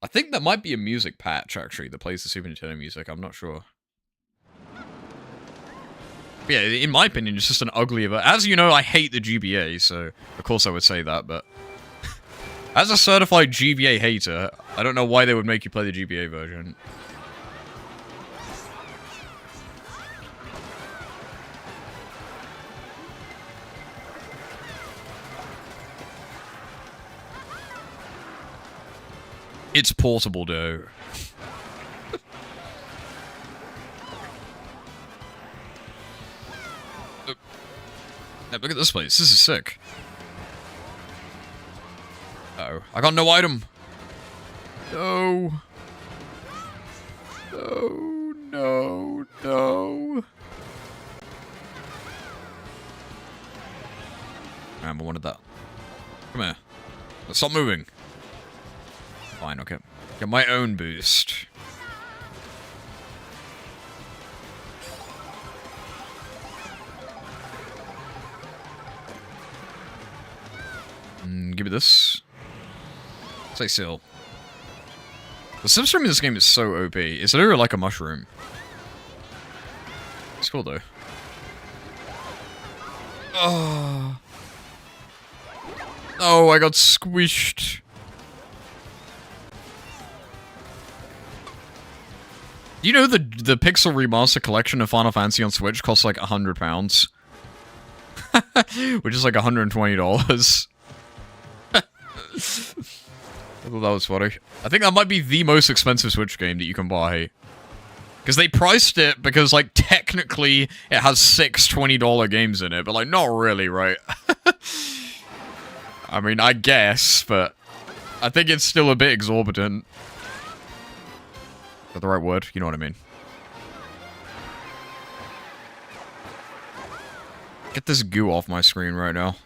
I think there might be a music patch, actually, that plays the Super Nintendo music. I'm not sure. But yeah, in my opinion, it's just an uglier... As you know, I hate the GBA, so of course I would say that, but... As a certified GBA hater, I don't know why they would make you play the GBA version. It's portable, though. Look at this place. This is sick. Uh-oh. I got no item. No. No, no, no. I wanted that. Come here. Let's stop moving. Fine, okay. Get my own boost. Give me this. Stay still. The substream in this game is so OP. It's literally like a mushroom. It's cool though. Oh. Oh, I got squished. Do you know the Pixel Remaster collection of Final Fantasy on Switch costs like £100? Which is like $120. I thought that was funny. I think that might be the most expensive Switch game that you can buy. Because they priced it because, like, technically it has 6 $20 games in it, but, like, not really, right? I mean, I guess, but I think it's still a bit exorbitant. Is that the right word? You know what I mean. Get this goo off my screen right now.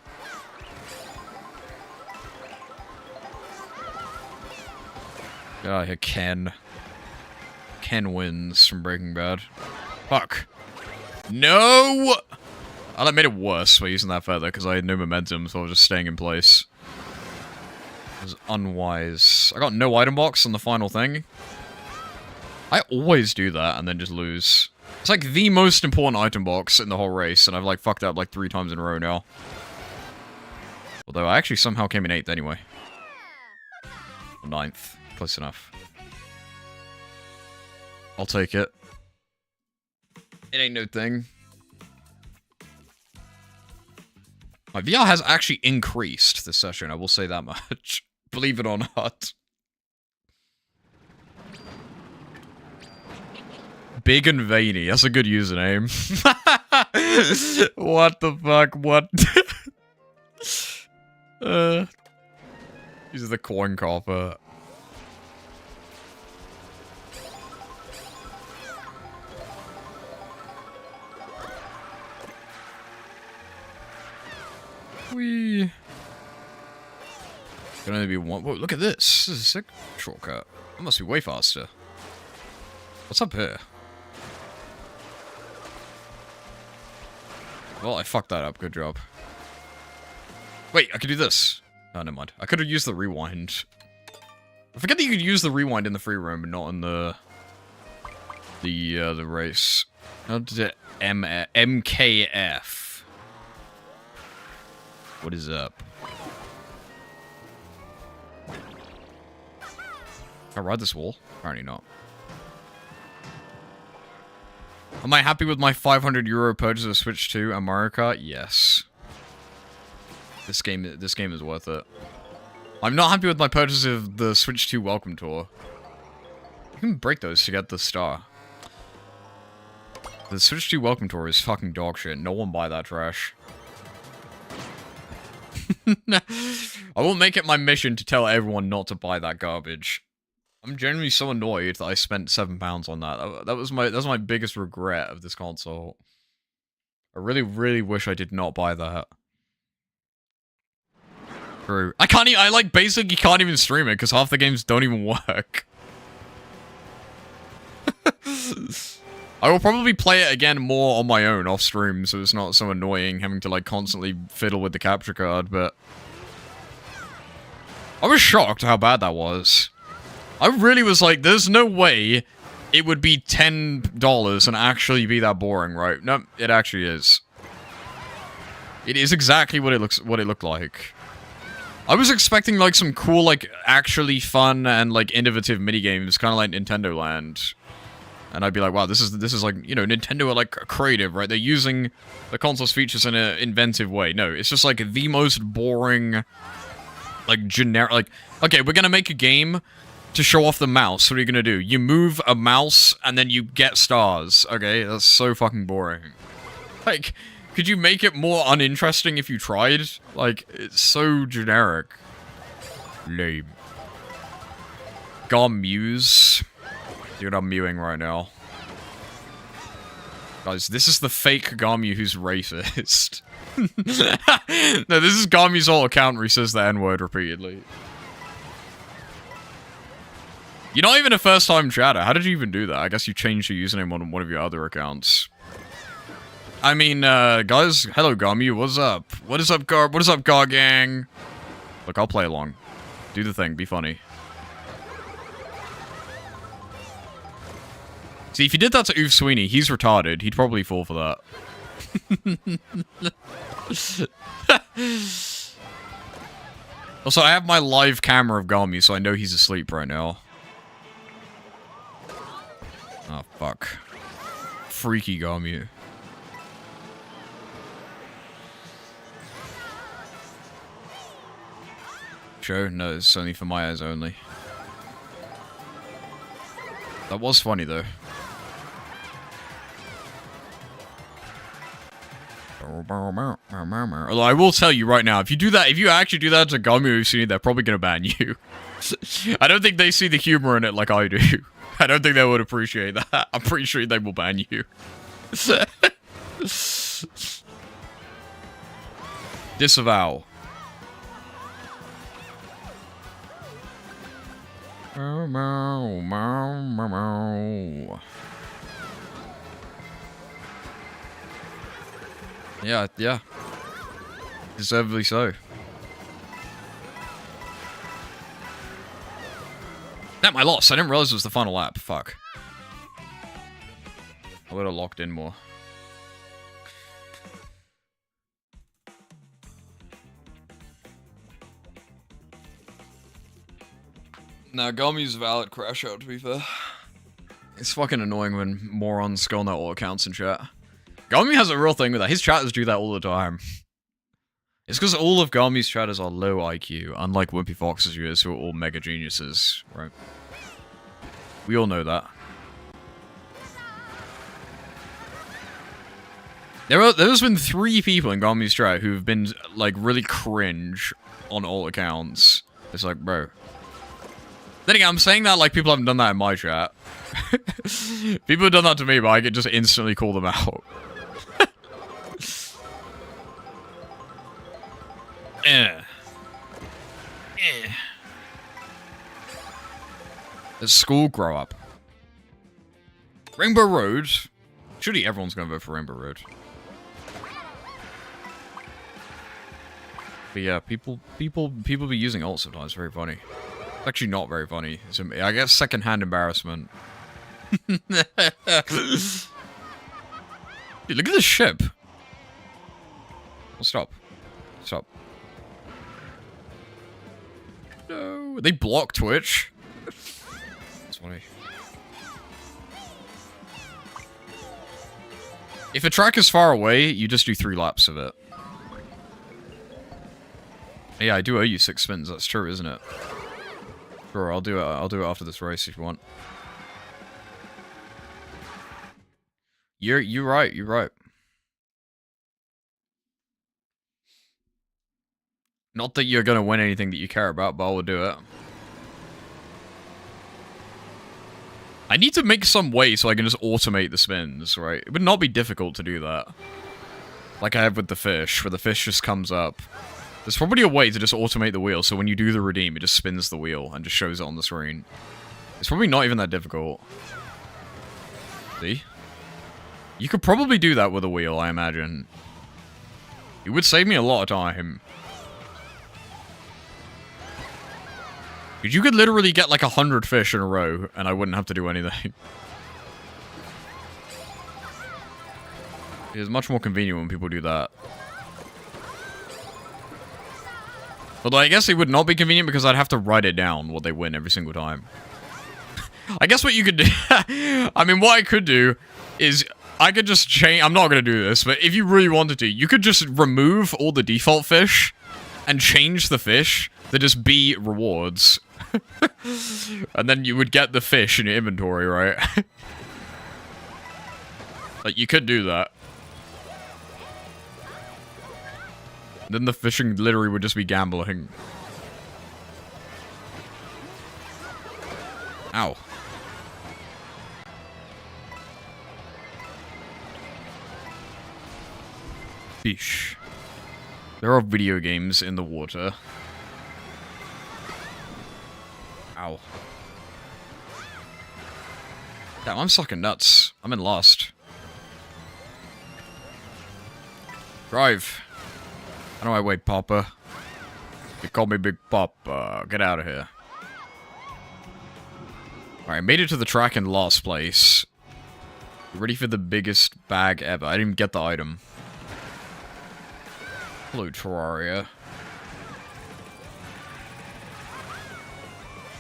Get out of here, Ken. Ken wins from Breaking Bad. Fuck. No! Oh, that made it worse by using that feather, because I had no momentum, so I was just staying in place. It was unwise. I got no item box on the final thing. I always do that, and then just lose. It's like the most important item box in the whole race, and I've like fucked up like 3 times in a row now. Although I actually somehow came in 8th anyway. Or 9th. Close enough. I'll take it. It ain't no thing. My VR has actually increased this session, I will say that much. Believe it or not. Big and veiny, that's a good username. What the fuck, what? He's the coin copper. Whee. Can only be one. Whoa, look at this. This is a sick shortcut. That must be way faster. What's up here? Well, I fucked that up. Good job. Wait, I could do this. Oh, never mind. I could have used the rewind. I forget that you could use the rewind in the free roam, but not in the race. How did it? MKF. What is up? Can I ride this wall? Apparently not. Am I happy with my €500 purchase of Switch 2 and Mario Kart? Yes. This game is worth it. I'm not happy with my purchase of the Switch 2 Welcome Tour. You can break those to get the star. The Switch 2 Welcome Tour is fucking dog shit. No one buy that trash. I will make it my mission to tell everyone not to buy that garbage. I'm genuinely so annoyed that I spent £7 on that. That was my biggest regret of this console. I really, really wish I did not buy that. True. I like basically can't even stream it because half the games don't even work. I will probably play it again more on my own off stream, so it's not so annoying having to like constantly fiddle with the capture card, but I was shocked how bad that was. I really was like, there's no way it would be $10 and actually be that boring, right? No, it actually is. It is exactly what it looked like. I was expecting like some cool, like actually fun and like innovative minigames, kind of like Nintendo Land. And I'd be like, wow, this is like, you know, Nintendo are like creative, right? They're using the console's features in an inventive way. No, it's just like the most boring, like generic, like, okay, we're gonna make a game to show off the mouse. What are you gonna do? You move a mouse and then you get stars. Okay, that's so fucking boring. Like, could you make it more uninteresting if you tried? Like, it's so generic. Lame. Garmuse. Dude, I'm mewing right now. Guys, this is the fake Gamu who's racist. No, this is Gamu's whole account where he says the N-word repeatedly. You're not even a first-time chatter. How did you even do that? I guess you changed your username on one of your other accounts. I mean, guys, hello Gamu, what's up? What is up, Gar? What is up, Gar gang? Look, I'll play along. Do the thing, be funny. See, if you did that to Oof Sweeney, he's retarded. He'd probably fall for that. Also, I have my live camera of Gamu, so I know he's asleep right now. Oh, fuck. Freaky Gamu. Show? No, it's only for my eyes only. That was funny, though. Although I will tell you right now, if you do that, if you actually do that to Gamu Usuni, they're probably gonna ban you. I don't think they see the humor in it like I do. I don't think they would appreciate that. I'm pretty sure they will ban you. Disavow. Yeah. Deservedly so. Damn, I lost. I didn't realize it was the final lap. Fuck. I would have locked in more. Nah, Gamu's valid crash out, to be fair. It's fucking annoying when morons go on their all accounts in chat. Gamu has a real thing with that. His chatters do that all the time. It's because all of Gamu's chatters are low IQ, unlike Wimpy Fox's viewers who are all mega geniuses, right? We all know that. There's been 3 people in Gamu's chat who've been, like, really cringe on all accounts. It's like, bro. Then again, I'm saying that like people haven't done that in my chat. People have done that to me, but I could just instantly call them out. Does school grow up? Rainbow Road? Surely everyone's gonna vote for Rainbow Road. But yeah, people be using alt sometimes. Very funny. It's actually not very funny. It's, I guess secondhand embarrassment. Dude, look at this ship. Oh, stop. Stop. No, they block Twitch. That's funny. If a track is far away, you just do 3 laps of it. Yeah, I do owe you 6 spins. That's true, isn't it? Sure, I'll do it. I'll do it after this race if you want. You're right. You're right. Not that you're gonna win anything that you care about, but I will do it. I need to make some way so I can just automate the spins, right? It would not be difficult to do that. Like I have with the fish, where the fish just comes up. There's probably a way to just automate the wheel, so when you do the redeem, it just spins the wheel and just shows it on the screen. It's probably not even that difficult. See? You could probably do that with a wheel, I imagine. It would save me a lot of time. Because you could literally get like 100 fish in a row, and I wouldn't have to do anything. It's much more convenient when people do that. Although I guess it would not be convenient because I'd have to write it down what they win every single time. I guess what you could do... I mean, what I could do is... I could just change... I'm not going to do this, but if you really wanted to, you could just remove all the default fish and change the fish that just be rewards. And then you would get the fish in your inventory, right? Like, you could do that. Then the fishing literally would just be gambling. Ow. fish. There are video games in the water. Ow. Damn, I'm sucking nuts. I'm in last. Drive. How do I wait, Papa? You call me Big Papa. Get out of here. Alright, made it to the track in last place. Ready for the biggest bag ever. I didn't even get the item. Hello, Terraria.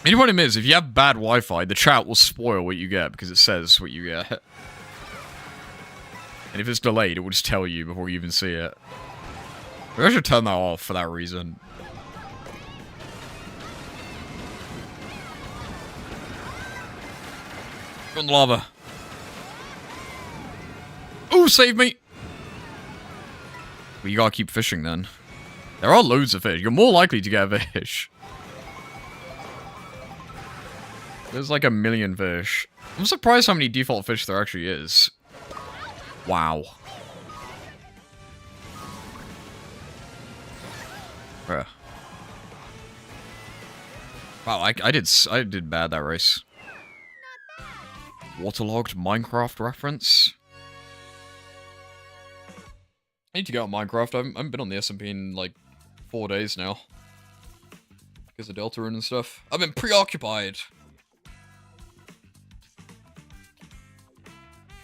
And the problem is, if you have bad Wi-Fi, the chat will spoil what you get, because it says what you get. And if it's delayed, it will just tell you before you even see it. Maybe I should turn that off for that reason. Go in the lava. Ooh, save me! Well, you gotta keep fishing then. There are loads of fish. You're more likely to get a fish. There's like a million fish. I'm surprised how many default fish there actually is. Wow. Bruh. Wow, I did bad that race. Waterlogged Minecraft reference? I need to get on Minecraft. I haven't been on the SMP in like 4 days now. Because of Deltarune and stuff. I've been preoccupied.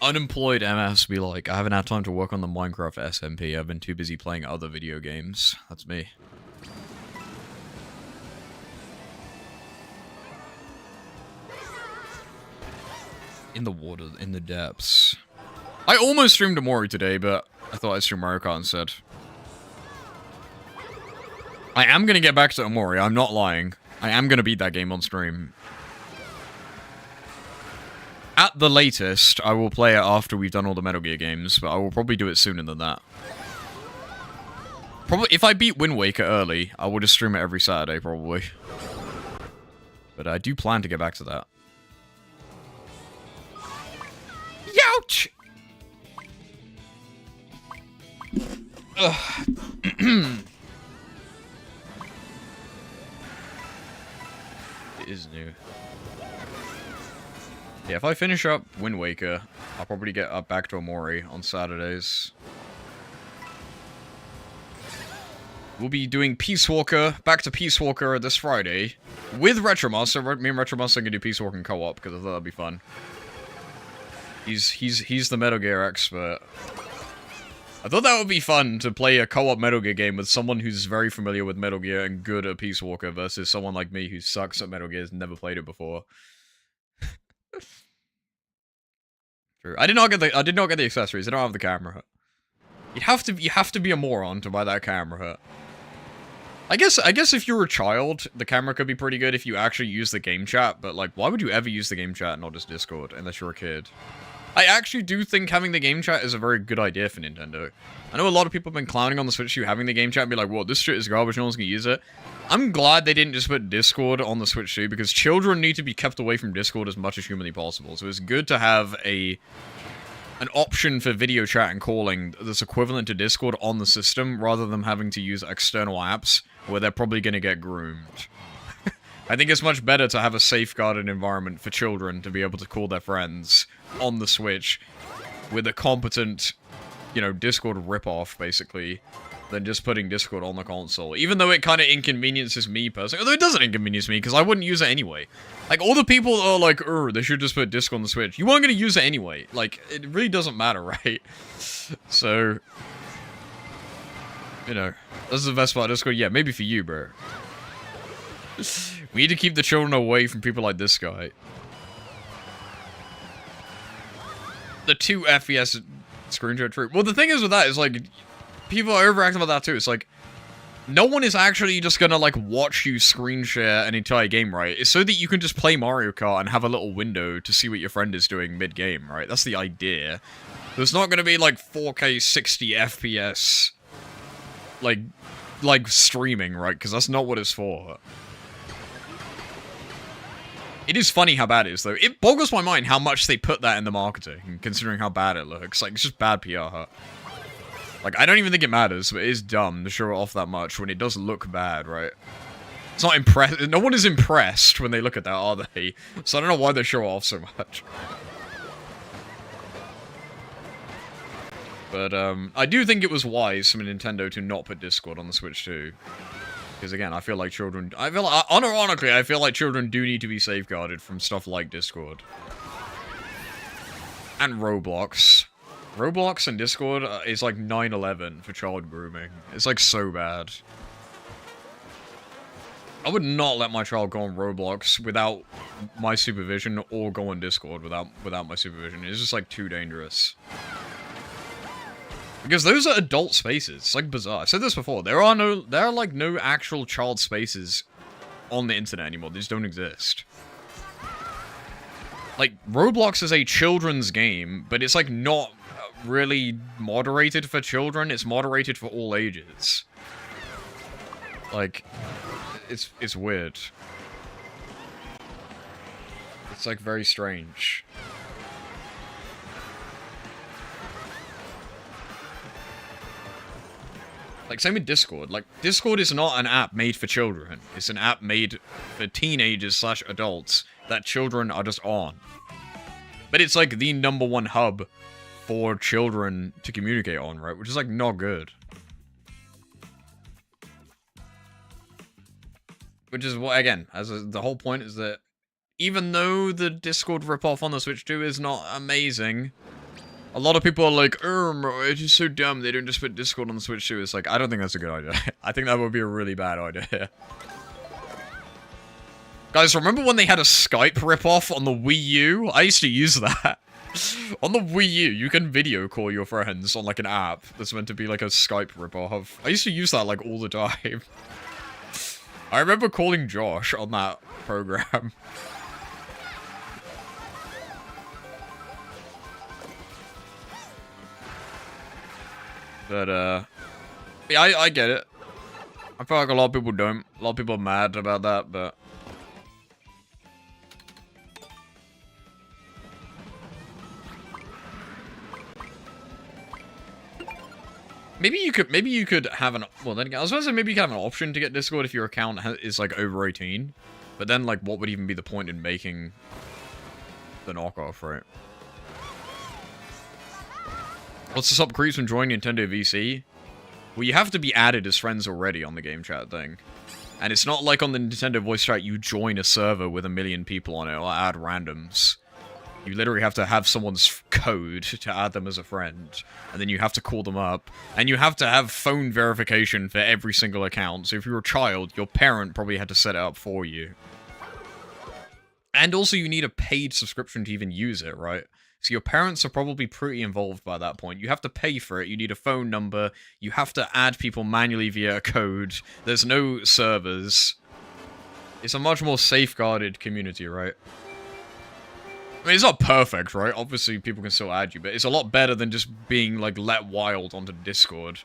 Unemployed MS be like, I haven't had time to work on the Minecraft SMP. I've been too busy playing other video games. That's me. In the water, in the depths. I almost streamed Amori today, but I thought I'd stream Mario Kart instead. I am gonna get back to Amori, I'm not lying. I am gonna beat that game on stream. At the latest, I will play it after we've done all the Metal Gear games, but I will probably do it sooner than that. Probably, if I beat Wind Waker early, I will just stream it every Saturday, probably. But I do plan to get back to that. Youch! It is new. Yeah, if I finish up Wind Waker, I'll probably get up back to Amori on Saturdays. We'll be doing Peace Walker, back to Peace Walker this Friday, with Retromaster. Me and Retromaster are gonna do Peace Walker in co-op, because I thought that'd be fun. He's the Metal Gear expert. I thought that would be fun to play a co-op Metal Gear game with someone who's very familiar with Metal Gear and good at Peace Walker versus someone like me who sucks at Metal Gear, has never played it before. True. I did not get the accessories. I don't have the camera hut. You have to be a moron to buy that camera hut. I guess if you're a child, the camera could be pretty good if you actually use the game chat, but like, why would you ever use the game chat and not just Discord unless you're a kid? I actually do think having the game chat is a very good idea for Nintendo. I know a lot of people have been clowning on the Switch you having the game chat and be like, whoa, this shit is garbage, no one's gonna use it. I'm glad they didn't just put Discord on the Switch too, because children need to be kept away from Discord as much as humanly possible. So it's good to have an option for video chat and calling that's equivalent to Discord on the system, rather than having to use external apps where they're probably gonna get groomed. I think it's much better to have a safeguarded environment for children to be able to call their friends on the Switch with a competent, you know, Discord ripoff, basically, than just putting Discord on the console. Even though it kind of inconveniences me personally. Although it doesn't inconvenience me, because I wouldn't use it anyway. Like, all the people are like, they should just put Discord on the Switch. You weren't going to use it anyway. Like, it really doesn't matter, right? So, you know, that's the best part of Discord. Yeah, maybe for you, bro. We need to keep the children away from people like this guy. The 2 FPS screenshot true. Well, the thing is with that is, like, people are overacting about that too. It's like, no one is actually just gonna, like, watch you screen share an entire game, right? It's so that you can just play Mario Kart and have a little window to see what your friend is doing mid-game, right? That's the idea. There's not gonna be, like, 4K 60 FPS, like streaming, right? Because that's not what it's for. It is funny how bad it is, though. It boggles my mind how much they put that in the marketing, considering how bad it looks. Like, it's just bad PR, huh? Like, I don't even think it matters, but it is dumb to show it off that much when it does look bad, right? It's not impressed. No one is impressed when they look at that, are they? So I don't know why they show it off so much. But, I do think it was wise from Nintendo to not put Discord on the Switch too. Because again, I feel like children... unironically, I feel like children do need to be safeguarded from stuff like Discord. And Roblox. Roblox and Discord is like 9/11 for child grooming. It's like so bad. I would not let my child go on Roblox without my supervision or go on Discord without my supervision. It's just like too dangerous. Because those are adult spaces. It's like bizarre. I've said this before. There are like no actual child spaces on the internet anymore. They just don't exist. Like, Roblox is a children's game, but it's like not really moderated for children. It's moderated for all ages. Like, it's weird. It's like very strange. Like, same with Discord. Like, Discord is not an app made for children. It's an app made for teenagers/adults that children are just on. But it's like the #1 hub for children to communicate on, right? Which is like not good. Which is what, again, the whole point is that even though the Discord ripoff on the Switch 2 is not amazing, a lot of people are like, it is so dumb they don't just put Discord on the Switch 2. It's like, I don't think that's a good idea. I think that would be a really bad idea. Guys, remember when they had a Skype ripoff on the Wii U? I used to use that. On the Wii U, you can video call your friends on like an app that's meant to be like a Skype ripoff. I used to use that like all the time. I remember calling Josh on that program. But, yeah, I get it. I feel like a lot of people don't. A lot of people are mad about that, but... Maybe you could have an... Well, then again, I was going to say maybe you could have an option to get Discord if your account is, like, over 18. But then, like, what would even be the point in making the knockoff, right? What's to stop creeps from joining Nintendo VC? Well, you have to be added as friends already on the game chat thing. And it's not like on the Nintendo voice chat you join a server with 1 million people on it or add randoms. You literally have to have someone's code to add them as a friend. And then you have to call them up. And you have to have phone verification for every single account. So if you're a child, your parent probably had to set it up for you. And also you need a paid subscription to even use it, right? So your parents are probably pretty involved by that point. You have to pay for it. You need a phone number. You have to add people manually via a code. There's no servers. It's a much more safeguarded community, right? I mean, it's not perfect, right? Obviously, people can still add you, but it's a lot better than just being, like, let wild onto Discord.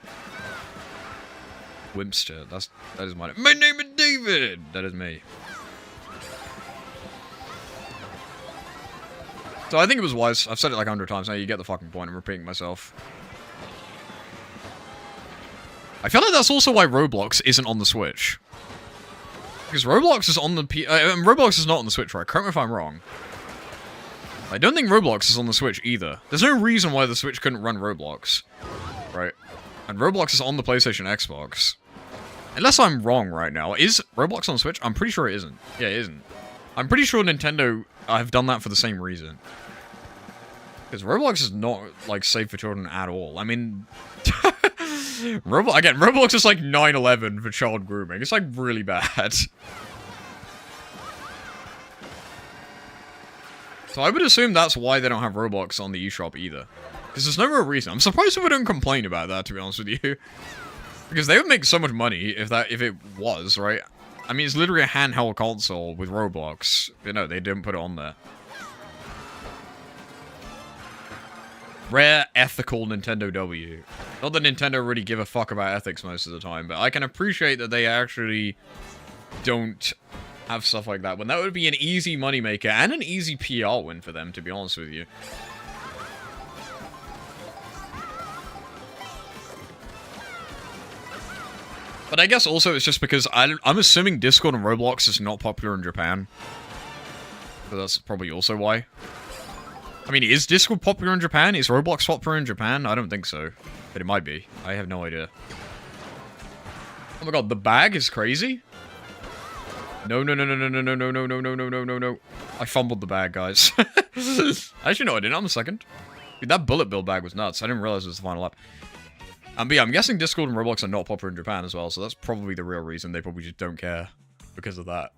Wimpster. That is my name. My name is David! That is me. So I think it was wise. I've said it like 100 times now. You get the fucking point. I'm repeating myself. I feel like that's also why Roblox isn't on the Switch. Because Roblox is on the Roblox is not on the Switch, right? Correct me if I'm wrong. I don't think Roblox is on the Switch either. There's no reason why the Switch couldn't run Roblox. Right? And Roblox is on the PlayStation Xbox. Unless I'm wrong right now. Is Roblox on the Switch? I'm pretty sure it isn't. Yeah, it isn't. I'm pretty sure Nintendo have done that for the same reason. Because Roblox is not, like, safe for children at all. I mean... Roblox is like 9/11 for child grooming. It's, like, really bad. So I would assume that's why they don't have Roblox on the eShop either. Because there's no real reason. I'm surprised people don't complain about that, to be honest with you. Because they would make so much money if it was, right? I mean, it's literally a handheld console with Roblox. But no, they didn't put it on there. Rare ethical Nintendo W. Not that Nintendo really give a fuck about ethics most of the time, but I can appreciate that they actually don't have stuff like that, when that would be an easy moneymaker and an easy PR win for them, to be honest with you. But I guess also it's just because I'm assuming Discord and Roblox is not popular in Japan. So that's probably also why. I mean, is Discord popular in Japan? Is Roblox popular in Japan? I don't think so. But it might be. I have no idea. Oh my god, the bag is crazy? No, no, no, no, no, no, no, no, no, no, no, no, no, no, no. I fumbled the bag, guys. Actually, no, I didn't. I'm a second. Dude, that bullet bill bag was nuts. I didn't realize it was the final lap. But yeah, I'm guessing Discord and Roblox are not popular in Japan as well, so that's probably the real reason. They probably just don't care because of that.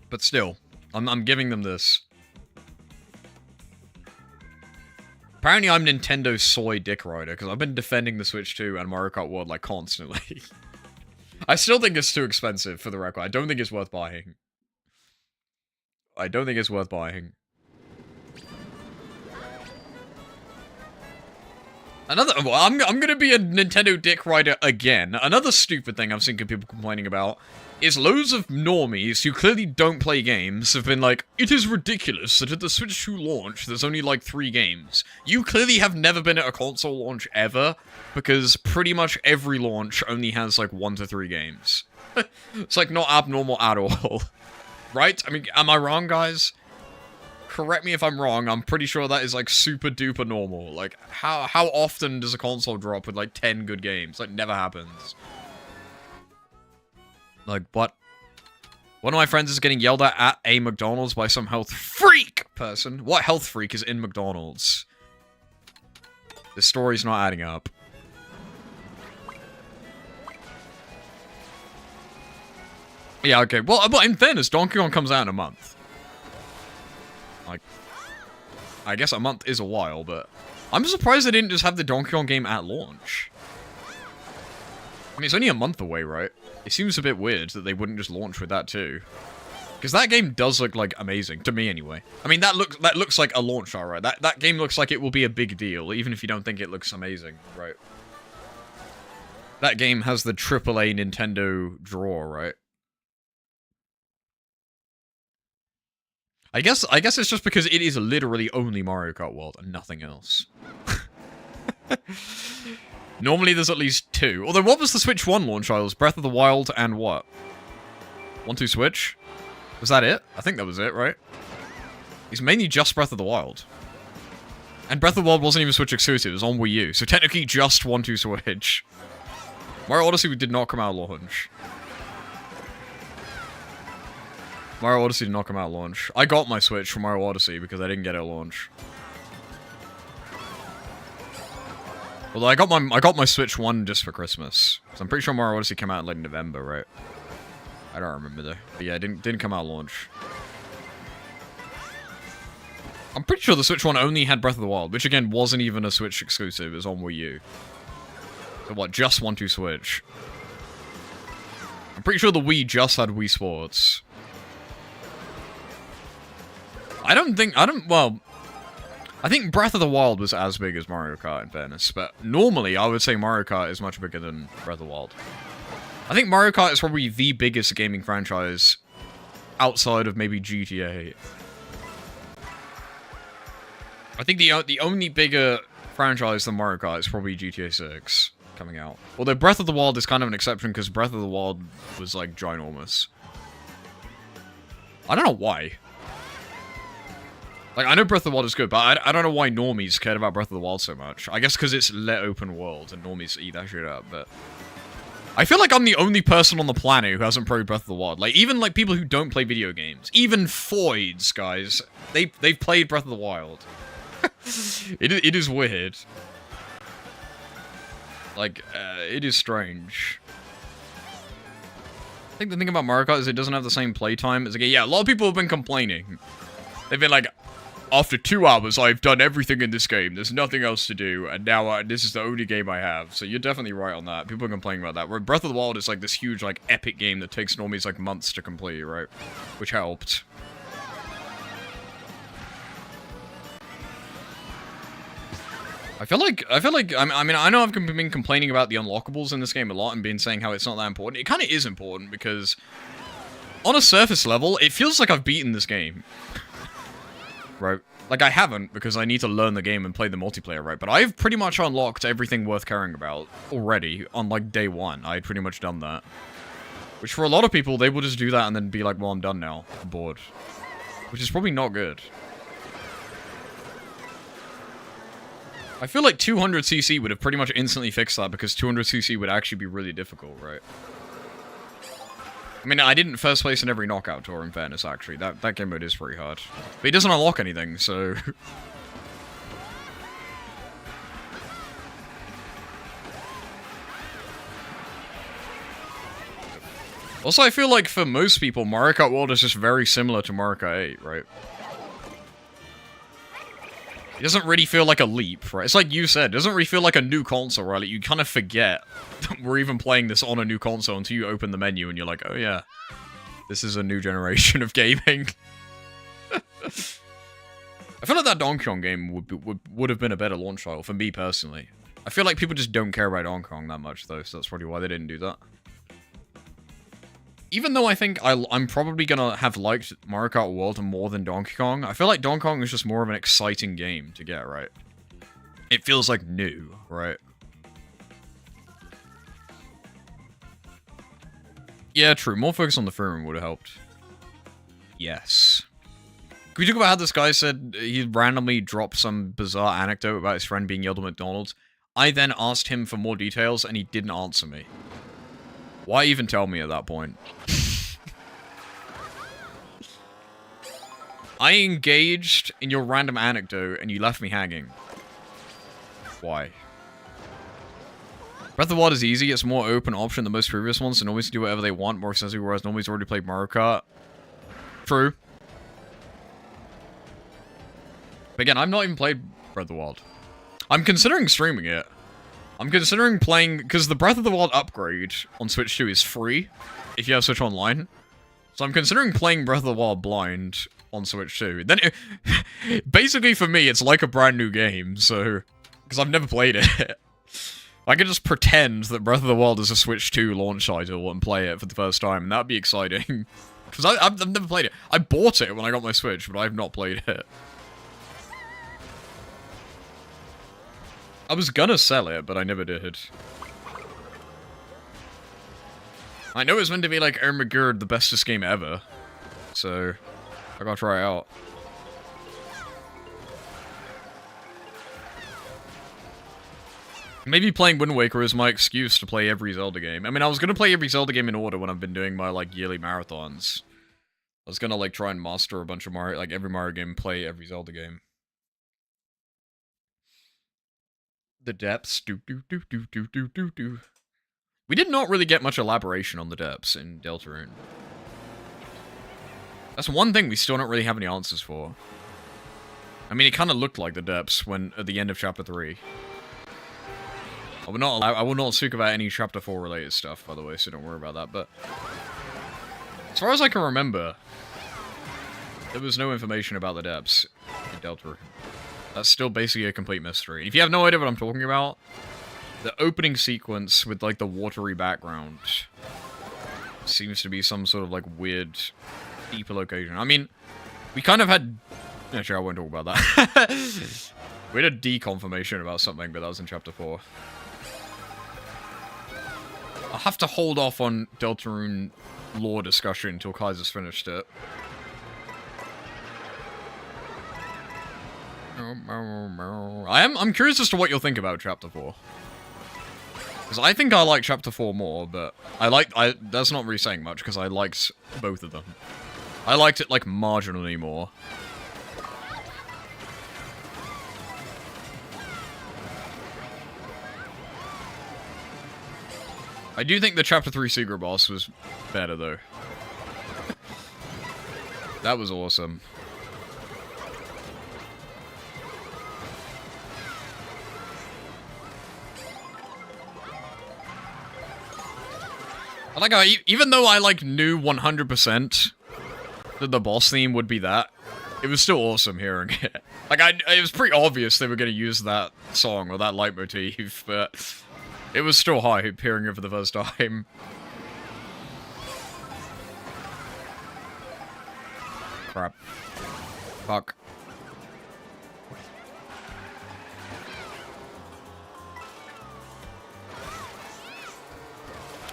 But still, I'm giving them this. Apparently I'm Nintendo's soy dick rider, because I've been defending the Switch 2 and Mario Kart World, like, constantly. I still think it's too expensive, for the record. I don't think it's worth buying. I don't think it's worth buying. Well, I'm gonna be a Nintendo dick rider again. Another stupid thing I've seen people complaining about is loads of normies who clearly don't play games have been like, it is ridiculous that at the Switch 2 launch, there's only like 3 games. You clearly have never been at a console launch ever, because pretty much every launch only has like 1 to 3 games. It's like not abnormal at all. Right? I mean, am I wrong, guys? Correct me if I'm wrong, I'm pretty sure that is like super duper normal. Like, how often does a console drop with like 10 good games? Like, never happens. Like, what? One of my friends is getting yelled at a McDonald's by some health freak person. What health freak is in McDonald's? This story's not adding up. Yeah, okay. Well, but in fairness, Donkey Kong comes out in a month. Like, I guess a month is a while, but I'm surprised they didn't just have the Donkey Kong game at launch. I mean, it's only a month away, right? It seems a bit weird that they wouldn't just launch with that too. Because that game does look, like, amazing. To me, anyway. I mean, that looks like a launch, alright. That game looks like it will be a big deal, even if you don't think it looks amazing, right? That game has the AAA Nintendo draw, right? I guess it's just because it is literally only Mario Kart World and nothing else. Normally there's at least 2. Although, what was the Switch 1 launch titles? Breath of the Wild and what? 1-2 Switch? Was that it? I think that was it, right? It's mainly just Breath of the Wild. And Breath of the Wild wasn't even Switch exclusive, it was on Wii U. So technically just 1-2 Switch. Mario Odyssey did not come out at launch. Mario Odyssey did not come out at launch. I got my Switch from Mario Odyssey because I didn't get it at launch. Although I got my Switch 1 just for Christmas. So I'm pretty sure Mario Odyssey came out in like November, right? I don't remember though. But yeah, it didn't come out at launch. I'm pretty sure the Switch 1 only had Breath of the Wild, which again wasn't even a Switch exclusive, it was on Wii U. So what, just 1-2 Switch? I'm pretty sure the Wii just had Wii Sports. I think Breath of the Wild was as big as Mario Kart, in fairness, but normally I would say Mario Kart is much bigger than Breath of the Wild. I think Mario Kart is probably the biggest gaming franchise outside of maybe GTA. I think the only bigger franchise than Mario Kart is probably GTA 6 coming out. Although Breath of the Wild is kind of an exception because Breath of the Wild was like ginormous. I don't know why. Like, I know Breath of the Wild is good, but I don't know why normies cared about Breath of the Wild so much. I guess because it's let open world, and normies eat that shit up, but... I feel like I'm the only person on the planet who hasn't played Breath of the Wild. Like, even, like, people who don't play video games. Even Foids, guys. They've played Breath of the Wild. It is weird. Like, it is strange. I think the thing about Mario Kart is it doesn't have the same playtime as a game. Yeah, a lot of people have been complaining. They've been like, after 2 hours, I've done everything in this game. There's nothing else to do, and now this is the only game I have. So you're definitely right on that. People are complaining about that. Where Breath of the Wild is like this huge, like, epic game that takes normies like months to complete, right? Which helped. I feel like, I mean, I know I've been complaining about the unlockables in this game a lot and been saying how it's not that important. It kind of is important because, on a surface level, it feels like I've beaten this game. right? Like, I haven't, because I need to learn the game and play the multiplayer, right? But I've pretty much unlocked everything worth caring about already on, like, day one. I'd pretty much done that. Which, for a lot of people, they will just do that and then be like, well, I'm done now. I'm bored. Which is probably not good. I feel like 200cc would have pretty much instantly fixed that, because 200cc would actually be really difficult, right? I mean, I didn't first place in every knockout tour, in fairness, actually. That game mode is pretty hard. But it doesn't unlock anything, so... Also, I feel like for most people, Mario Kart World is just very similar to Mario Kart 8, right? It doesn't really feel like a leap, right? It's like you said, it doesn't really feel like a new console, right? Like, you kind of forget that we're even playing this on a new console until you open the menu and you're like, oh yeah, this is a new generation of gaming. I feel like that Donkey Kong game would have been a better launch title, for me personally. I feel like people just don't care about Donkey Kong that much, though, so that's probably why they didn't do that. Even though I think I'm probably gonna have liked Mario Kart World more than Donkey Kong, I feel like Donkey Kong is just more of an exciting game to get, right? It feels like new, right? Yeah, true. More focus on the film would have helped. Yes. Can we talk about how this guy said he randomly dropped some bizarre anecdote about his friend being yelled at McDonald's? I then asked him for more details, and he didn't answer me. Why even tell me at that point? I engaged in your random anecdote, and you left me hanging. Why? Breath of the Wild is easy, it's a more open option than most previous ones, and always do whatever they want more extensively, whereas nobody's already played Mario Kart. True. But again, I've not even played Breath of the Wild. I'm considering streaming it. I'm considering playing, because the Breath of the Wild upgrade on Switch 2 is free, if you have Switch Online. So I'm considering playing Breath of the Wild blind on Switch 2. Then, basically for me, it's like a brand new game, so... Because I've never played it. I could just pretend that Breath of the Wild is a Switch 2 launch title and play it for the first time, and that'd be exciting. Because I've never played it. I bought it when I got my Switch, but I've not played it. I was gonna sell it, but I never did. I know it's meant to be like, oh my god, the bestest game ever. So, I gotta try it out. Maybe playing Wind Waker is my excuse to play every Zelda game. I mean, I was gonna play every Zelda game in order when I've been doing my, like, yearly marathons. I was gonna, like, try and master a bunch of Mario, like, every Mario game and play every Zelda game. The depths, do. We did not really get much elaboration on the depths in Deltarune. That's one thing we still don't really have any answers for. I mean, it kind of looked like the depths when at the end of Chapter 3. I will not speak about any Chapter 4 related stuff, by the way, so don't worry about that, but... As far as I can remember, there was no information about the depths in Deltarune. That's still basically a complete mystery. If you have no idea what I'm talking about, the opening sequence with, like, the watery background seems to be some sort of, like, weird, deeper location. I mean, we kind of had... Actually, I won't talk about that. We had a deconfirmation about something, but that was in Chapter 4. I'll have to hold off on Deltarune lore discussion until Kaiser's finished it. I'm curious as to what you'll think about Chapter 4. Because I think I like Chapter 4 more, but that's not really saying much, because I liked both of them. I liked it, like, marginally more. I do think the Chapter 3 secret boss was better, though. That was awesome. I like how, even though I, like, knew 100% that the boss theme would be that, it was still awesome hearing it. Like, it was pretty obvious they were going to use that song or that leitmotif, but it was still hype hearing it for the first time. Crap. Fuck.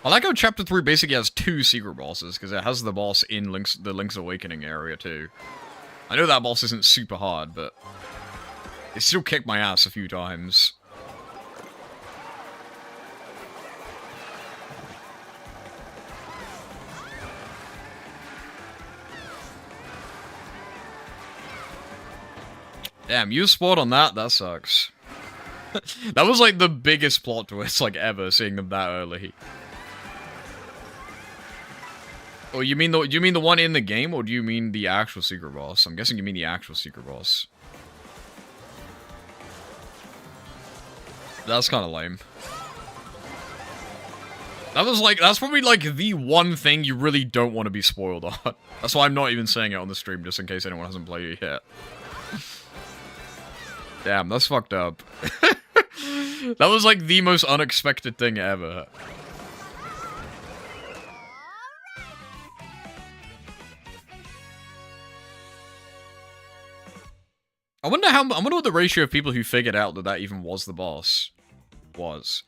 I like how Chapter 3 basically has 2 secret bosses, because it has the boss in the Link's Awakening area, too. I know that boss isn't super hard, but it still kicked my ass a few times. Damn, you spawned on that? That sucks. That was like the biggest plot twist like ever, seeing them that early. Oh, you mean do you mean the one in the game, or do you mean the actual secret boss? I'm guessing you mean the actual secret boss. That's kind of lame. That's probably like the one thing you really don't want to be spoiled on. That's why I'm not even saying it on the stream, just in case anyone hasn't played it yet. Damn, that's fucked up. That was like the most unexpected thing ever. I wonder what the ratio of people who figured out that even was the boss was.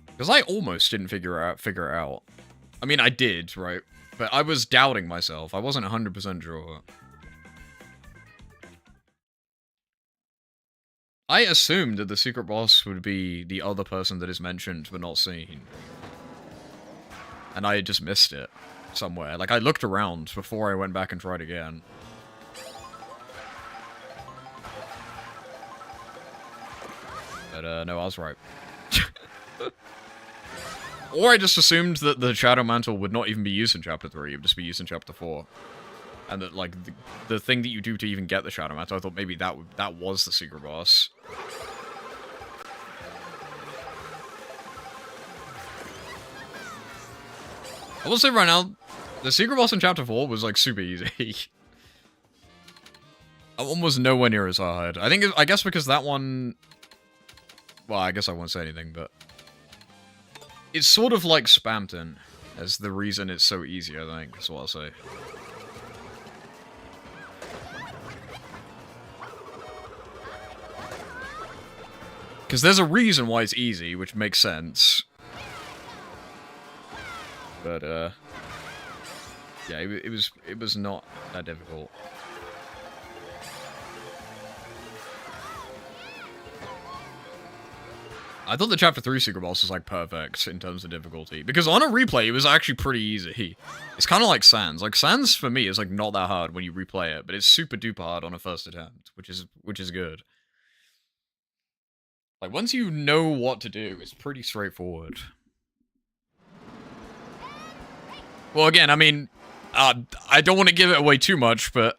Because I almost didn't figure it out. I mean, I did, right? But I was doubting myself. I wasn't 100% sure. I assumed that the secret boss would be the other person that is mentioned but not seen. And I just missed it somewhere. Like, I looked around before I went back and tried again. But, no, I was right. Or I just assumed that the Shadow Mantle would not even be used in Chapter 3, it would just be used in Chapter 4. And that, like, the thing that you do to even get the Shadow Mantle, I thought maybe that was the secret boss. I will say right now, the secret boss in Chapter 4 was, like, super easy. Almost nowhere near as hard. I guess because that one... Well, I guess I won't say anything, but... It's sort of like Spamton, as the reason it's so easy, I think, is what I'll say. Because there's a reason why it's easy, which makes sense. But, yeah, it was not that difficult. I thought the Chapter 3 secret boss was, like, perfect in terms of difficulty. Because on a replay, it was actually pretty easy. It's kind of like Sans. Like, Sans, for me, is, like, not that hard when you replay it. But it's super duper hard on a first attempt, which is good. Like, once you know what to do, it's pretty straightforward. Well, again, I mean, I don't want to give it away too much, but...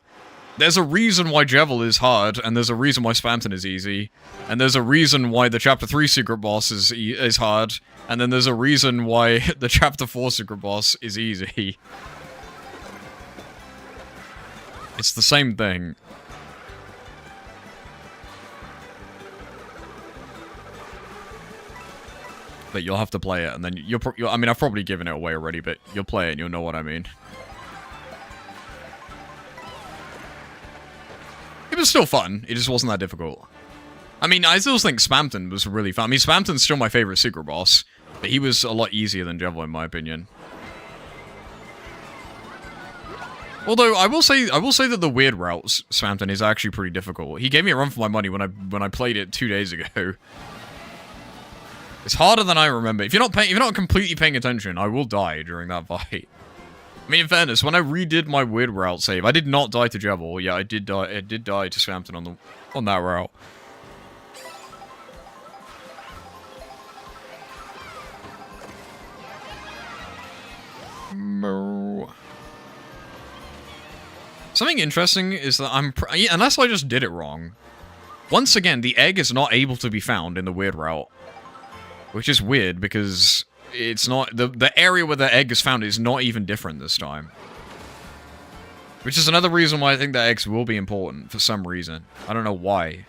There's a reason why Jevil is hard, and there's a reason why Spamton is easy, and there's a reason why the Chapter 3 secret boss is hard, and then there's a reason why the Chapter 4 secret boss is easy. It's the same thing. But you'll have to play it, and then I mean, I've probably given it away already, but you'll play it and you'll know what I mean. It was still fun, it just wasn't that difficult. I mean, I still think Spamton was really fun. I mean, Spamton's still my favorite secret boss, but he was a lot easier than Jevil in my opinion. Although, I will say that the weird route Spamton is actually pretty difficult. He gave me a run for my money when I played it 2 days ago. It's harder than I remember. If you're not completely paying attention, I will die during that fight. I mean, in fairness, when I redid my weird route save, I did not die to Jevil. Yeah, I did die to Spamton on that route. Something interesting is that unless I just did it wrong. Once again, the egg is not able to be found in the weird route. Which is weird, because it's not... The area where the egg is found is not even different this time. Which is another reason why I think that eggs will be important, for some reason. I don't know why.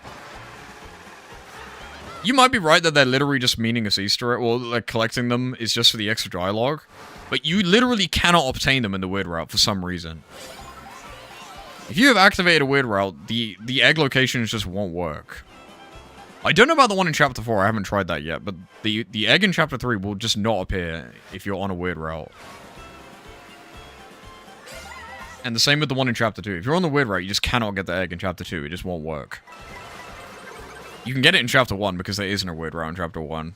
You might be right that they're literally just meaningless Easter egg, or like collecting them is just for the extra dialogue. But you literally cannot obtain them in the weird route for some reason. If you have activated a weird route, the egg locations just won't work. I don't know about the one in Chapter 4, I haven't tried that yet, but the egg in Chapter 3 will just not appear if you're on a weird route. And the same with the one in Chapter 2. If you're on the weird route, you just cannot get the egg in Chapter 2, it just won't work. You can get it in Chapter 1, because there isn't a weird route in Chapter 1.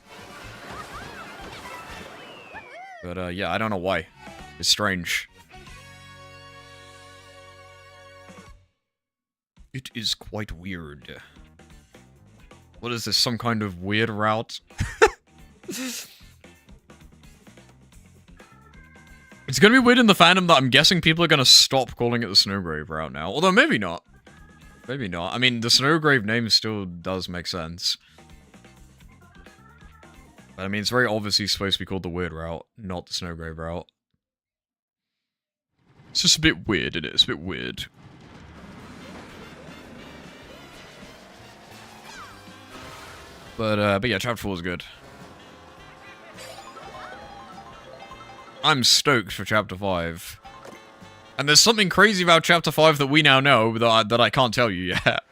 But, yeah, I don't know why. It's strange. It is quite weird. What is this, some kind of weird route? It's gonna be weird in the fandom that I'm guessing people are gonna stop calling it the Snowgrave route now. Although, maybe not. Maybe not. I mean, the Snowgrave name still does make sense. But, I mean, it's very obviously supposed to be called the Weird Route, not the Snowgrave route. It's just a bit weird, it is. A bit weird. But yeah, Chapter 4 is good. I'm stoked for Chapter 5. And there's something crazy about Chapter 5 that we now know that I can't tell you yet.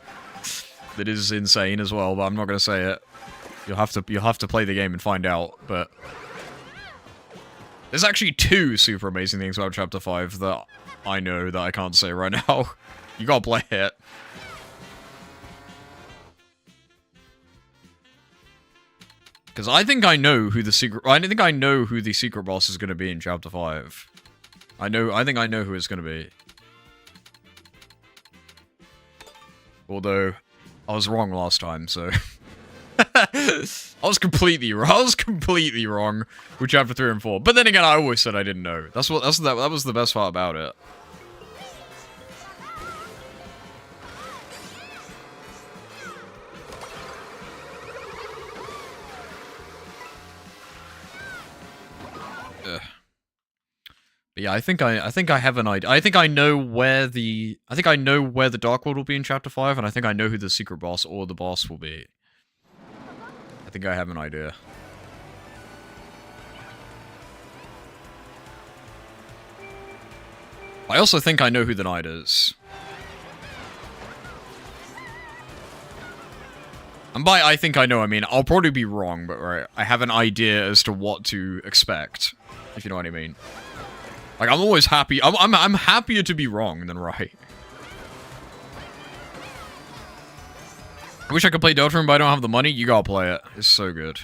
That is insane as well, but I'm not going to say it. You'll have to play the game and find out, but... There's actually 2 super amazing things about Chapter 5 that I know that I can't say right now. You gotta play it. Because I think I know who the secret... I think I know who the secret boss is going to be in Chapter 5. I think I know who it's going to be. Although, I was wrong last time, so... I was completely wrong with Chapter 3 and 4. But then again, I always said I didn't know. That was the best part about it. But yeah, I think I have an idea. I think I know where the Dark World will be in Chapter 5, and I think I know who the secret boss or the boss will be. I think I have an idea. I also think I know who the knight is. And by I think I know, I mean, I'll probably be wrong, but right, I have an idea as to what to expect, if you know what I mean. Like, I'm always happy. I'm happier to be wrong than right. I wish I could play Deltarune, but I don't have the money. You gotta play it. It's so good.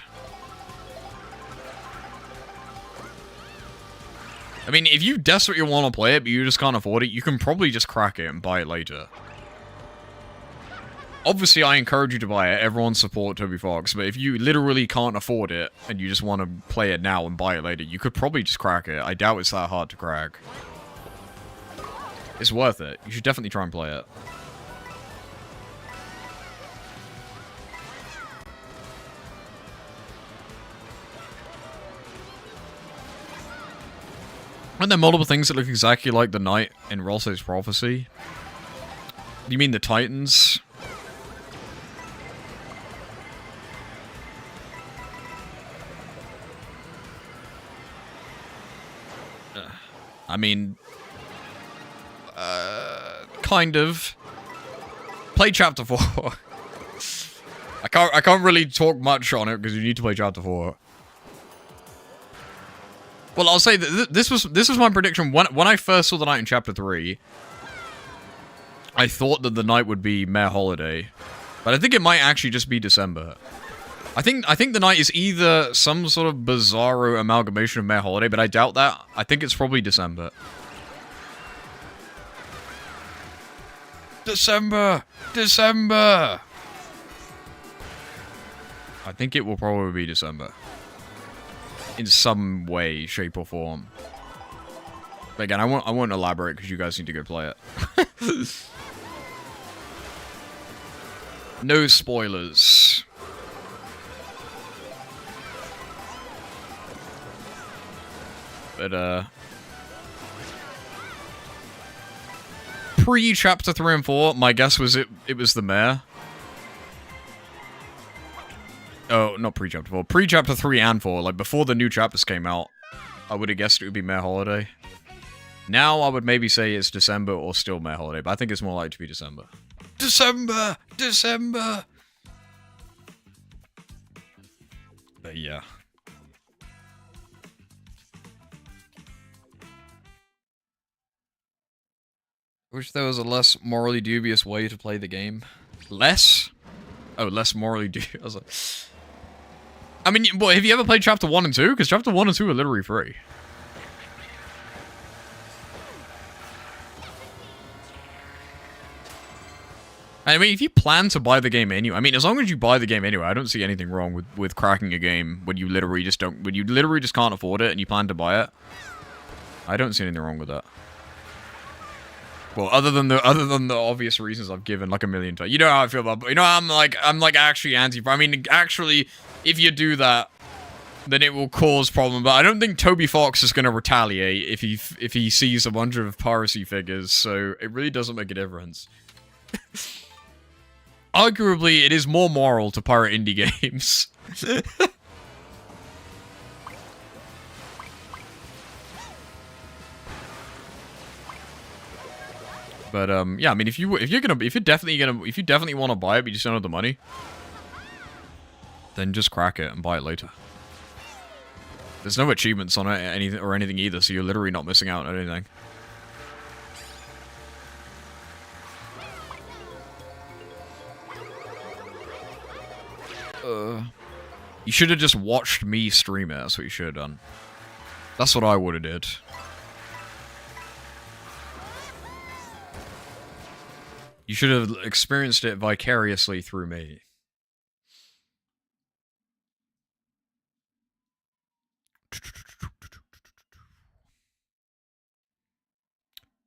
I mean, if you desperately want to play it, but you just can't afford it, you can probably just crack it and buy it later. Obviously, I encourage you to buy it. Everyone support Toby Fox. But if you literally can't afford it, and you just want to play it now and buy it later, you could probably just crack it. I doubt it's that hard to crack. It's worth it. You should definitely try and play it. Aren't there multiple things that look exactly like the knight in Rosse's Prophecy? You mean the Titans? I mean... kind of. Play Chapter 4. I can't really talk much on it because you need to play Chapter 4. Well, I'll say that this was my prediction when I first saw the knight in Chapter 3. I thought that the knight would be Mayor Holiday, but I think it might actually just be December. I think the knight is either some sort of bizarro amalgamation of Mayor Holiday, but I doubt that. I think it's probably December. December! December! I think it will probably be December. In some way, shape, or form. But again, I won't elaborate because you guys need to go play it. No spoilers. But, pre-Chapter 3 and 4, my guess was it was the mayor. Oh, not pre-Chapter 4. Pre-Chapter 3 and 4, like before the new chapters came out, I would have guessed it would be Mayor Holiday. Now, I would maybe say it's December or still Mayor Holiday, but I think it's more likely to be December. December! December! Yeah. Wish there was a less morally dubious way to play the game. Less? Oh, less morally dubious. I was like... I mean, boy, have you ever played Chapter 1 and 2? Because Chapter 1 and 2 are literally free. I mean, if you plan to buy the game anyway, I mean, as long as you buy the game anyway, I don't see anything wrong with cracking a game when you literally just don't, when you literally just can't afford it and you plan to buy it. I don't see anything wrong with that. Well, other than the obvious reasons I've given like a million times. You know how I feel about, you know, I'm like actually anti. I mean, actually, if you do that, then it will cause problem. But I don't think Toby Fox is going to retaliate if he sees a bunch of piracy figures. So it really doesn't make a difference. Arguably, it is more moral to pirate indie games. But yeah, I mean, if you definitely want to buy it, but you just don't have the money, then just crack it and buy it later. There's no achievements on it, anything either, so you're literally not missing out on anything. You should have just watched me stream it. That's what you should have done. That's what I would have did. You should have experienced it vicariously through me.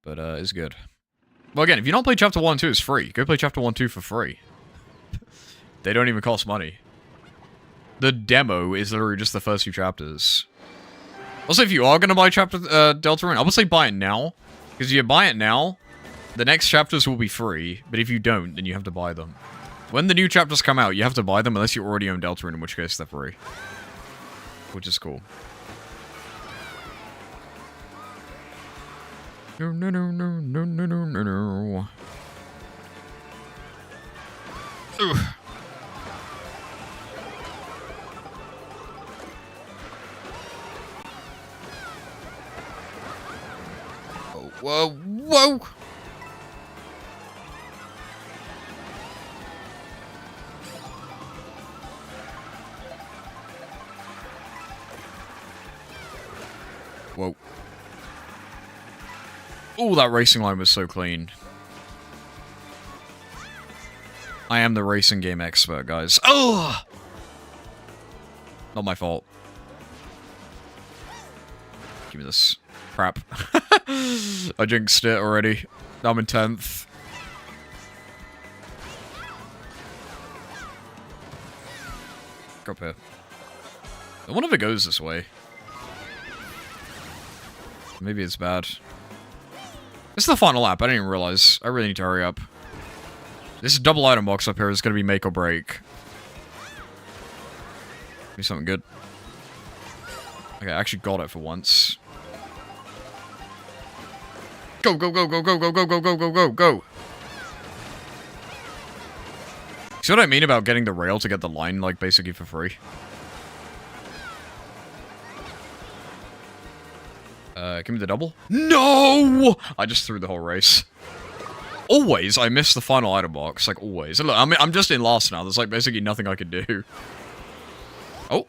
But, it's good. Well, again, if you don't play Chapter 1 and 2, it's free. Go play Chapter 1 and 2 for free. They don't even cost money. The demo is literally just the first few chapters. Also, if you are going to buy Chapter Deltarune, I would say buy it now. Because if you buy it now, the next chapters will be free. But if you don't, then you have to buy them. When the new chapters come out, you have to buy them unless you already own Deltarune, in which case they're free. Which is cool. No, no, no, no, no, no, no, no, no. Ugh. Whoa, whoa! Whoa. Oh, that racing line was so clean. I am the racing game expert, guys. Oh! Not my fault. Give me this. Crap. I jinxed it already. I'm in 10th. Go up here. I wonder if it goes this way. Maybe it's bad. This is the final lap. I didn't even realize. I really need to hurry up. This double item box up here is going to be make or break. Be something good. Okay, I actually got it for once. Go, go, go, go, go, go, go, go, go, go, go, go. See what I mean about getting the rail to get the line, like, basically for free? Give me the double. No! I just threw the whole race. Always, I miss the final item box. Like, always. Look, I'm just in last now. There's, like, basically nothing I can do. Oh.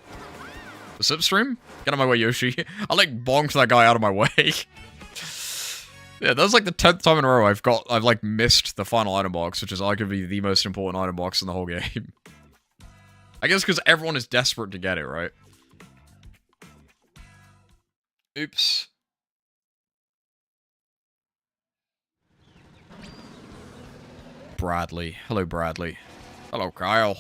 The slipstream? Get out of my way, Yoshi. I, like, bonked that guy out of my way. Yeah, that's, like, the 10th time in a row I've, like, missed the final item box, which is arguably the most important item box in the whole game. I guess because everyone is desperate to get it, right? Oops. Bradley. Hello, Bradley. Hello, Kyle.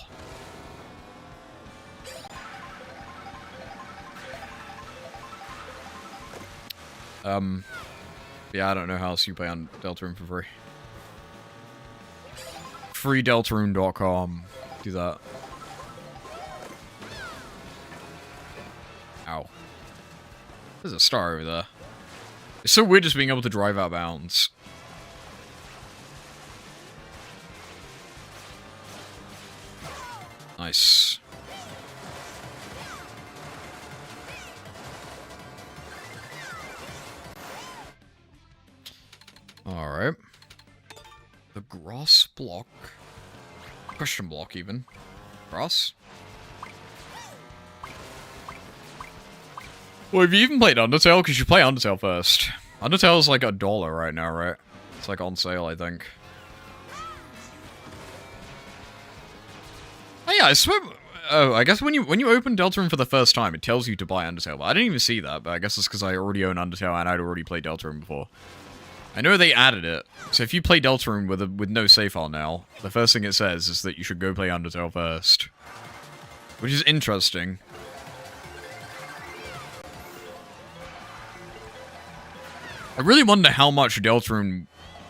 Yeah, I don't know how else you play on Deltarune for free. Freedeltarune.com. Do that. Ow. There's a star over there. It's so weird just being able to drive out of bounds. Nice. block. Question block, even. Cross. Well, have you even played Undertale? Because you play Undertale first. Undertale's like $1 right now, right? It's like on sale, I think. Oh yeah, I swear... Oh, I guess when you open Deltarune for the first time, it tells you to buy Undertale. But I didn't even see that, but I guess it's because I already own Undertale and I'd already played Deltarune before. I know they added it, so if you play Deltarune with no save file now, the first thing it says is that you should go play Undertale first. Which is interesting. I really wonder how much Deltarune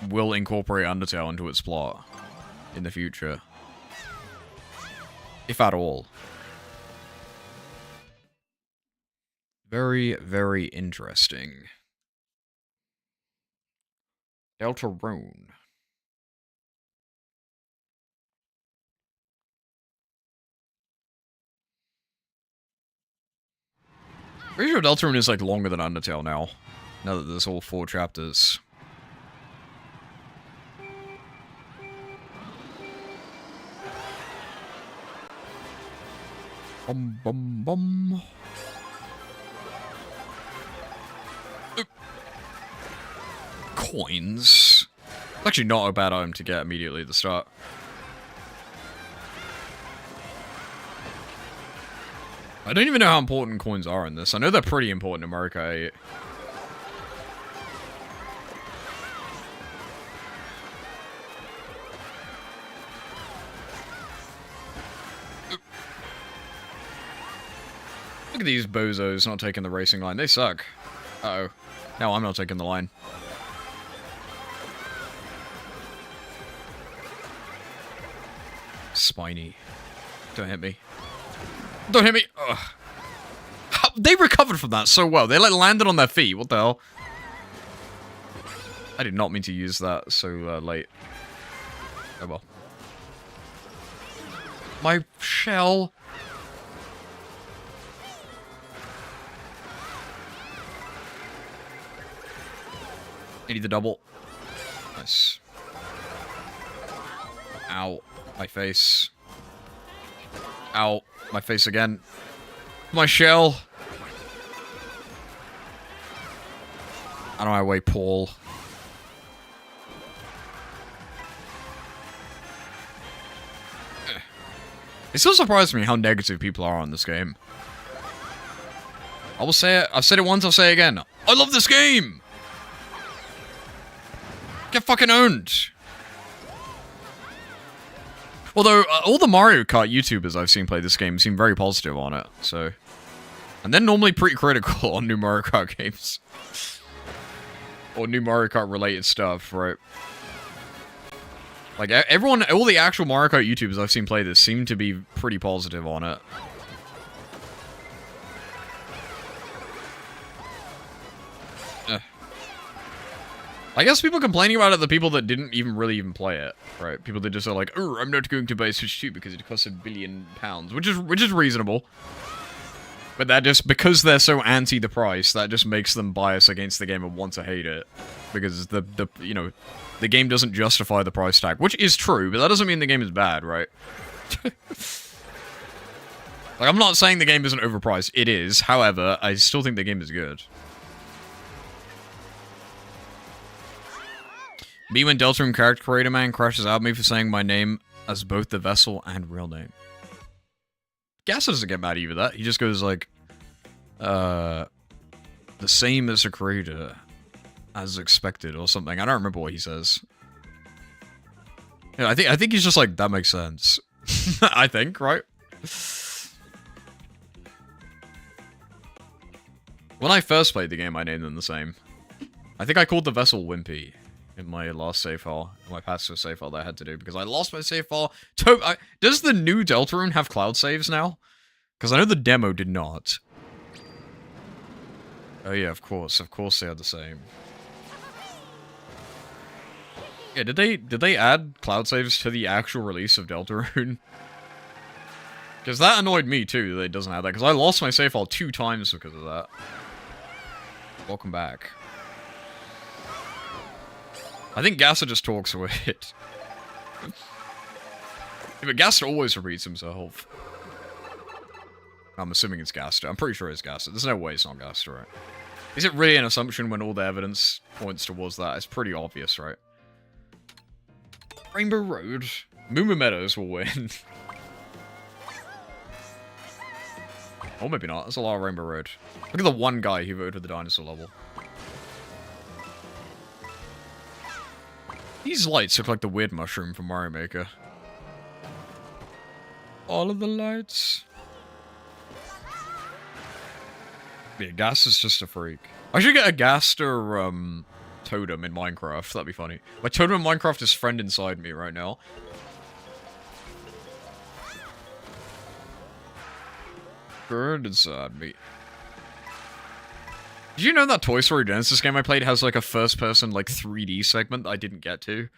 will incorporate Undertale into its plot in the future. If at all. Very, very interesting. Deltarune. Pretty sure Deltarune is like longer than Undertale now. Now that there's all 4 chapters. Bum bum bum. Coins. It's actually not a bad item to get immediately at the start. I don't even know how important coins are in this. I know they're pretty important in Mario Kart 8. Look at these bozos not taking the racing line. They suck. Uh-oh. No, I'm not taking the line. Spiny. Don't hit me. Don't hit me! Ugh. They recovered from that so well. They like landed on their feet. What the hell? I did not mean to use that so late. Oh well. My shell. I need the double. Nice. Ow. My face. Ow. My face again. My shell. Out of my way, Paul. It still surprises me how negative people are on this game. I will say it. I've said it once, I'll say it again. I love this game! Get fucking owned! Although, all the Mario Kart YouTubers I've seen play this game seem very positive on it, so... And they're normally pretty critical on new Mario Kart games. Or new Mario Kart related stuff, right? Like, everyone, all the actual Mario Kart YouTubers I've seen play this seem to be pretty positive on it. I guess people complaining about it, the people that didn't really even play it, right? People that just are like, oh, I'm not going to buy Switch 2 because it costs £1 billion, which is reasonable. But that just, because they're so anti the price, that just makes them bias against the game and want to hate it. Because you know, the game doesn't justify the price tag, which is true, but that doesn't mean the game is bad, right? Like, I'm not saying the game isn't overpriced. It is. However, I still think the game is good. Me when Deltarune character creator man crashes out me for saying my name as both the vessel and real name. Gassa doesn't get mad either that. He just goes like, the same as the creator as expected or something. I don't remember what he says. Yeah, I think he's just like, that makes sense. I think, right? When I first played the game, I named them the same. I think I called the vessel Wimpy in my last save file, in my passive save file that I had to do, because I lost my save file. Does the new Deltarune have cloud saves now? Because I know the demo did not. Oh yeah, of course they are the same. Yeah, did they add cloud saves to the actual release of Deltarune? Because that annoyed me too, that it doesn't have that, because I lost my save file 2 times because of that. Welcome back. I think Gassa just talks with it. But Gaster always repeats himself. I'm assuming it's Gaster. I'm pretty sure it's Gaster. There's no way it's not Gaster, right? Is it really an assumption when all the evidence points towards that? It's pretty obvious, right? Rainbow Road. Moo Moo Meadows will win. Or maybe not. That's a lot of Rainbow Road. Look at the one guy who voted for the dinosaur level. These lights look like the weird mushroom from Mario Maker. All of the lights. Yeah, Gas is just a freak. I should get a Gaster, totem in Minecraft. That'd be funny. My totem in Minecraft is friend inside me right now. Friend inside me. Did you know that Toy Story Genesis game I played has like a first-person like 3D segment that I didn't get to?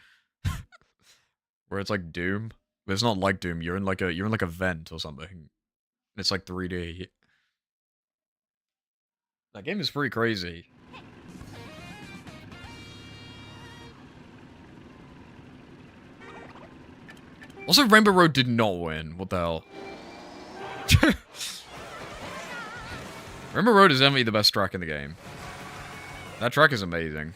Where it's like Doom. But it's not like Doom, you're in like a vent or something. It's like 3D. That game is pretty crazy. Also, Rainbow Road did not win. What the hell? Rainbow Road is definitely the best track in the game. That track is amazing.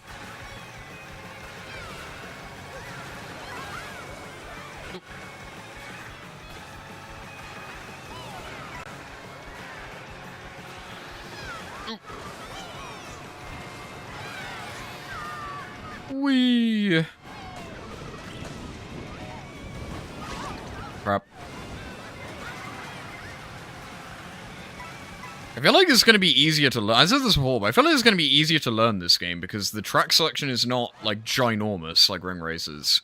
Wee. Crap. I feel like it's going to be easier to learn. I said this before, but I feel like it's going to be easier to learn this game because the track selection is not, like, ginormous like Ring Races.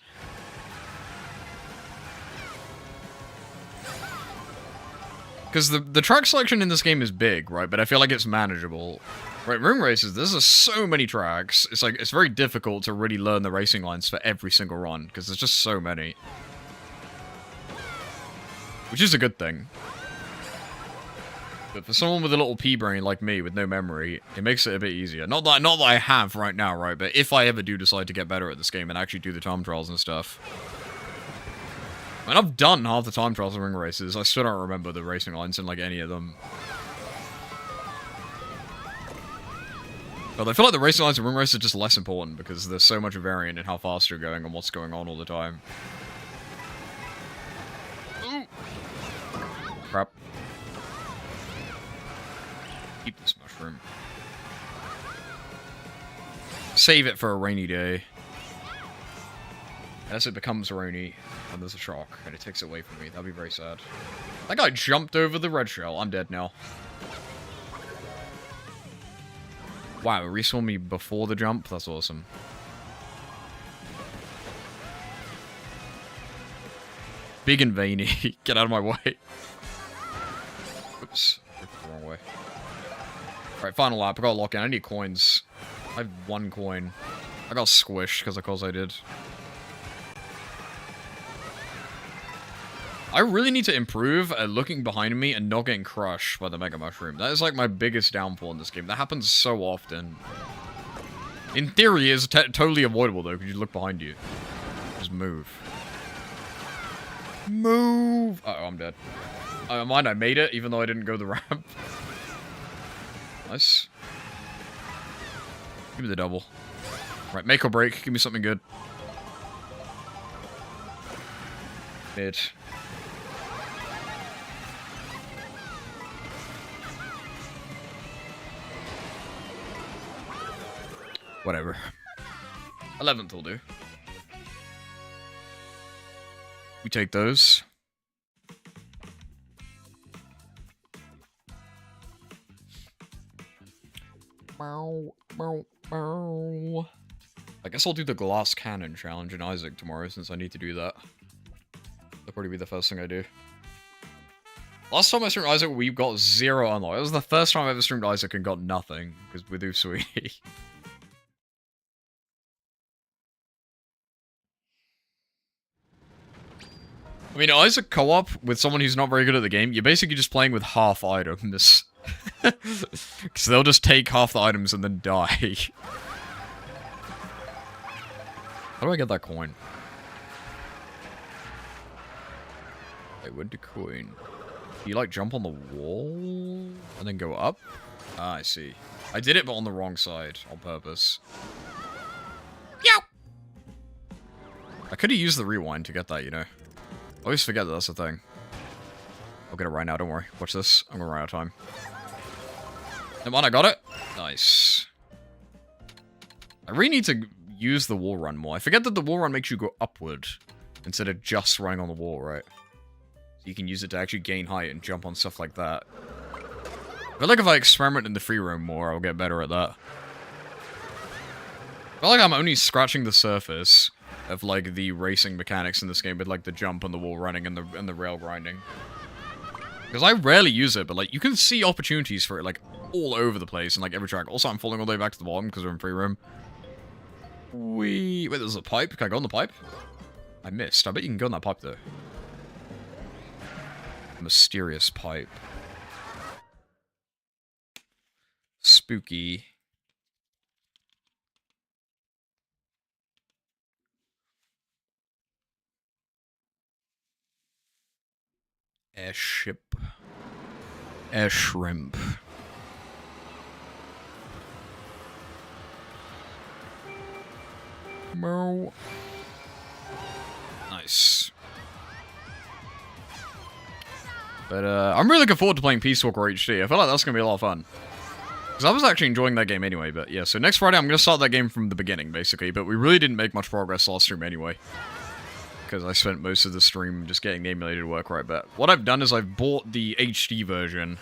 Because the track selection in this game is big, right? But I feel like it's manageable. Right, Ring Races, there's so many tracks. It's like, it's very difficult to really learn the racing lines for every single run, because there's just so many. Which is a good thing. But for someone with a little pea brain like me, with no memory, it makes it a bit easier. Not that I have right now, right? But if I ever do decide to get better at this game and actually do the time trials and stuff. I mean, I've done half the time trials in Ring Races. I still don't remember the racing lines in, like, any of them. But I feel like the racing lines in Ring Race are just less important because there's so much variant in how fast you're going and what's going on all the time. Ooh. Crap. Keep this mushroom. Save it for a rainy day. As it becomes rainy, and there's a shock, and it takes it away from me. That'd be very sad. That guy jumped over the red shell. I'm dead now. Wow, it respawned me before the jump? That's awesome. Big and veiny. Get out of my way. Oops. The wrong way. Alright, final lap. I got a lock in. I need coins. I have 1 coin. I got squished because of course I did. I really need to improve at looking behind me and not getting crushed by the Mega Mushroom. That is like my biggest downfall in this game. That happens so often. In theory, it's totally avoidable though, because you look behind you. Just move. Move! Uh oh, I'm dead. Mind, I made it, even though I didn't go the ramp. Nice. Give me the double. Right, make or break. Give me something good. Mid. Whatever. 11th will do. We take those. I guess I'll do the glass cannon challenge in Isaac tomorrow since I need to do that. That'll probably be the first thing I do. Last time I streamed Isaac, we got 0 unlock. It was the first time I ever streamed Isaac and got nothing, because with Usui. I mean, Isaac co-op with someone who's not very good at the game, you're basically just playing with half items. Because they'll just take half the items and then die. How do I get that coin? Wait, where'd the coin? You, like, jump on the wall and then go up? Ah, I see. I did it, but on the wrong side, on purpose. Yow! I could have used the rewind to get that, you know. I always forget that that's the thing. I'll get it right now, don't worry. Watch this. I'm gonna run out of time. Come on, I got it. Nice. I really need to use the wall run more. I forget that the wall run makes you go upward instead of just running on the wall, right? So you can use it to actually gain height and jump on stuff like that. I feel like if I experiment in the free roam more, I'll get better at that. I feel like I'm only scratching the surface of, like, the racing mechanics in this game with, like, the jump and the wall running and the rail grinding. Because I rarely use it, but, like, you can see opportunities for it, like, all over the place in, like, every track. Also, I'm falling all the way back to the bottom because we're in free roam. Wait, there's a pipe? Can I go on the pipe? I missed. I bet you can go on that pipe, though. Mysterious pipe. Spooky. Airship. Air shrimp. Mo. Nice. But, I'm really looking forward to playing Peace Walker HD. I feel like that's gonna be a lot of fun. Because I was actually enjoying that game anyway, but yeah, so next Friday I'm gonna start that game from the beginning, basically, but we really didn't make much progress last stream anyway. Because I spent most of the stream just getting the emulator to work right, but what I've done is I've bought the HD version,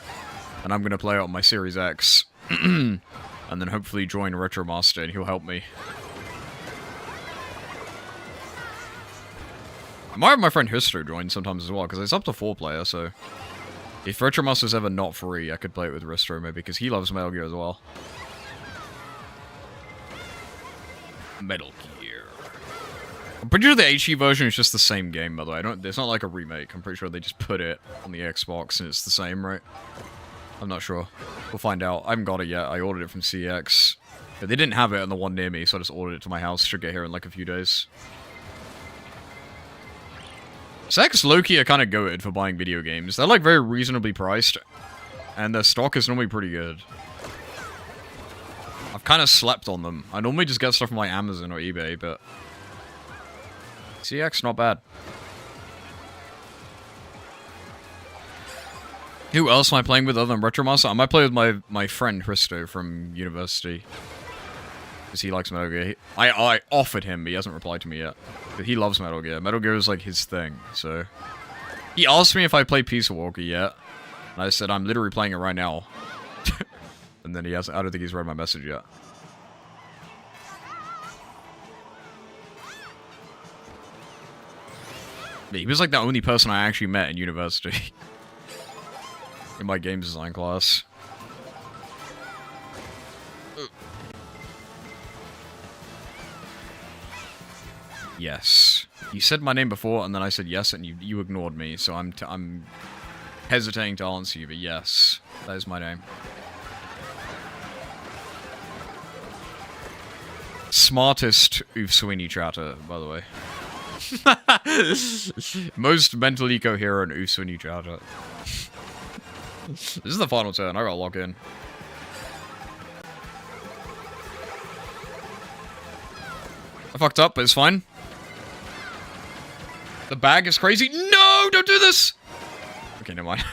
and I'm gonna play it on my Series X. And then hopefully join Retro Master, and he'll help me. I might have my friend Histo join sometimes as well, because it's up to 4-player, so... If Retro Master's ever not free, I could play it with Risto, maybe, because he loves Metal Gear as well. Metal Gear. I'm pretty sure the HD version is just the same game, by the way. It's not like a remake. I'm pretty sure they just put it on the Xbox, and it's the same, right? I'm not sure. We'll find out. I haven't got it yet. I ordered it from CX. But they didn't have it on the one near me, so I just ordered it to my house. Should get here in like a few days. CX low-key are kind of goated for buying video games. They're like very reasonably priced. And their stock is normally pretty good. I've kind of slept on them. I normally just get stuff from like Amazon or eBay, but... CX, not bad. Who else am I playing with other than Retromaster? I might play with my friend Risto from university. Because he likes Metal Gear. I offered him, but he hasn't replied to me yet. But he loves Metal Gear. Metal Gear is like his thing, so... He asked me if I played Peace Walker yet. And I said, I'm literally playing it right now. And then he hasn't... I don't think he's read my message yet. Yeah, he was like the only person I actually met in university. In my game design class. Yes. You said my name before, and then I said yes, and you ignored me, so I'm hesitating to answer you, but yes. That is my name. Smartest Oof Sweeney chatter, by the way. Most mentally coherent Oof Sweeney chatter. This is the final turn, I gotta log in. I fucked up, but it's fine. The bag is crazy. No, don't do this! Okay, never mind.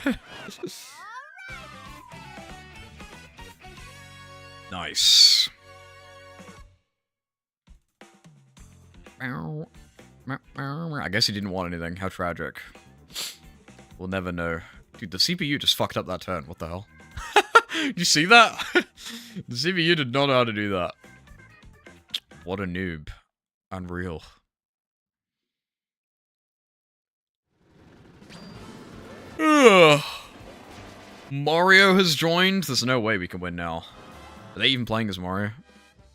Nice. I guess he didn't want anything. How tragic. We'll never know. Dude, the CPU just fucked up that turn. What the hell? You see that? The CPU did not know how to do that. What a noob. Unreal. Ugh. Mario has joined. There's no way we can win now. Are they even playing as Mario?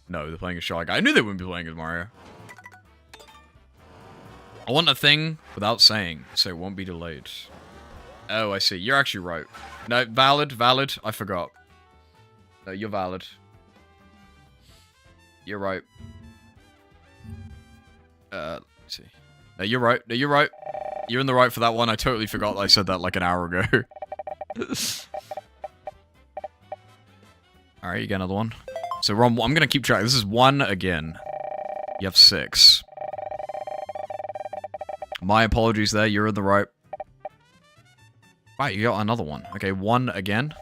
No, they're playing as Shy Guy. I knew they wouldn't be playing as Mario. I want a thing without saying, so it won't be delayed. Oh, I see. You're actually right. No, valid, valid. I forgot. No, you're valid. You're right. Let's see. No, you're right. No, you're right. You're in the right for that one. I totally forgot I said that like an hour ago. Alright, you get another one. So we're on, I'm gonna keep track. This is 1 again. You have 6. My apologies there, you're in the right. Right, you got another one. Okay, 1 again.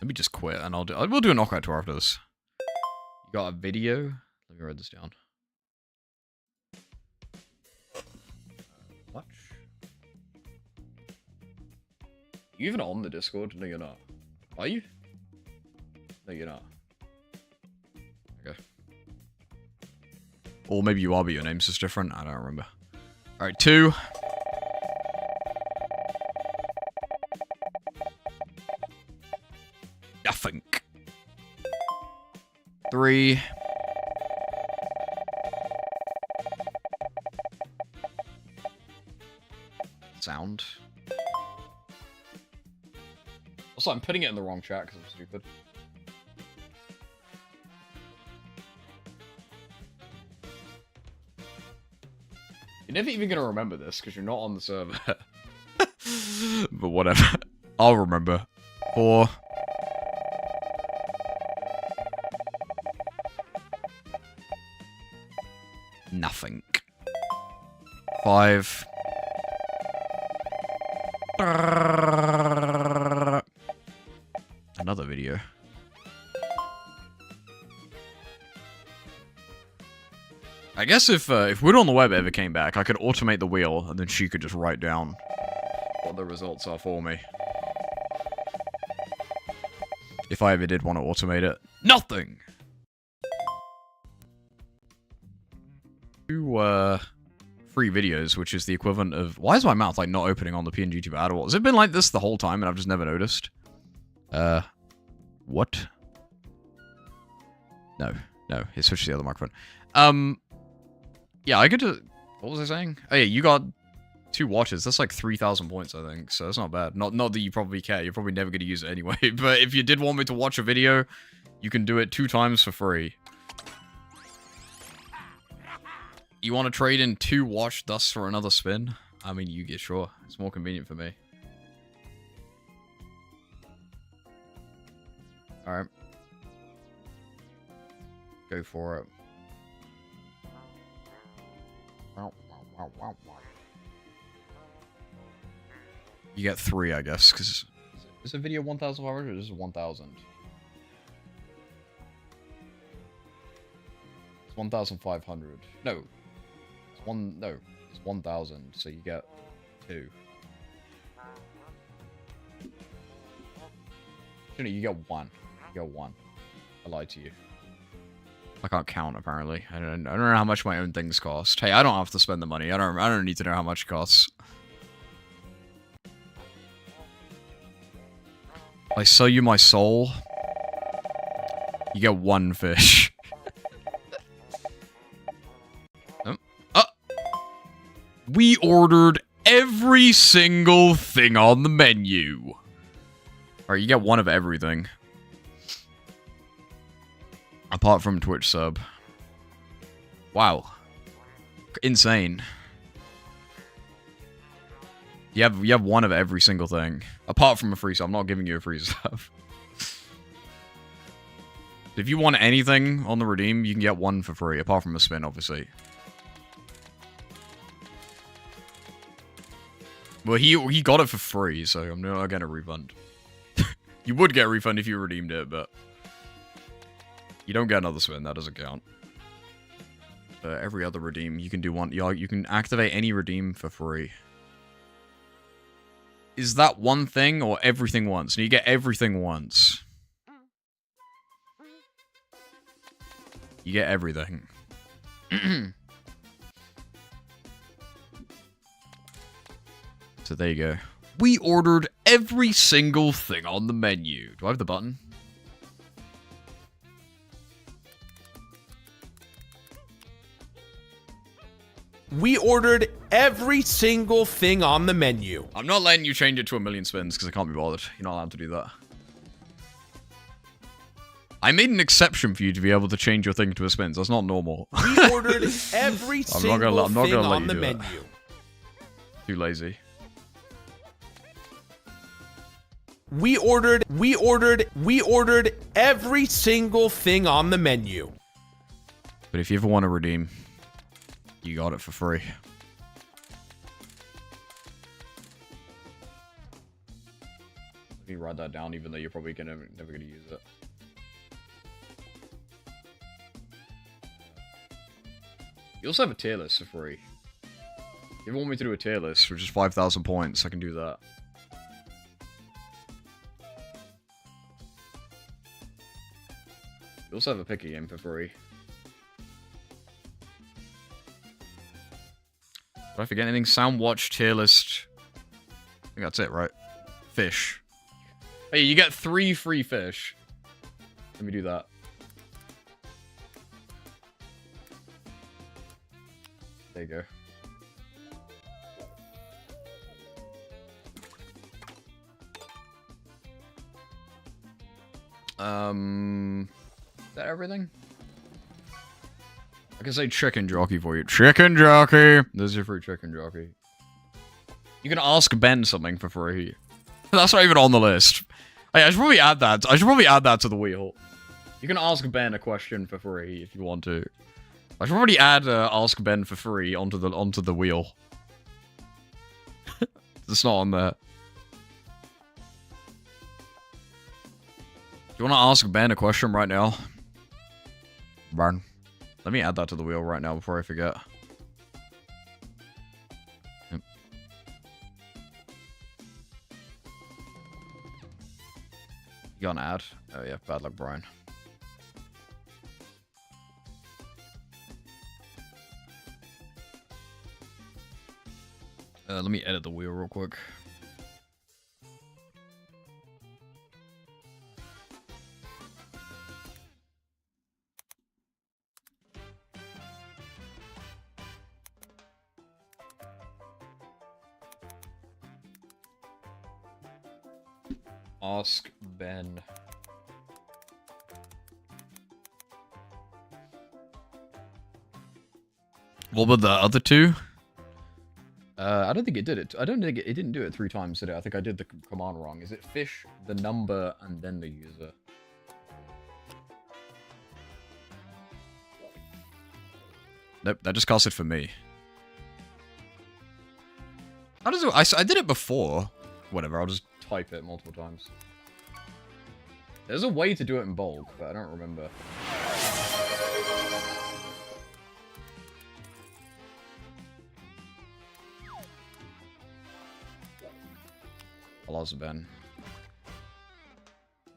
Let me just quit and we'll do a knockout tour after this. You got a video? Let me write this down. Watch. You even on the Discord? No, you're not. Are you? No, you're not. Okay. Or maybe you are, but your name's just different. I don't remember. Alright, 2. Nothing. 3. Sound. Also, I'm putting it in the wrong chat because I'm stupid. You're never even gonna remember this because you're not on the server. But whatever. I'll remember. 4. Nothing. 5. Another video. I guess if Wood on the Web ever came back, I could automate the wheel, and then she could just write down what the results are for me. If I ever did want to automate it. Nothing! 2, free videos, which is the equivalent of... Why is my mouth, like, not opening on the PNG tube at all? Has it been like this the whole time, and I've just never noticed? What? No, it switched to the other microphone. Yeah, I get to... What was I saying? Oh yeah, you got 2 watches. That's like 3,000 points, I think, so that's not bad. Not that you probably care. You're probably never going to use it anyway, but if you did want me to watch a video, you can do it 2 times for free. You want to trade in 2 watch dust for another spin? I mean, you get sure. It's more convenient for me. Alright. Go for it. You get 3, I guess, because... Is the video 1,500 or is it 1,000? It's 1,500. No. No, it's 1,000, so you get 2. You know, you get 1. You get 1. I lied to you. I can't count, apparently. I don't know how much my own things cost. Hey, I don't have to spend the money. I don't need to know how much it costs. I sell you my soul. You get 1 fish. We ordered every single thing on the menu. Alright, you get 1 of everything. Apart from Twitch sub. Wow. Insane. You have 1 of every single thing. Apart from a free sub. I'm not giving you a free sub. If you want anything on the redeem, you can get 1 for free. Apart from a spin, obviously. Well, he got it for free, so I'm not getting a refund. You would get a refund if you redeemed it, but... You don't get another spin, that doesn't count. Every other redeem, you can do 1... You can activate any redeem for free. Is that 1 thing, or everything once? And you get everything once. You get everything. So there you go. We ordered every single thing on the menu. Do I have the button? We ordered every single thing on the menu. I'm not letting you change it to 1,000,000 spins because I can't be bothered. You're not allowed to do that. I made an exception for you to be able to change your thing to a spins. That's not normal. We ordered every single thing on the menu. Too lazy. We ordered every single thing on the menu. But if you ever want to redeem, you got it for free. Let me write that down, even though you're probably never gonna use it. You also have a tier list for free. If you want me to do a tier list, which is 5,000 points, I can do that. You also have a picky game for free. Did I forget anything? Sound watch, tier list. I think that's it, right? Fish. Hey, you get 3 free fish. Let me do that. There you go. Is that everything? I can say chicken jockey for you. Chicken jockey! There's your free chicken jockey. You can ask Ben something for free. That's not even on the list. Hey, I should probably add that. I should probably add that to the wheel. You can ask Ben a question for free if you want to. I should probably add ask Ben for free onto the wheel. It's not on there. Do you want to ask Ben a question right now? Burn. Let me add that to the wheel right now before I forget. Yep. You got an ad? Oh yeah, bad luck, Brian. Let me edit the wheel real quick. Ask Ben. What were the other two? I don't think it did it. I don't think it didn't do it 3 times today. I think I did the command wrong. Is it fish, the number, and then the user? Nope, that just cost it for me. How does it... I did it before. Whatever, I'll just type it multiple times. There's a way to do it in bulk, but I don't remember. I lost Ben.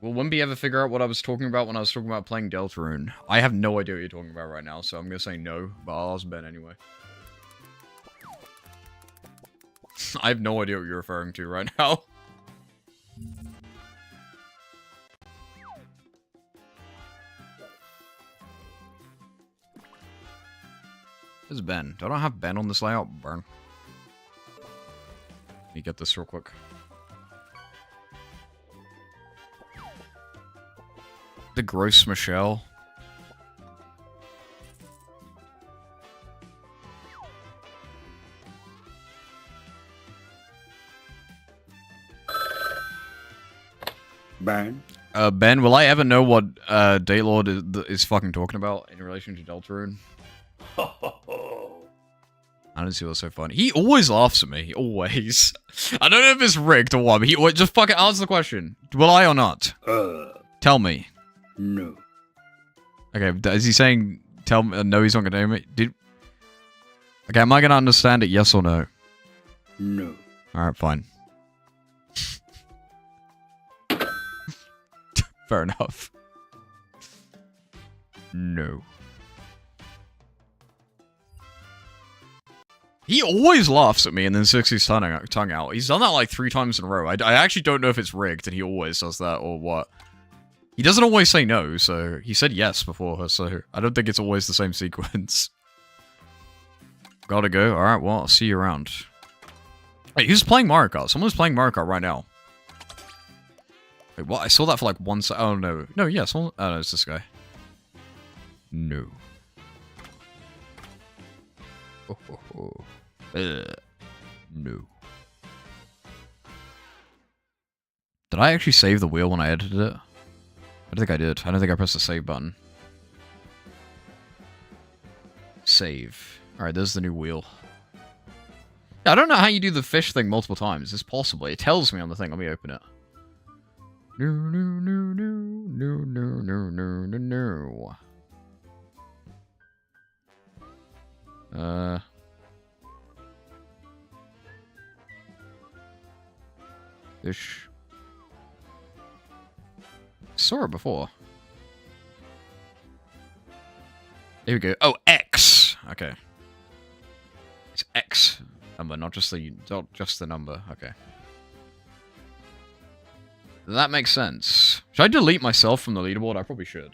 Will Wimpy ever figure out what I was talking about when I was talking about playing Deltarune? I have no idea what you're talking about right now, so I'm gonna say no, but I'll ask Ben anyway. I have no idea what you're referring to right now. Where's Ben? Don't I have Ben on this layout? Burn. Let me get this real quick. The gross Michelle. Ben? Ben, will I ever know what Daylord is fucking talking about in relation to Deltarune? I don't see what's so funny. He always laughs at me. Always. I don't know if it's rigged or what, but just fucking answer the question. Will I or not? Tell me. No. Okay, is he saying, tell me, no, he's not gonna name it? Okay, am I gonna understand it, yes or no? No. Alright, fine. Fair enough. No. He always laughs at me and then sticks his tongue out. He's done that like 3 times in a row. I actually don't know if it's rigged and he always does that or what. He doesn't always say no, so he said yes before, so I don't think it's always the same sequence. Gotta go. Alright, well, I'll see you around. Hey, who's playing Mario Kart? Someone's playing Mario Kart right now. Wait, what? I saw that for like 1 second. Oh, no. No, yes. Oh, no, it's this guy. No. Oh, oh, oh. No. Did I actually save the wheel when I edited it? I don't think I did. I don't think I pressed the save button. Save. Alright, there's the new wheel. Yeah, I don't know how you do the fish thing multiple times. It's possible. It tells me on the thing. Let me open it. No, no, no, no, no, no, no, no, no, no. Fish. Saw it before. Here we go. Oh, X. Okay. It's X number, not just the number. Okay. That makes sense. Should I delete myself from the leaderboard? I probably should.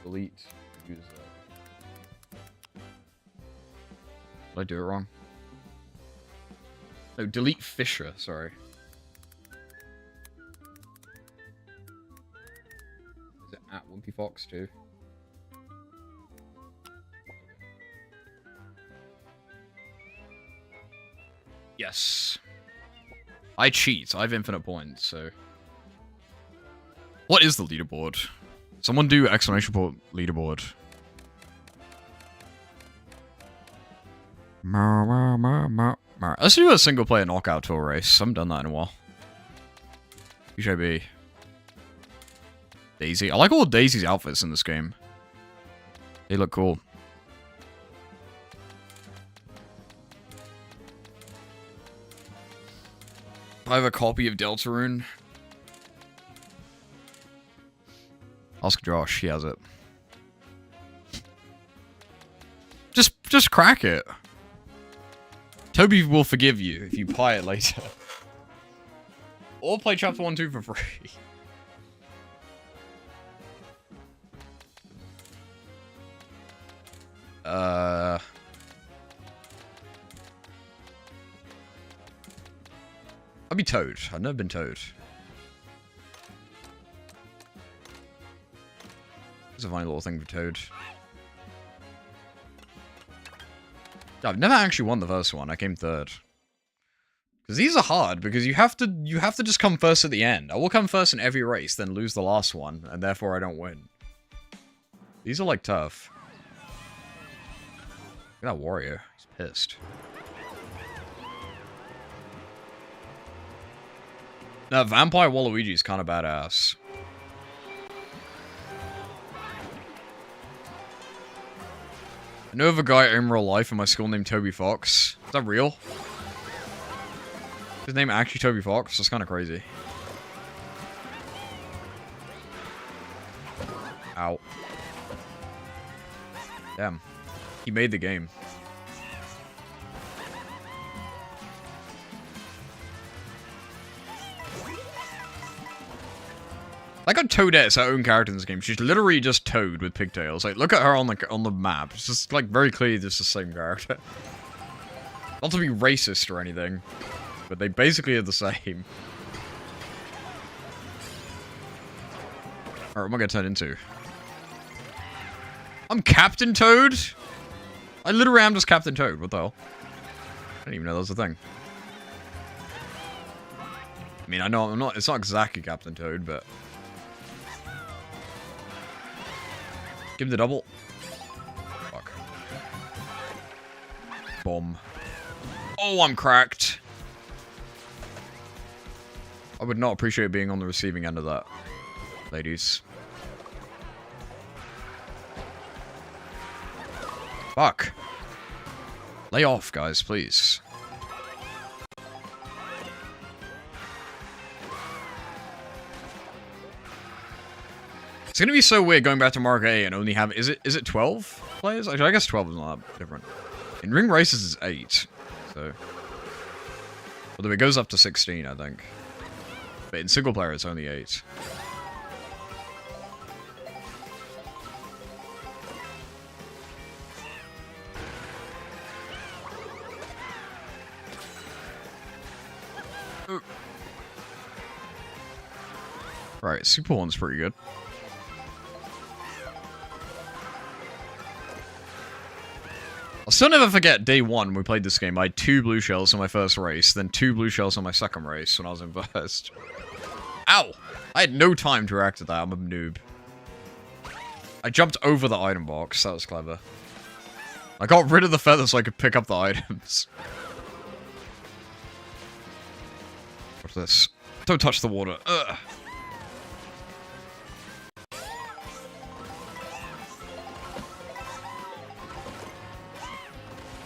Delete user. Did I do it wrong? No, delete Fisher, sorry. Is it at Wimpy Fox too? Yes. I cheat. I have infinite points, so... What is the leaderboard? Someone do exclamation point leaderboard. Let's do a single player knockout tour race. I haven't done that in a while. Who should I be? Daisy. I like all Daisy's outfits in this game. They look cool. I have a copy of Deltarune. Ask Josh, he has it. Just crack it. Toby will forgive you if you buy it later. Or play Chapter 1, 2 for free. I'd be Toad. I've never been Toad. There's a funny little thing for Toad. I've never actually won the first one. I came third. Because these are hard, because you have to just come first at the end. I will come first in every race, then lose the last one, and therefore I don't win. These are like tough. Look at that warrior. He's pissed. Now, Vampire Waluigi's kind of badass. I know of a guy in real life in my school named Toby Fox. Is that real? His name actually Toby Fox? That's kind of crazy. Ow. Damn. He made the game. Like on Toadette, it's her own character in this game. She's literally just Toad with pigtails. Like, look at her on the map. It's just like very clearly just the same character. Not to be racist or anything, but they basically are the same. Alright, what am I gonna turn into? I'm Captain Toad? I literally am just Captain Toad. What the hell? I didn't even know that was a thing. I mean, I know I'm not. It's not exactly Captain Toad, but. Give him the double. Fuck. Bomb. Oh, I'm cracked. I would not appreciate being on the receiving end of that, ladies. Fuck. Lay off, guys, please. It's gonna be so weird going back to Mark A and only have is it 12 players? Actually, I guess 12 is not that different. In ring races is 8, so although it goes up to 16, I think. But in single player it's only 8. Right, Super Horn's pretty good. I'll still never forget day one when we played this game. I had 2 blue shells on my first race, then 2 blue shells on my second race when I was in first. Ow! I had no time to react to that. I'm a noob. I jumped over the item box. That was clever. I got rid of the feather so I could pick up the items. What's this? Don't touch the water. Ugh.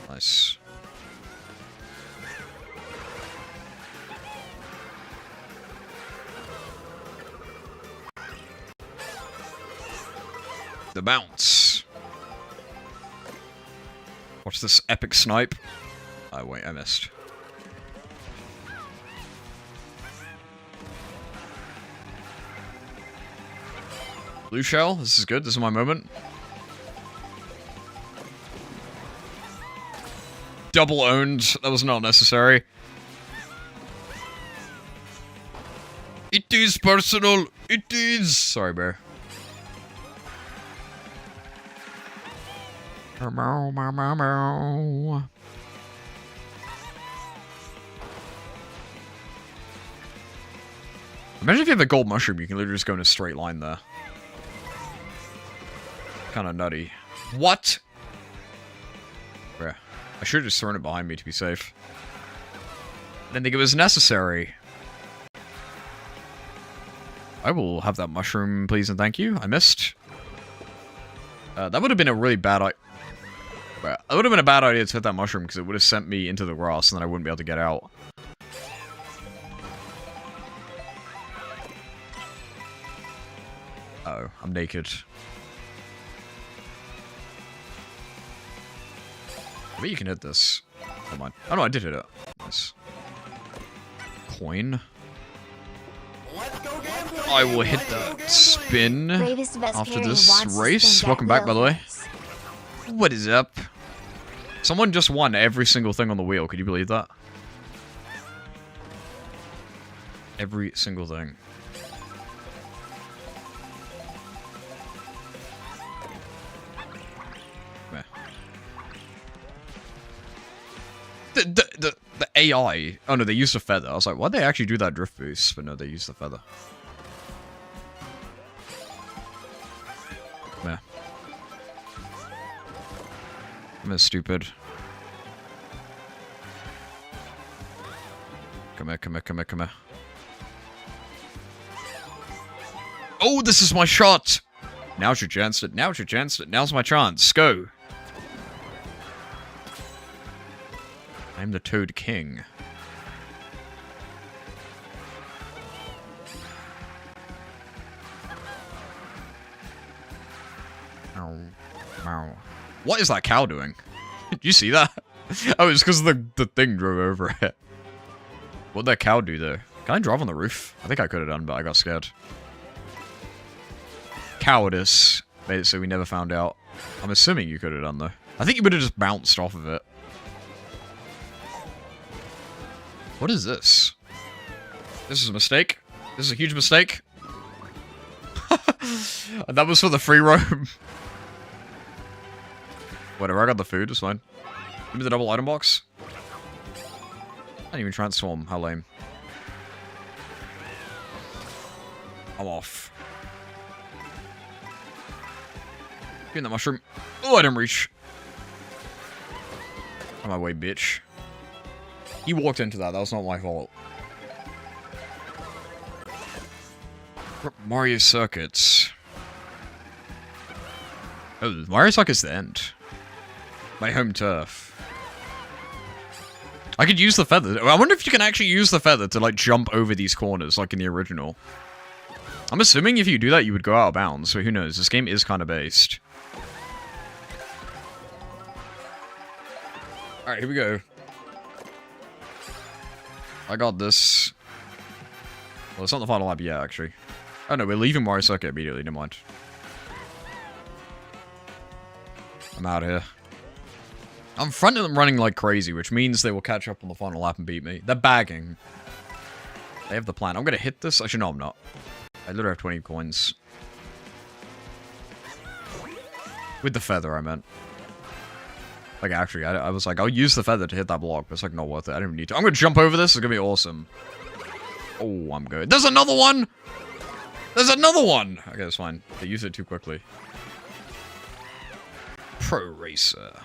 Nice. The bounce. Watch this epic snipe. Oh wait, I missed. Blue shell, this is good, this is my moment. Double owned, that was not necessary. It is personal, it is! Sorry, bear. Imagine if you have a gold mushroom, you can literally just go in a straight line there. Kinda nutty. What? Bruh. I should have just thrown it behind me to be safe. I didn't think it was necessary. I will have that mushroom, please and thank you. I missed. That would have been a really bad idea. That would have been a bad idea to hit that mushroom because it would have sent me into the grass and then I wouldn't be able to get out. Uh-oh, I'm naked. I bet you can hit this. Come on. Oh no, I did hit it. Nice. Coin. I will hit that spin after this race. Welcome back, by the way. What is up? Someone just won every single thing on the wheel. Could you believe that? Every single thing. Meh. The AI. Oh no, they used a feather. I was like, why'd they actually do that drift boost? But no, they used the feather. Meh. I'm stupid. Come here, come here, come here, come here. Oh, this is my shot! Now's your chance. Now's your chance. Now's my chance. Go. I'm the Toad King. Ow. Ow. What is that cow doing? Did you see that? Oh, it's because the thing drove over it. What'd that cow do there? Can I drive on the roof? I think I could have done, but I got scared. Cowardice. Made it so we never found out. I'm assuming you could have done, though. I think you would have just bounced off of it. What is this? This is a mistake. This is a huge mistake. That was for the free roam. Whatever, I got the food, it's fine. Give me the double item box. I didn't even transform, how lame. I'm off. Give me that mushroom. Oh, I didn't reach. On my way, bitch. He walked into that was not my fault. Mario Circuits. Oh, Mario Circuits the end. My home turf. I could use the feather. I wonder if you can actually use the feather to, like, jump over these corners, like in the original. I'm assuming if you do that, you would go out of bounds, so who knows? This game is kind of based. Alright, here we go. I got this. Well, it's not the final lap yet, actually. Oh no, we're leaving Mario Circuit immediately, never mind. I'm out of here. I'm fronting them running like crazy, which means they will catch up on the final lap and beat me. They're bagging. They have the plan. I'm gonna hit this. Actually, no, I'm not. I literally have 20 coins. With the feather, I meant. Like, actually, I was like, I'll use the feather to hit that block, but it's like not worth it. I don't even need to. I'm gonna jump over this. It's gonna be awesome. Oh, I'm good. There's another one! There's another one! Okay, that's fine. They used it too quickly. Pro Racer.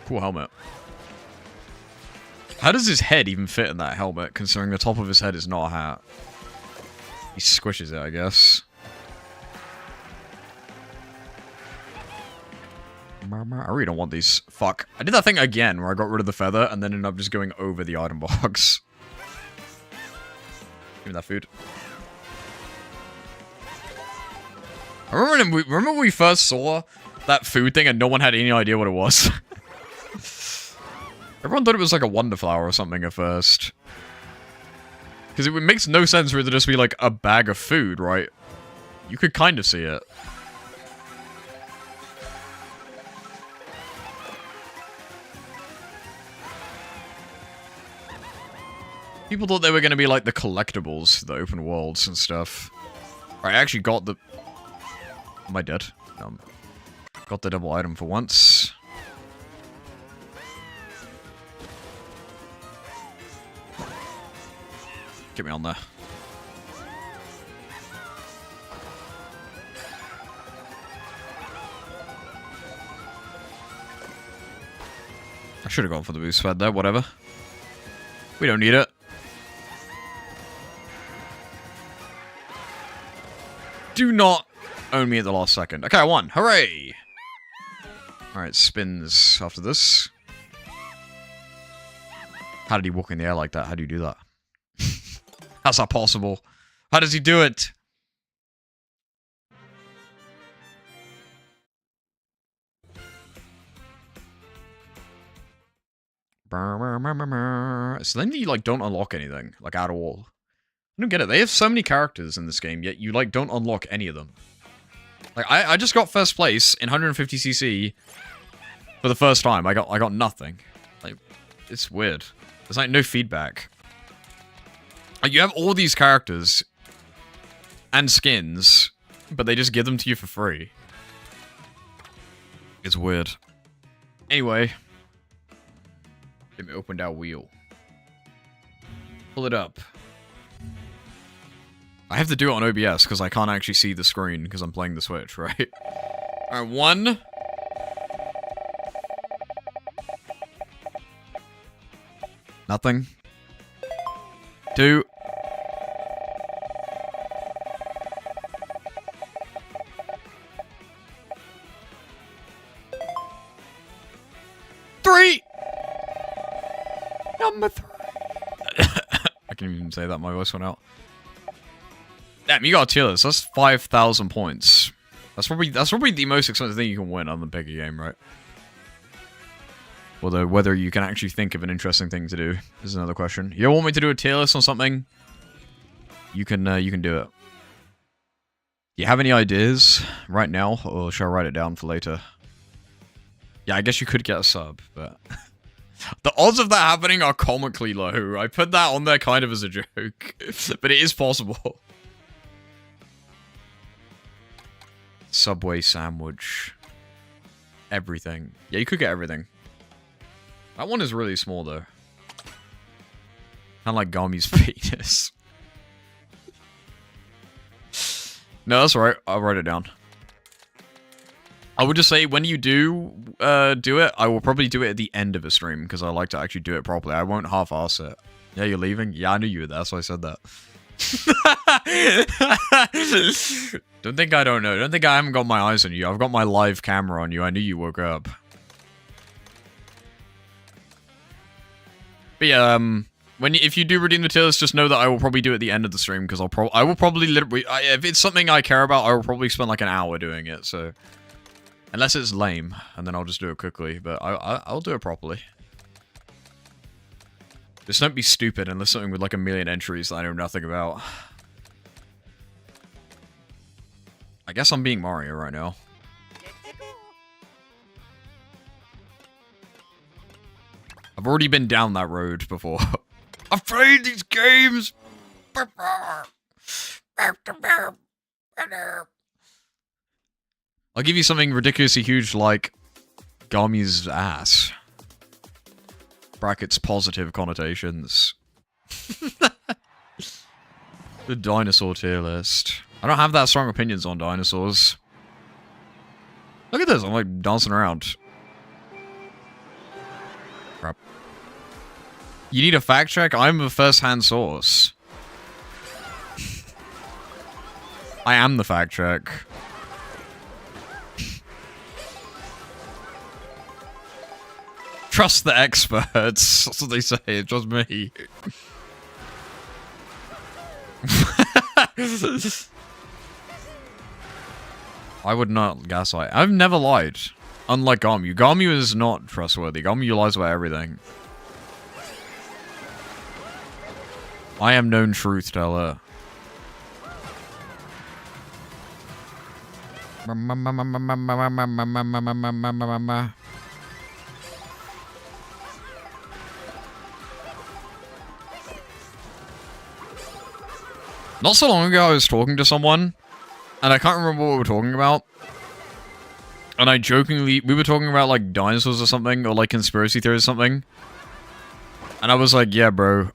Cool helmet. How does his head even fit in that helmet, considering the top of his head is not a hat? He squishes it, I guess. I really don't want these. Fuck. I did that thing again where I got rid of the feather and then ended up just going over the item box. Give me that food. I remember when we first saw that food thing and no one had any idea what it was? Everyone thought it was like a wonder flower or something at first. Because it makes no sense for it to just be like a bag of food, right? You could kind of see it. People thought they were going to be like the collectibles, the open worlds and stuff. I actually got the... Am I dead? Got the double item for once. Get me on there. I should have gone for the boost pad there, whatever. We don't need it. Do not own me at the last second. Okay, I won. Hooray! Alright, spins after this. How did he walk in the air like that? How do you do that? How's that possible? How does he do it? So then you, like, don't unlock anything, like, at all. I don't get it. They have so many characters in this game, yet you, like, don't unlock any of them. Like, I just got first place in 150cc for the first time. I got nothing. Like, it's weird. There's, like, no feedback. Like, you have all these characters and skins, but they just give them to you for free. It's weird. Anyway. Let me open that wheel. Pull it up. I have to do it on OBS because I can't actually see the screen because I'm playing the Switch, right? Alright, 1. Nothing. 2. 3. Number 3. I can't even say that, my voice went out. Damn, you got a tier list. That's 5,000 points. That's probably the most expensive thing you can win on the bigger game, right? Although whether you can actually think of an interesting thing to do is another question. You want me to do a tier list on something? You can do it. Do you have any ideas right now, or shall I write it down for later? Yeah, I guess you could get a sub, but the odds of that happening are comically low. I put that on there kind of as a joke, but it is possible. Subway sandwich. Everything. Yeah, you could get everything. That one is really small, though. Kind of like Gami's penis. No, that's alright. I'll write it down. I would just say, when you do it, I will probably do it at the end of a stream, because I like to actually do it properly. I won't half-ass it. Yeah, you're leaving? Yeah, I knew you were there, that's why I said that. Don't think I don't know. Don't think I haven't got my eyes on you. I've got my live camera on you. I knew you woke up. But yeah, if you do redeem the tier list, just know that I will probably do it at the end of the stream, because I will probably literally, if it's something I care about, I will probably spend like an hour doing it. So unless it's lame, and then I'll just do it quickly. But I'll do it properly. Just don't be stupid and list something with like 1 million entries that I know nothing about. I guess I'm being Mario right now. I've already been down that road before. I've played these games I'll give you something ridiculously huge like Garmi's ass. Brackets positive connotations. The dinosaur tier list. I don't have that strong opinions on dinosaurs. Look at this, I'm like dancing around. Crap. You need a fact check? I'm a first-hand source. I am the fact check. Trust the experts. That's what they say. Trust me. I would not gaslight. I've never lied. Unlike Gamu. Gamu is not trustworthy. Gamu lies about everything. I am known truth teller. Not so long ago, I was talking to someone, and I can't remember what we were talking about. And I jokingly, we were talking about like dinosaurs or something, or like conspiracy theories or something. And I was like, yeah, bro,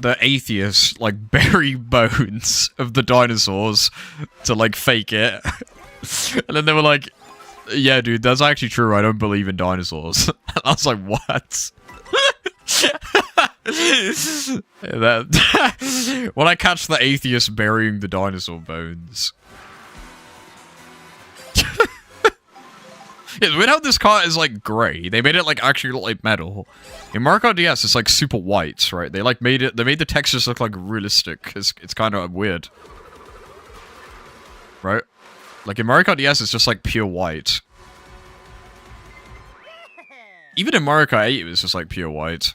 the atheists like bury bones of the dinosaurs to like fake it. And then they were like, yeah, dude, that's actually true. I don't believe in dinosaurs. And I was like, what? When I catch the atheist burying the dinosaur bones. It's weird how this car is like grey. They made it like actually look like metal. In Mario Kart DS, it's like super white, right? They like made it. They made the textures look like realistic. It's kind of weird, right? Like in Mario Kart DS, it's just like pure white. Even in Mario Kart 8, it was just like pure white.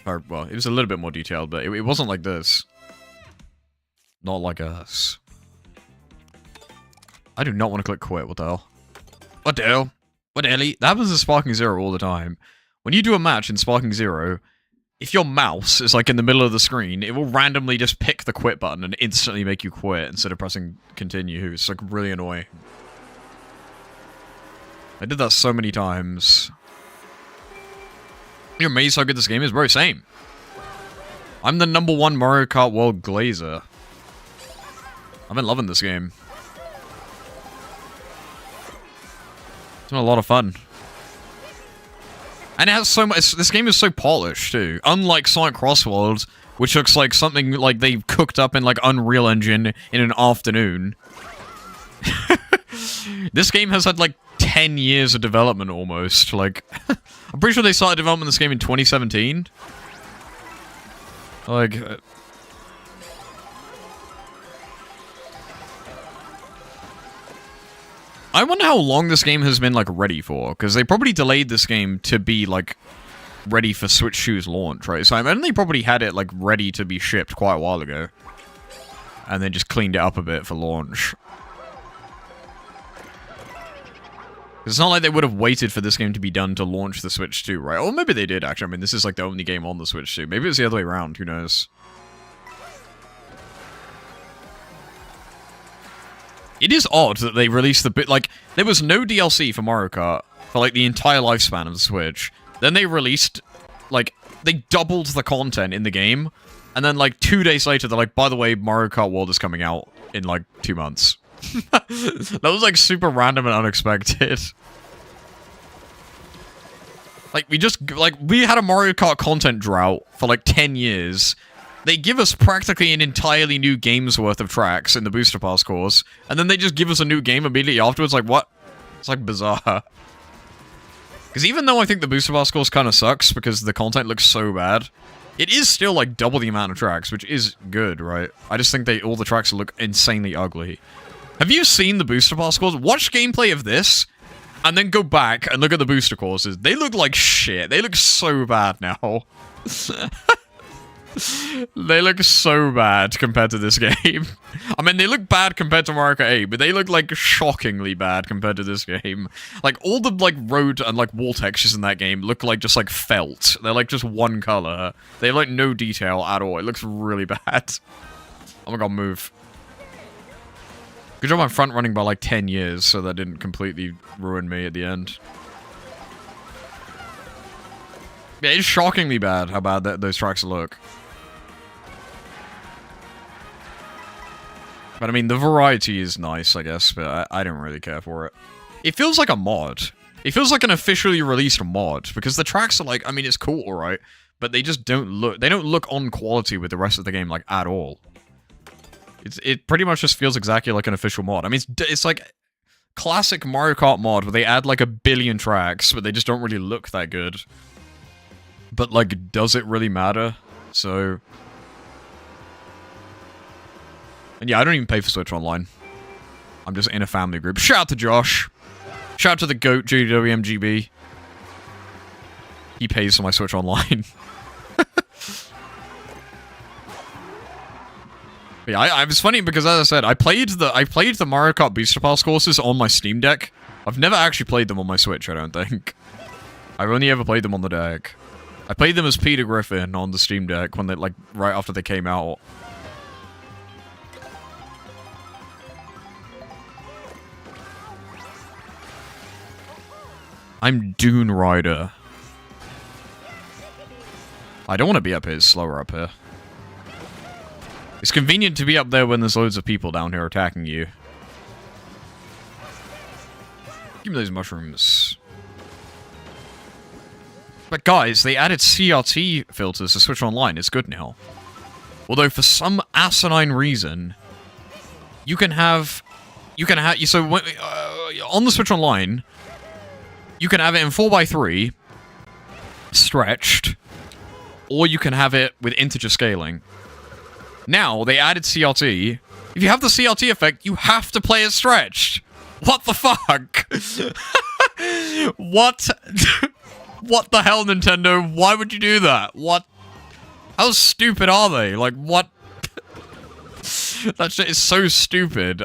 Or, well, it was a little bit more detailed, but it wasn't like this. Not like us. I do not want to click quit. What the hell? What the hell? What the hell? That happens in Sparking Zero all the time. When you do a match in Sparking Zero, if your mouse is like in the middle of the screen, it will randomly just pick the quit button and instantly make you quit instead of pressing continue. It's like really annoying. I did that so many times. You're amazed how good this game is, bro. Same. I'm the #1 Mario Kart World Glazer. I've been loving this game. It's been a lot of fun. And it has so much. This game is so polished too. Unlike Sonic Crossworld, which looks like something like they cooked up in like Unreal Engine in an afternoon. This game has had like 10 years of development almost. Like, I'm pretty sure they started development of this game in 2017. Like, I wonder how long this game has been like ready for, because they probably delayed this game to be like ready for Switch 2's launch, right? So I imagine they probably had it like ready to be shipped quite a while ago, and then just cleaned it up a bit for launch. It's not like they would have waited for this game to be done to launch the Switch 2, right? Or maybe they did, actually. I mean, this is like the only game on the Switch 2. Maybe it's the other way around. Who knows? It is odd that they released the bit... Like, there was no DLC for Mario Kart for, like, the entire lifespan of the Switch. Then they released... Like, they doubled the content in the game. And then, like, 2 days later, they're like, by the way, Mario Kart World is coming out in, like, 2 months. That was like super random and unexpected. Like we had a Mario Kart content drought for like 10 years. They give us practically an entirely new game's worth of tracks in the Booster Pass course, and then they just give us a new game immediately afterwards. Like, what? It's like bizarre. Because even though I think the Booster Pass course kind of sucks because the content looks so bad, it is still like double the amount of tracks, which is good, right? I just think all the tracks look insanely ugly. Have you seen the Booster Pass course? Watch gameplay of this, and then go back and look at the booster courses. They look like shit. They look so bad now. They look so bad compared to this game. I mean, they look bad compared to Mario Kart 8, but they look, like, shockingly bad compared to this game. Like, all the, like, road and, like, wall textures in that game look like just, like, felt. They're, like, just one color. They have, like, no detail at all. It looks really bad. Oh my god, move. Good job I'm front running by like 10 years, so that didn't completely ruin me at the end. Yeah, it's shockingly bad how bad those tracks look. But I mean, the variety is nice, I guess, but I don't really care for it. It feels like a mod. It feels like an officially released mod, because the tracks are like, I mean, it's cool, alright, but they just don't look on quality with the rest of the game, like, at all. It pretty much just feels exactly like an official mod. I mean, it's like classic Mario Kart mod, where they add like 1 billion tracks, but they just don't really look that good. But, like, does it really matter? So... And yeah, I don't even pay for Switch Online. I'm just in a family group. Shout out to Josh. Shout out to the GOAT, JWMGB. He pays for my Switch Online. Yeah, I was funny because, as I said, I played the Mario Kart Booster Pass courses on my Steam Deck. I've never actually played them on my Switch, I don't think. I've only ever played them on the deck. I played them as Peter Griffin on the Steam Deck when they, like, right after they came out. I'm Dune Rider. I don't want to be up here, it's slower up here. It's convenient to be up there when there's loads of people down here attacking you. Give me those mushrooms. But guys, they added CRT filters to Switch Online. It's good now. Although for some asinine reason, you can have so when, on the Switch Online, you can have it in 4:3 stretched, or you can have it with integer scaling. Now, they added CRT. If you have the CRT effect, you have to play it stretched. What the fuck? What? What the hell, Nintendo? Why would you do that? What? How stupid are they? Like, what? That shit is so stupid.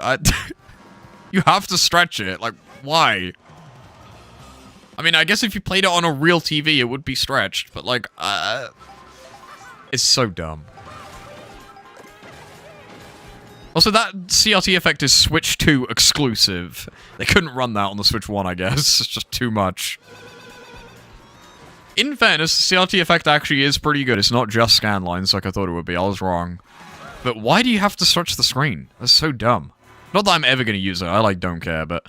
You have to stretch it. Like, why? I mean, I guess if you played it on a real TV, it would be stretched. But, like, it's so dumb. Also, that CRT effect is Switch 2 exclusive. They couldn't run that on the Switch 1, I guess. It's just too much. In fairness, the CRT effect actually is pretty good. It's not just scan lines like I thought it would be. I was wrong. But why do you have to stretch the screen? That's so dumb. Not that I'm ever going to use it. I, like, don't care, but...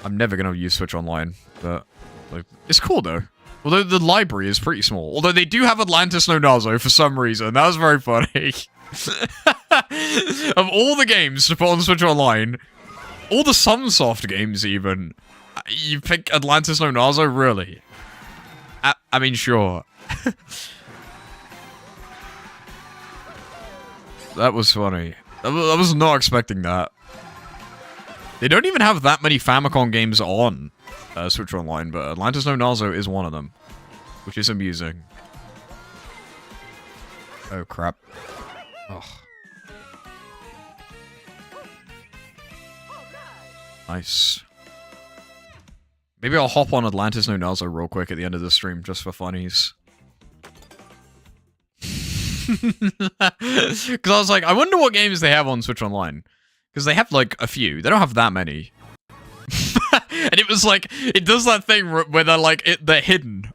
I'm never going to use Switch Online. But, like, it's cool, though. Although the library is pretty small. Although they do have Atlantis No Nazo for some reason. That was very funny. Of all the games to put on Switch Online, all the Sunsoft games even, you pick Atlantis No Nazo? Really? I mean, sure. That was funny. I was not expecting that. They don't even have that many Famicom games on Switch Online, but Atlantis No Nazo is one of them, which is amusing. Oh, crap. Oh. Nice. Maybe I'll hop on Atlantis No Nazo real quick at the end of the stream, just for funnies. Because I was like, I wonder what games they have on Switch Online. Because they have, like, a few. They don't have that many. And it was like, it does that thing where they're, like, they're hidden.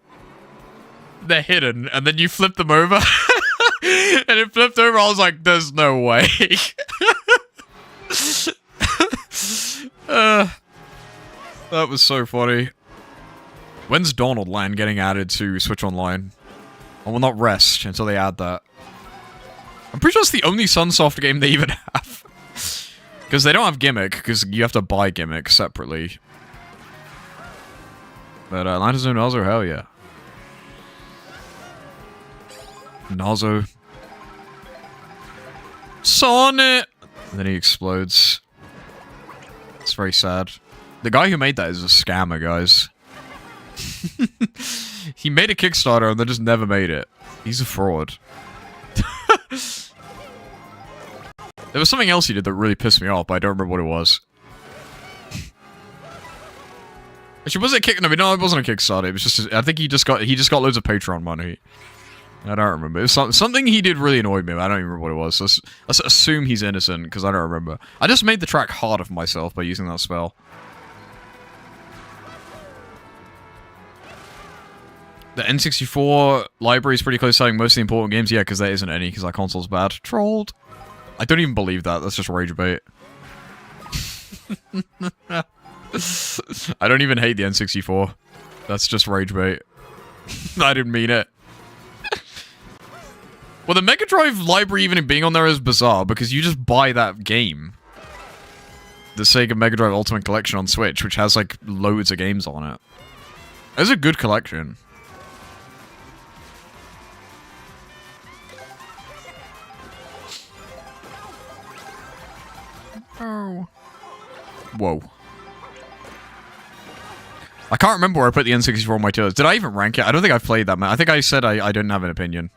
They're hidden, and then you flip them over. And it flipped over, I was like, there's no way. That was so funny. When's Donald Land getting added to Switch Online? I will not rest until they add that. I'm pretty sure it's the only Sunsoft game they even have. Because they don't have Gimmick, because you have to buy Gimmick separately. But Atlantis No Nazo, hell yeah. Nazo. Sonic! And then he explodes. It's very sad. The guy who made that is a scammer, guys. He made a Kickstarter and then just never made it. He's a fraud. There was something else he did that really pissed me off, but I don't remember what it was. Actually, was it a Kick? No, it wasn't a Kickstarter. It was just. I think he just got loads of Patreon money. I don't remember. It was something he did really annoyed me. I don't even remember what it was. So let's assume he's innocent, because I don't remember. I just made the track harder for myself by using that spell. The N64 library is pretty close to having most of the important games. Yeah, because there isn't any, because that console's bad. Trolled. I don't even believe that. That's just rage bait. I don't even hate the N64. That's just rage bait. I didn't mean it. Well, the Mega Drive library even being on there is bizarre, because you just buy that game. The Sega Mega Drive Ultimate Collection on Switch, which has, like, loads of games on it. It's a good collection. Oh. Whoa. I can't remember where I put the N64 on my tier list. Did I even rank it? I don't think I've played that, man. I think I said I didn't have an opinion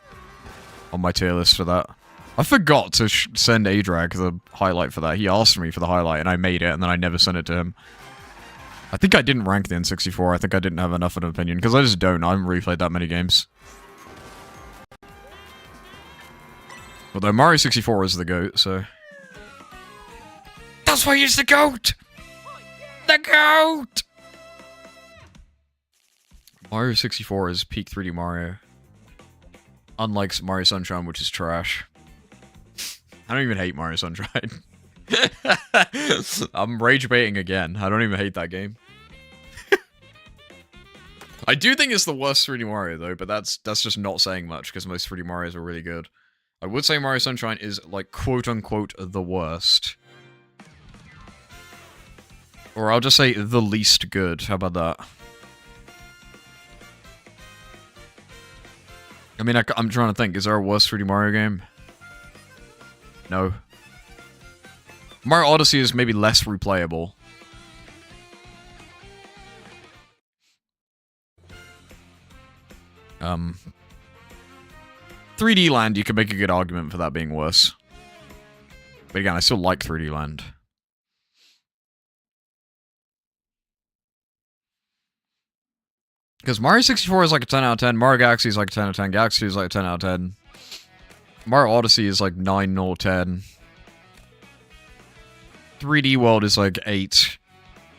on my tier list for that. I forgot to send Adrag the highlight for that. He asked me for the highlight, and I made it, and then I never sent it to him. I think I didn't rank the N64. I think I didn't have enough of an opinion, because I just don't. I haven't replayed that many games. Although Mario 64 is the GOAT, so... That's why he's the GOAT! The GOAT! Mario 64 is peak 3D Mario. Unlike Mario Sunshine, which is trash. I don't even hate Mario Sunshine. I'm rage baiting again. I don't even hate that game. I do think it's the worst 3D Mario, though, but that's just not saying much, because most 3D Marios are really good. I would say Mario Sunshine is, like, quote-unquote, the worst. Or I'll just say the least good. How about that? I mean, I'm trying to think. Is there a worse 3D Mario game? No. Mario Odyssey is maybe less replayable. 3D Land, you could make a good argument for that being worse. But again, I still like 3D Land. Because Mario 64 is like a 10 out of 10, Mario Galaxy is like a 10 out of 10, Galaxy 2 is like a 10 out of 10. Mario Odyssey is like 9 or 10. 3D World is like 8.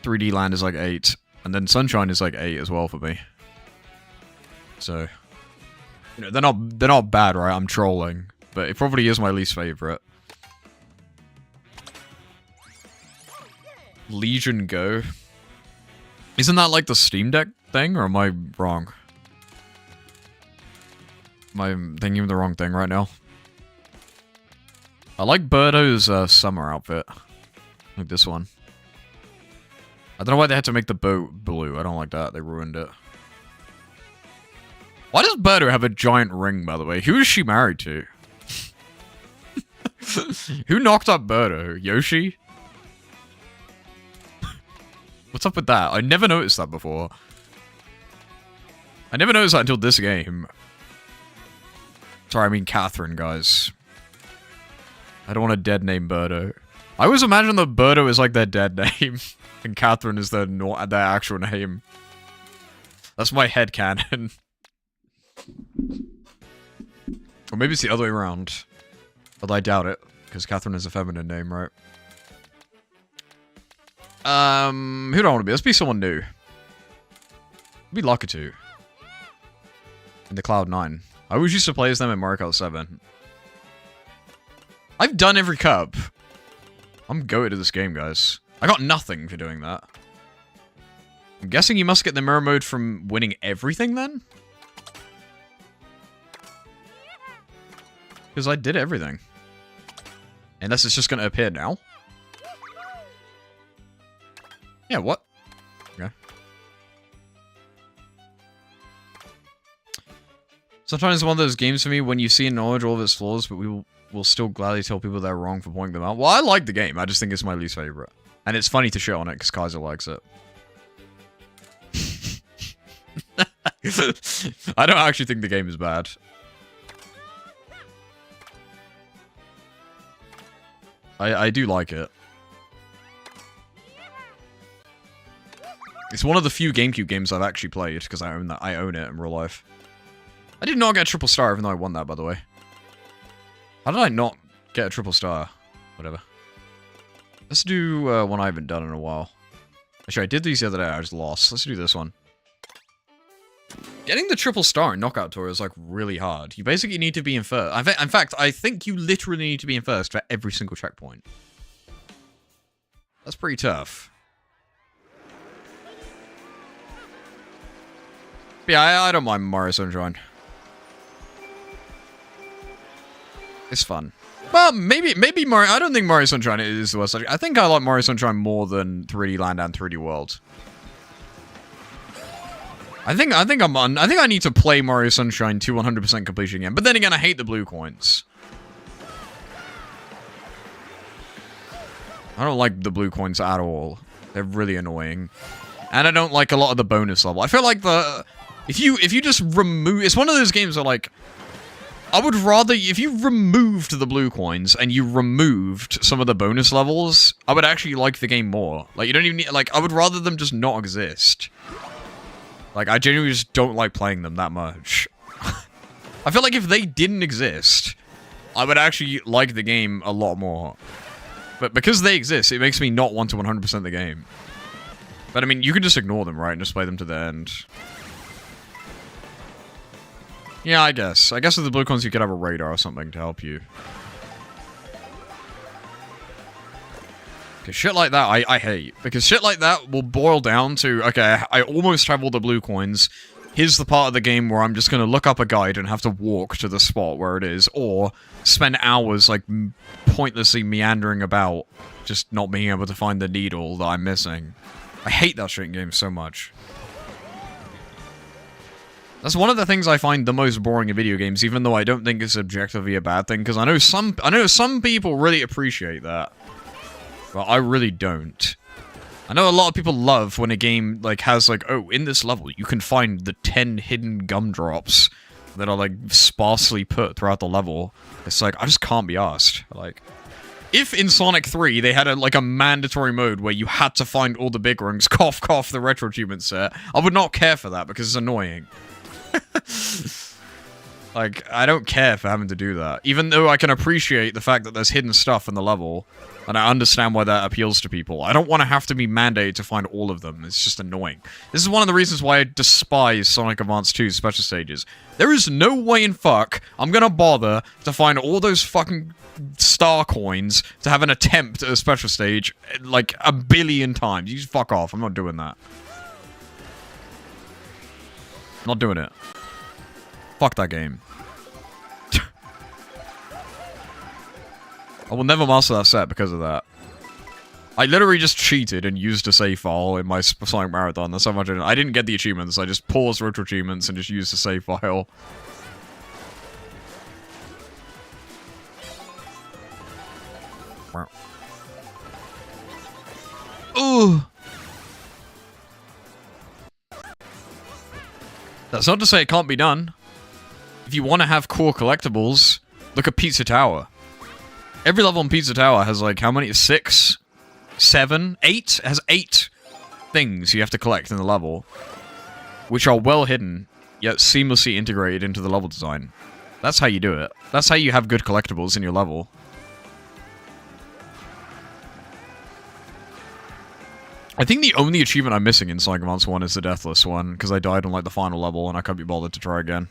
3D Land is like 8. And then Sunshine is like 8 as well for me. So, you know, they're not bad, right? I'm trolling. But it probably is my least favorite. Legion Go. Isn't that like the Steam Deck thing, or am I wrong? Am I thinking of the wrong thing right now? I like Birdo's summer outfit. Like this one. I don't know why they had to make the boat blue. I don't like that. They ruined it. Why does Birdo have a giant ring, by the way? Who is she married to? Who knocked up Birdo? Yoshi? What's up with that? I never noticed that before. I never noticed that until this game. Sorry, I mean Catherine, guys. I don't want a dead name Birdo. I always imagine that Birdo is like their dead name, and Catherine is their actual name. That's my headcanon. Or maybe it's the other way around. But I doubt it, because Catherine is a feminine name, right? Who do I want to be? Let's be someone new. Be Lakitu. In the Cloud9. I always used to play as them in Mario Kart 7. I've done every cup. I'm goated at this game, guys. I got nothing for doing that. I'm guessing you must get the mirror mode from winning everything, then? Because I did everything. Unless it's just going to appear now. Yeah, what? Okay. Sometimes it's one of those games for me when you see and acknowledge all of its flaws, but we will still gladly tell people they're wrong for pointing them out. Well, I like the game. I just think it's my least favorite. And it's funny to shit on it because Kaiser likes it. I don't actually think the game is bad. I do like it. It's one of the few GameCube games I've actually played because I own it in real life. I did not get a triple star, even though I won that, by the way. How did I not get a triple star? Whatever. Let's do one I haven't done in a while. Actually, I did these the other day, I just lost. Let's do this one. Getting the triple star in Knockout Tour is, like, really hard. You basically need to be in first. In fact, I think you literally need to be in first for every single checkpoint. That's pretty tough. But yeah, I don't mind Mario Sunshine. It's fun. Well, maybe Mario... I don't think Mario Sunshine is the worst. I think I like Mario Sunshine more than 3D Land and 3D World. I think I need to play Mario Sunshine to 100% completion again. But then again, I hate the blue coins. I don't like the blue coins at all. They're really annoying. And I don't like a lot of the bonus level. I feel like the... If you just remove... It's one of those games where, like... I would rather... If you removed the blue coins and you removed some of the bonus levels, I would actually like the game more. Like, you don't even need... Like, I would rather them just not exist. Like, I genuinely just don't like playing them that much. I feel like if they didn't exist, I would actually like the game a lot more. But because they exist, it makes me not want to 100% the game. But I mean, you can just ignore them, right? And just play them to the end. Yeah, I guess. I guess with the blue coins, you could have a radar or something to help you. Because shit like that, I hate. Because shit like that will boil down to, okay, I almost have all the blue coins. Here's the part of the game where I'm just going to look up a guide and have to walk to the spot where it is. Or spend hours, like, pointlessly meandering about, just not being able to find the needle that I'm missing. I hate that shit in games so much. That's one of the things I find the most boring in video games, even though I don't think it's objectively a bad thing, because I know some people really appreciate that. But I really don't. I know a lot of people love when a game, like, has, like, oh, in this level, you can find the 10 hidden gumdrops that are, like, sparsely put throughout the level. It's like, I just can't be asked. Like, if in Sonic 3 they had, a mandatory mode where you had to find all the big rings, cough, cough, the retro achievement set, I would not care for that, because it's annoying. Like, I don't care for having to do that. Even though I can appreciate the fact that there's hidden stuff in the level, and I understand why that appeals to people. I don't want to have to be mandated to find all of them. It's just annoying. This is one of the reasons why I despise Sonic Advance 2's special stages. There is no way in fuck I'm gonna bother to find all those fucking star coins to have an attempt at a special stage, like, 1 billion times. You just fuck off. I'm not doing that. Not doing it. Fuck that game. I will never master that set because of that. I literally just cheated and used a save file in my Sonic Marathon. That's how much I didn't get the achievements. I just paused retro achievements and just used a save file. Ooh. That's not to say it can't be done. If you want to have core collectibles, look at Pizza Tower. Every level in Pizza Tower has, like, how many? 6? 7? 8? It has 8 things you have to collect in the level. Which are well hidden, yet seamlessly integrated into the level design. That's how you do it. That's how you have good collectibles in your level. I think the only achievement I'm missing in Sonic Advance 1 is the Deathless one, because I died on, like, the final level and I can't be bothered to try again.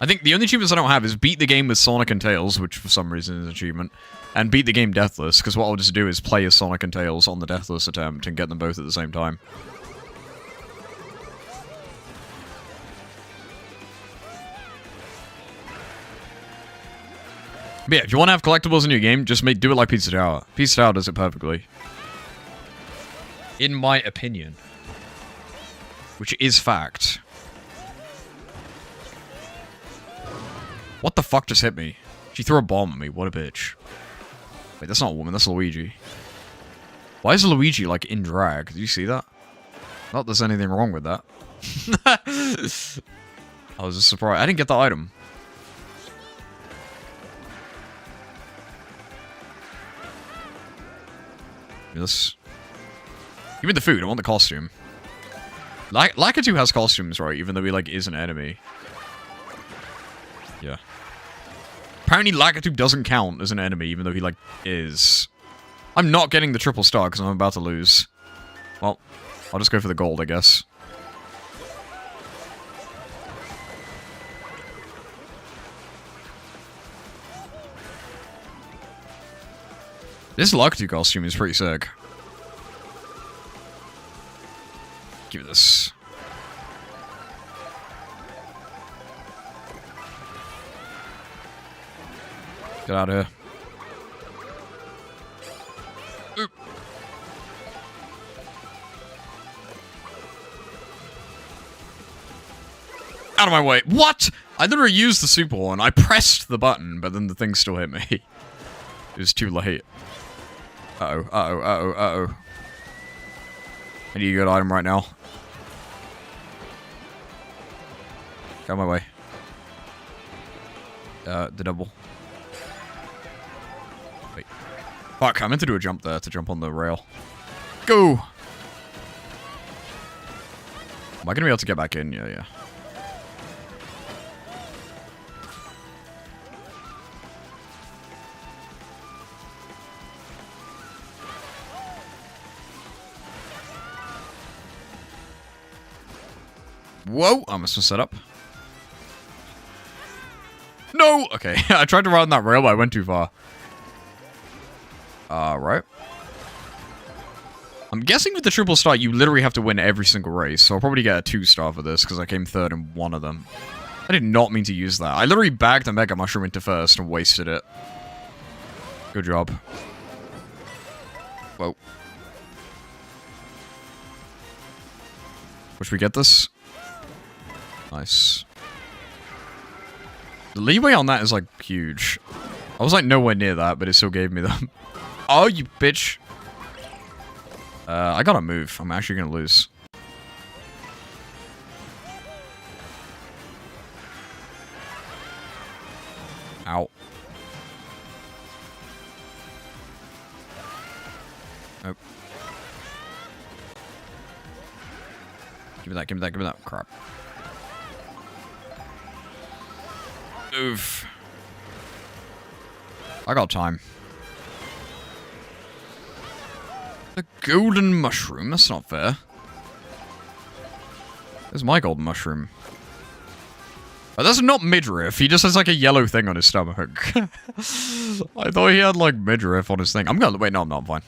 I think the only achievements I don't have is beat the game with Sonic and Tails, which for some reason is an achievement, and beat the game Deathless, because what I'll just do is play as Sonic and Tails on the Deathless attempt and get them both at the same time. But yeah, if you want to have collectibles in your game, just do it like Pizza Tower. Pizza Tower does it perfectly. In my opinion. Which is fact. What the fuck just hit me? She threw a bomb at me, what a bitch. Wait, that's not a woman, that's Luigi. Why is Luigi, like, in drag? Did you see that? Not there's anything wrong with that. I was just surprised. I didn't get the item. This. Give me the food, I want the costume. Lakitu has costumes, right? Even though he, like, is an enemy. Yeah. Apparently Lakitu doesn't count as an enemy, even though he, like, is. I'm not getting the triple star because I'm about to lose. Well, I'll just go for the gold, I guess. This Lakitu costume is pretty sick. Give it this. Get out of here. Oop. Out of my way. What? I literally used the super horn. I pressed the button, but then the thing still hit me. It was too late. Uh-oh, uh-oh, uh-oh, uh-oh. I need a good item right now. Get out of my way. The double. Wait. Fuck, I meant to do a jump there to jump on the rail. Go! Am I gonna be able to get back in? Yeah, yeah. Whoa! I must have set up. No! Okay, I tried to ride on that rail, but I went too far. Right. I'm guessing with the triple star, you literally have to win every single race, so I'll probably get a 2-star for this, because I came third in one of them. I did not mean to use that. I literally bagged a Mega Mushroom into first and wasted it. Good job. Whoa. Should we get this? Nice. The leeway on that is, like, huge. I was, like, nowhere near that, but it still gave me them. Oh, you bitch. I gotta move. I'm actually gonna lose. Ow. Nope. Give me that, give me that, give me that. Crap. Move. I got time. The golden mushroom? That's not fair. There's my golden mushroom. Oh, that's not midriff. He just has like a yellow thing on his stomach. I thought he had like midriff on his thing. I'm gonna wait. No, I'm not. I'm fine.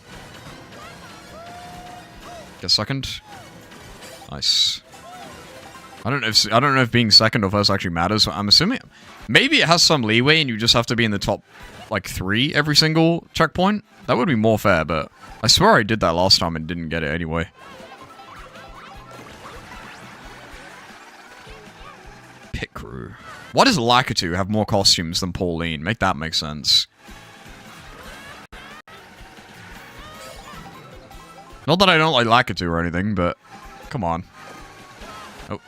Get second. Nice. I don't know if being second or first actually matters. I'm assuming maybe it has some leeway and you just have to be in the top like 3 every single checkpoint. That would be more fair, but I swear I did that last time and didn't get it anyway. Pit crew. Why does Lakitu have more costumes than Pauline? Make that make sense. Not that I don't like Lakitu or anything, but come on. Oh,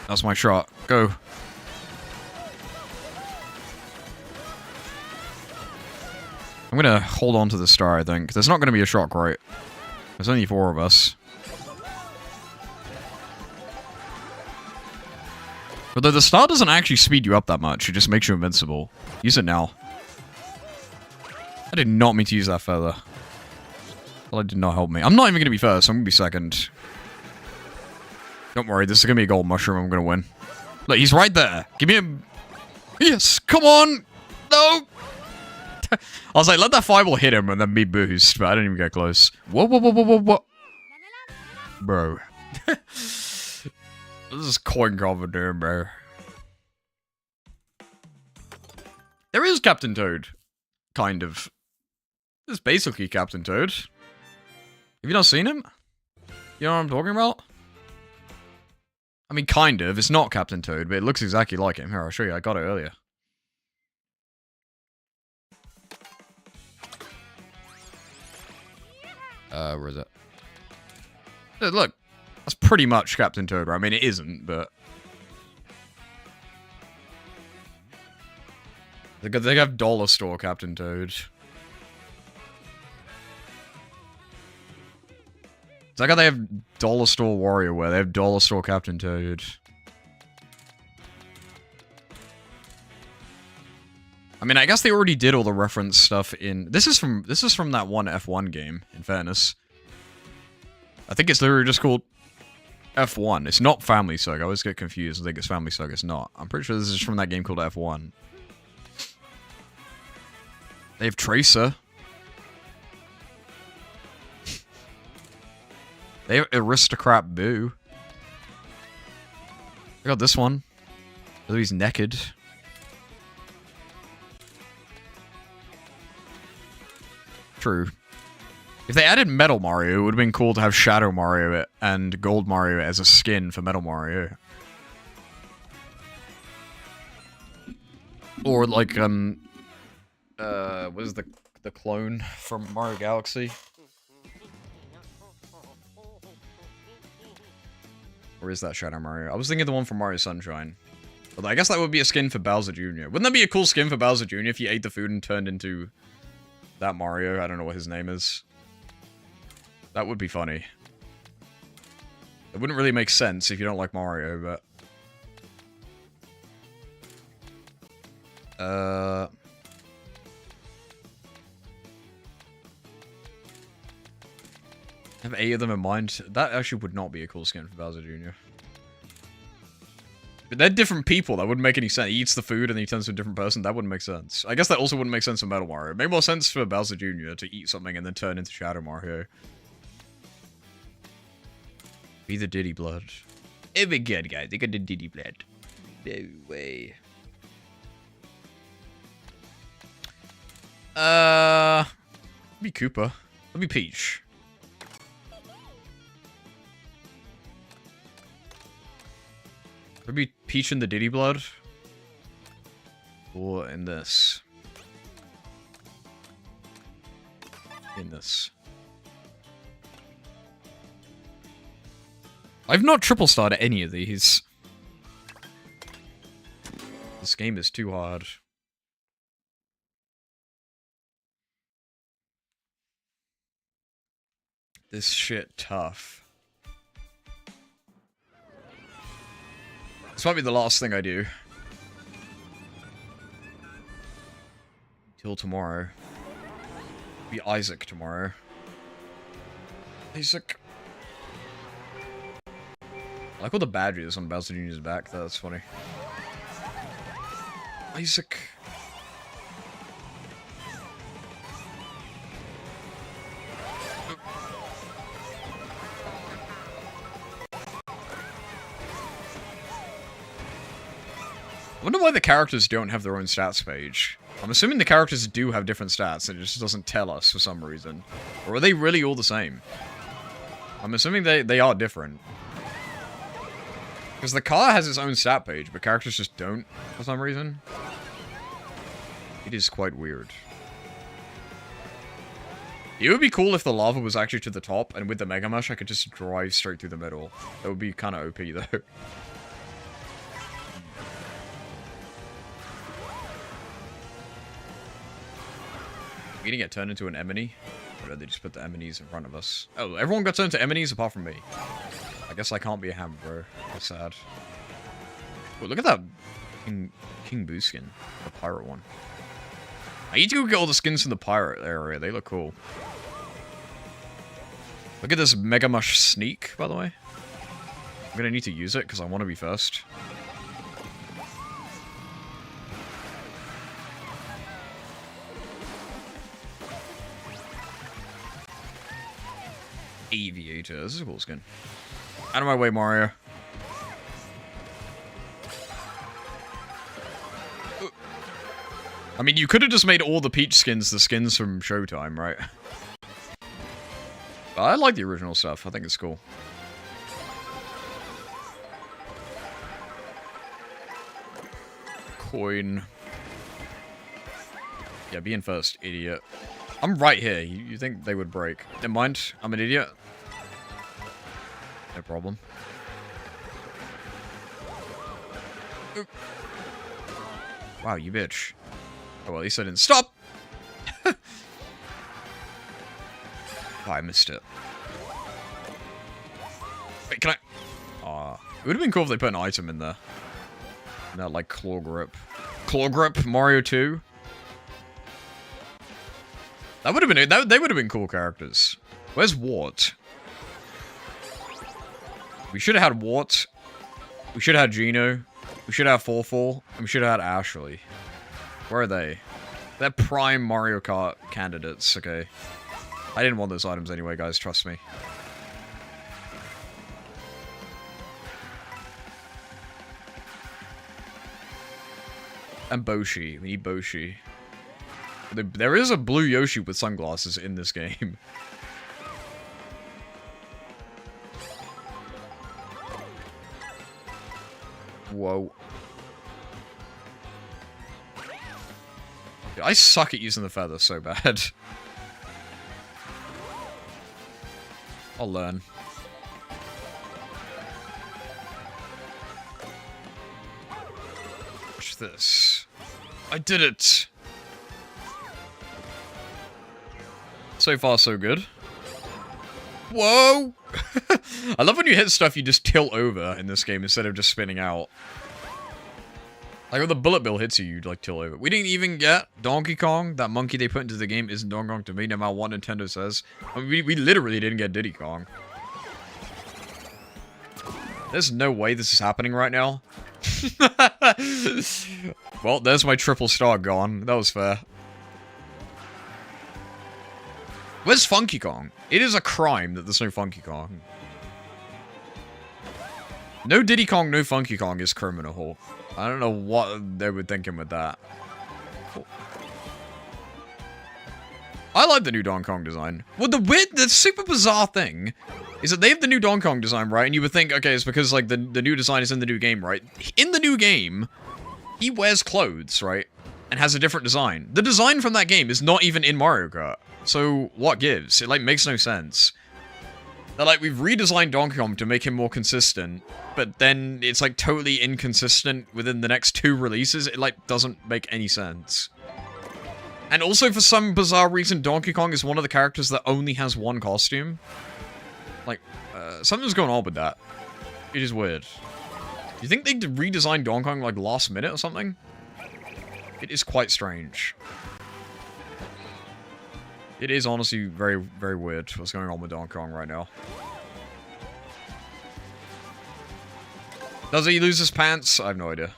that's my shot. Go. I'm gonna hold on to the star, I think. There's not gonna be a shock, right? There's only 4 of us. Although the star doesn't actually speed you up that much, it just makes you invincible. Use it now. I did not mean to use that feather. Well, it did not help me. I'm not even gonna be first, I'm gonna be second. Don't worry, this is gonna be a gold mushroom, I'm gonna win. Look, he's right there. Give me a... Yes, come on! No! I was like, let that fireball hit him and then me boost, but I didn't even get close. Whoa, whoa, whoa, whoa, whoa, whoa. Bro. This is coin commandeering, bro. There is Captain Toad. Kind of. This is basically Captain Toad. Have you not seen him? You know what I'm talking about? I mean, kind of. It's not Captain Toad, but it looks exactly like him. Here, I'll show you. I got it earlier. Where is it? Look, that's pretty much Captain Toad. I mean, it isn't, but they have dollar store Captain Toad. It's like how they have Dollar Store WarioWare. They have Dollar Store Captain Toad. I mean, I guess they already did all the reference stuff in... This is from that one F1 game, in fairness. I think it's literally just called F1. It's not Family Circuit. I always get confused. I think it's Family Circuit. It's not. I'm pretty sure this is from that game called F1. They have Tracer. They have Aristocrat Boo. I got this one. Oh, he's naked. True. If they added Metal Mario, it would have been cool to have Shadow Mario and Gold Mario as a skin for Metal Mario. Or like, what is the clone from Mario Galaxy? Or is that Shadow Mario? I was thinking the one from Mario Sunshine. But I guess that would be a skin for Bowser Jr. Wouldn't that be a cool skin for Bowser Jr. if he ate the food and turned into that Mario? I don't know what his name is. That would be funny. It wouldn't really make sense if you don't like Mario, but... have 8 of them in mind. That actually would not be a cool skin for Bowser Jr. But they're different people. That wouldn't make any sense. He eats the food and he turns to a different person. That wouldn't make sense. I guess that also wouldn't make sense for Metal Mario. It made more sense for Bowser Jr. to eat something and then turn into Shadow Mario. Be the Diddy Blood. It'd be good, guys. They got the Diddy Blood. No way. Be Koopa. That'd be Peach. Maybe Peach in the Diddy Blood? Or in this? In this. I've not triple starred any of these. This game is too hard. This shit tough. This might be the last thing I do. Till tomorrow. Be Isaac tomorrow. Isaac. I like all the badges on Bowser Jr.'s back. That's funny. Isaac. I wonder why the characters don't have their own stats page. I'm assuming the characters do have different stats, and it just doesn't tell us for some reason. Or are they really all the same? I'm assuming they are different. Because the car has its own stat page, but characters just don't, for some reason. It is quite weird. It would be cool if the lava was actually to the top, and with the Mega Mush I could just drive straight through the middle. That would be kind of OP, though. We gonna get turned into an Emily? Or did they just put the Emmys in front of us? Oh, everyone got turned to Emmys apart from me. I guess I can't be a hammer, bro. That's sad. Oh, look at that King Boo skin. The pirate one. I need to go get all the skins from the pirate area. They look cool. Look at this Mega Mush sneak, by the way. I'm gonna need to use it because I want to be first. Aviator. This is a cool skin. Out of my way, Mario. I mean, you could have just made all the Peach skins the skins from Showtime, right? But I like the original stuff. I think it's cool. Coin. Yeah, be in first, idiot. I'm right here. You think they would break. Never mind. I'm an idiot. No problem. Oop. Wow, you bitch. Oh, well, at least I didn't stop. Oh, I missed it. Wait, can I... Aw. It would have been cool if they put an item in there. No, like claw grip. Claw grip, Mario 2. That would have been... they would have been cool characters. Where's Wart? We should have had Wart. We should have had Gino. We should have Forfall. And we should have had Ashley. Where are they? They're prime Mario Kart candidates, okay. I didn't want those items anyway, guys, trust me. And Boshi. We need Boshi. There is a blue Yoshi with sunglasses in this game. Whoa. Dude, I suck at using the feather so bad. I'll learn. Watch this. I did it! So far, so good. Whoa! I love when you hit stuff you just tilt over in this game instead of just spinning out. Like when the bullet bill hits you, you like tilt over. We didn't even get Donkey Kong. That monkey they put into the game isn't Donkey Kong to me, no matter what Nintendo says. I mean, we literally didn't get Diddy Kong. There's no way this is happening right now. Well, there's my triple star gone. That was fair. Where's Funky Kong? It is a crime that there's no Funky Kong. No Diddy Kong, no Funky Kong is criminal. I don't know what they were thinking with that. I like the new Donkey Kong design. Well, the super bizarre thing is that they have the new Donkey Kong design, right? And you would think, okay, it's because, like, the new design is in the new game, right? In the new game, he wears clothes, right? And has a different design. The design from that game is not even in Mario Kart. So, what gives? It, like, makes no sense. They're like, we've redesigned Donkey Kong to make him more consistent, but then it's, like, totally inconsistent within the next 2 releases. It, like, doesn't make any sense. And also, for some bizarre reason, Donkey Kong is one of the characters that only has 1 costume. Like, something's going on with that. It is weird. Do you think they redesigned Donkey Kong, like, last minute or something? It is quite strange. It is honestly very, very weird what's going on with Donkey Kong right now. Does he lose his pants? I have no idea.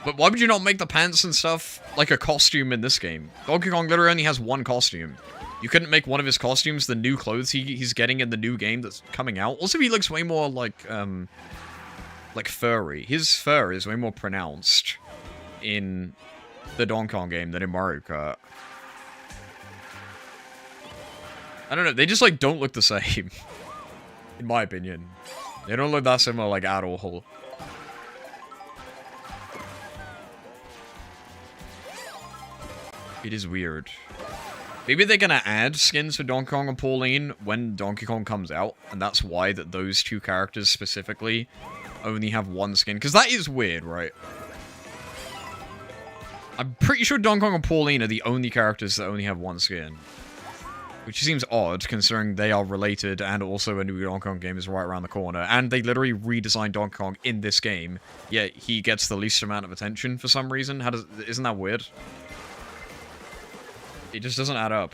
But why would you not make the pants and stuff like a costume in this game? Donkey Kong literally only has 1 costume. You couldn't make one of his costumes the new clothes he's getting in the new game that's coming out. Also, he looks way more like furry. His fur is way more pronounced in the Donkey Kong game than in Mario Kart. I don't know, they just, like, don't look the same. In my opinion. They don't look that similar, like, at all. It is weird. Maybe they're gonna add skins for Donkey Kong and Pauline when Donkey Kong comes out, and that's why that those 2 characters specifically only have 1 skin. Because that is weird, right? I'm pretty sure Donkey Kong and Pauline are the only characters that only have 1 skin. Which seems odd, considering they are related, and also a new Donkey Kong game is right around the corner. And they literally redesigned Donkey Kong in this game, yet he gets the least amount of attention for some reason. Isn't that weird? It just doesn't add up.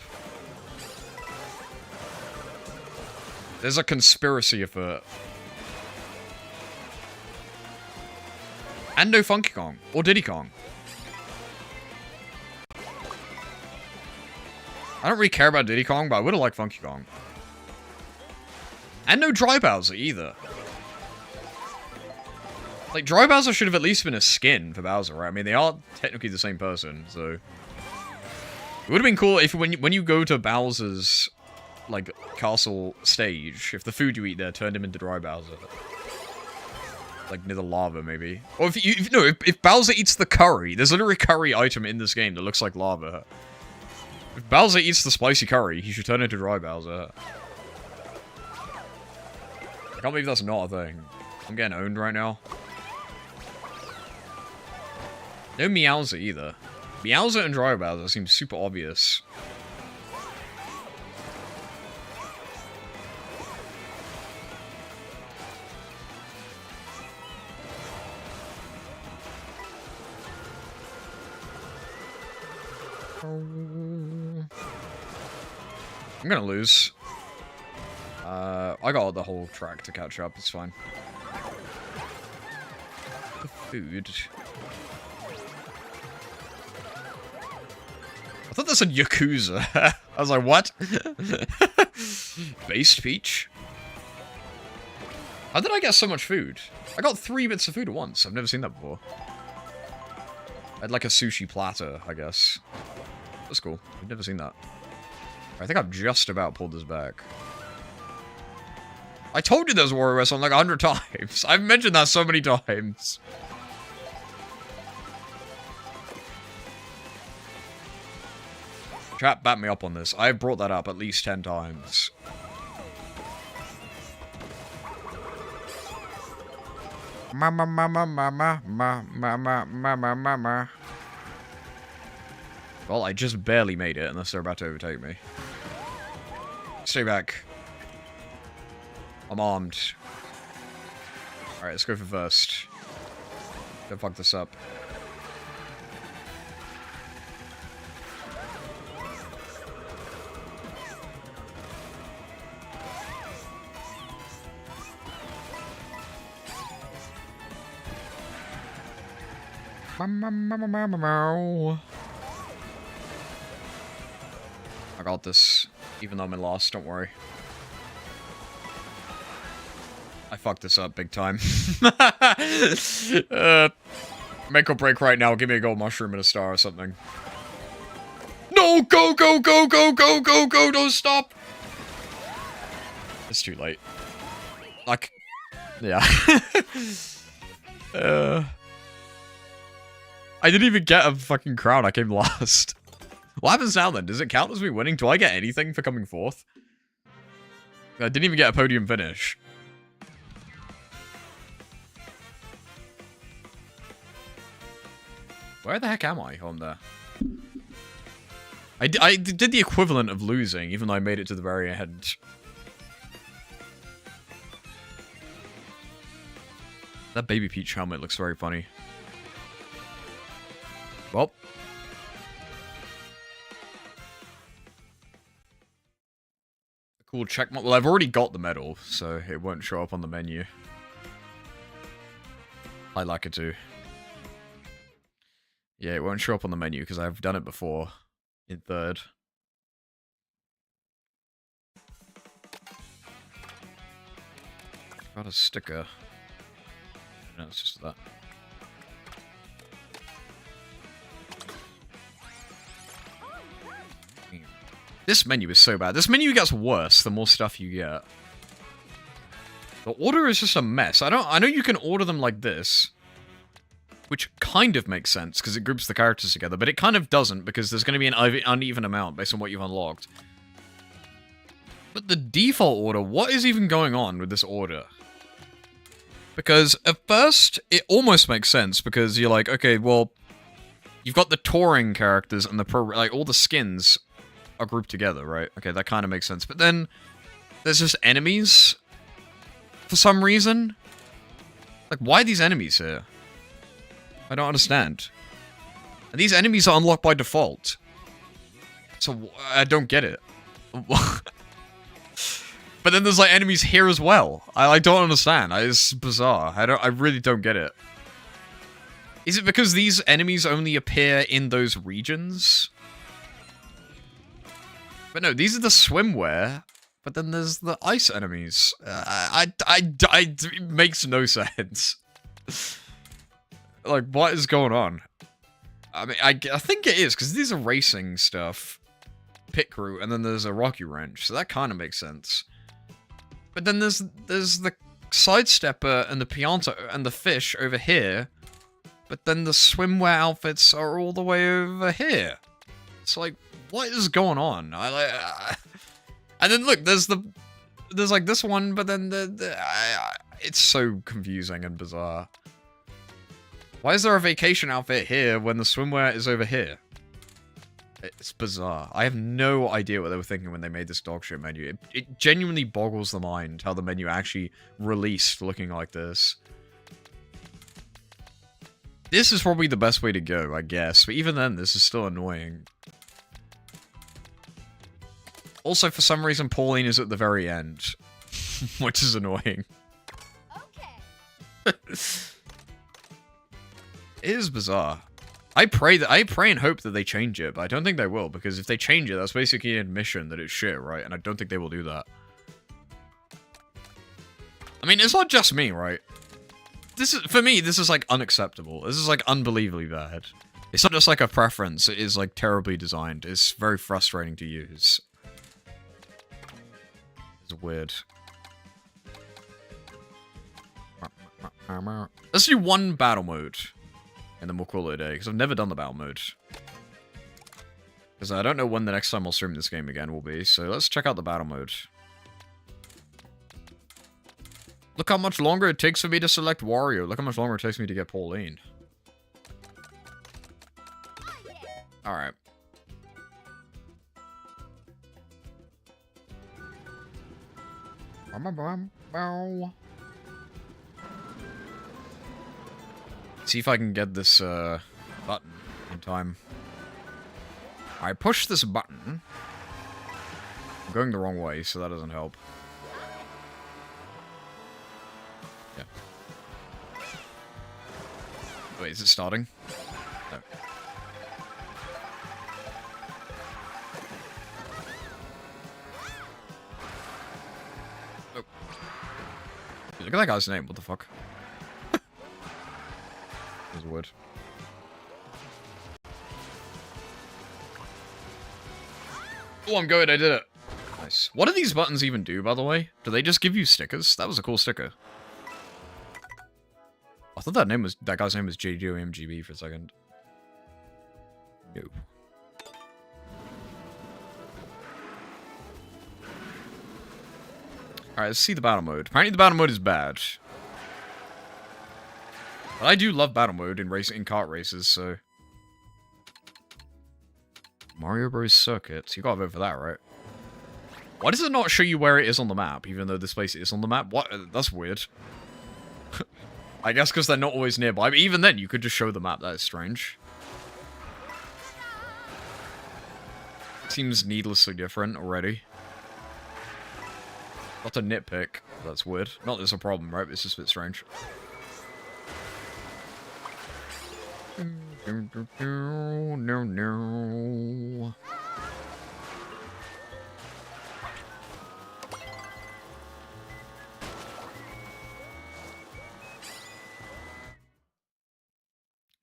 There's a conspiracy afoot. And no Funky Kong, or Diddy Kong. I don't really care about Diddy Kong, but I would've liked Funky Kong. And no Dry Bowser, either. Like, Dry Bowser should have at least been a skin for Bowser, right? I mean, they are technically the same person, so... It would've been cool if when you go to Bowser's, like, castle stage, if the food you eat there turned him into Dry Bowser. Like, near the lava, maybe. Or if Bowser eats the curry, there's literally a curry item in this game that looks like lava. If Bowser eats the spicy curry, he should turn into Dry Bowser. I can't believe that's not a thing. I'm getting owned right now. No Meowser either. Meowser and Dry Bowser seem super obvious. I'm gonna lose. I got the whole track to catch up, it's fine. The food. I thought that said Yakuza. I was like, what? Based peach? How did I get so much food? I got 3 bits of food at once. I've never seen that before. I had like a sushi platter, I guess. That's cool. I've never seen that. I think I've just about pulled this back. I told you there's WarioWare on like 100 times. I've mentioned that so many times. Chat, back me up on this. I've brought that up at least 10 times. Mama, mama, mama, mama, mama, mama, mama. Well, I just barely made it, unless they're about to overtake me. Stay back. I'm armed. Alright, let's go for first. Don't fuck this up. I got this, even though I'm in loss, don't worry. I fucked this up big time. Make or break right now, give me a gold mushroom and a star or something. No, go, go, go, go, go, go, go, don't stop! It's too late. Like, yeah. I didn't even get a fucking crown, I came last. What happens now then? Does it count as me winning? Do I get anything for coming fourth? I didn't even get a podium finish. Where the heck am I on there? I did the equivalent of losing, even though I made it to the very end. That Baby Peach helmet looks very funny. Well. Cool check mark. Well, I've already got the medal, so it won't show up on the menu. I'd like it to. Yeah, it won't show up on the menu because I've done it before in third. Got a sticker. No, it's just that. This menu is so bad. This menu gets worse the more stuff you get. The order is just a mess. I know you can order them like this, which kind of makes sense because it groups the characters together, but it kind of doesn't because there's going to be an uneven amount based on what you've unlocked. But the default order, what is even going on with this order? Because at first, it almost makes sense because you're like, okay, well, you've got the touring characters and the pro, like all the skins are grouped together, right? Okay, that kind of makes sense. But then there's just enemies for some reason. Like, why are these enemies here? I don't understand. And these enemies are unlocked by default. So, I don't get it. But then there's, like, enemies here as well. I don't understand. It's bizarre. I really don't get it. Is it because these enemies only appear in those regions? But no, these are the swimwear. But then there's the ice enemies. It makes no sense. Like, what is going on? I mean, I think it is, because these are racing stuff. Pit crew, and then there's a Rocky Wrench, so that kind of makes sense. But then there's the Sidestepper and the Pianta and the fish over here. But then the swimwear outfits are all the way over here. It's like, what is going on? And then look, there's like this one, but then it's so confusing and bizarre. Why is there a vacation outfit here when the swimwear is over here? It's bizarre. I have no idea what they were thinking when they made this dogshit menu. It genuinely boggles the mind how the menu actually released looking like this. This is probably the best way to go, I guess. But even then, this is still annoying. Also, for some reason, Pauline is at the very end. Which is annoying. Okay. It is bizarre. I pray and hope that they change it, but I don't think they will, because if they change it, that's basically an admission that it's shit, right? And I don't think they will do that. I mean, it's not just me, right? For me, this is, like, unacceptable. This is, like, unbelievably bad. It's not just, like, a preference. It is, like, terribly designed. It's very frustrating to use. It's weird. Let's do one battle mode. And then we'll call it a day, because I've never done the battle mode. Because I don't know when the next time I'll stream this game again will be, so let's check out the battle mode. Look how much longer it takes for me to select Wario. Look how much longer it takes me to get Pauline. Alright. See if I can get this button in time. I push this button. I'm going the wrong way, so that doesn't help. Yeah. Wait, is it starting? No. Oh. Look at that guy's name, what the fuck? There's a word. Oh, I'm good, I did it. Nice. What do these buttons even do, by the way? Do they just give you stickers? That was a cool sticker. I thought that guy's name was JDOMGB for a second. No. Alright, let's see the battle mode. Apparently the battle mode is bad. But I do love battle mode in kart races, so... Mario Bros. Circuits. You gotta vote for that, right? Why does it not show you where it is on the map, even though this place is on the map? What? That's weird. I guess because they're not always nearby, but even then, you could just show the map. That is strange. Seems needlessly different already. Not a nitpick. That's weird. Not that it's a problem, right? It's just a bit strange. No.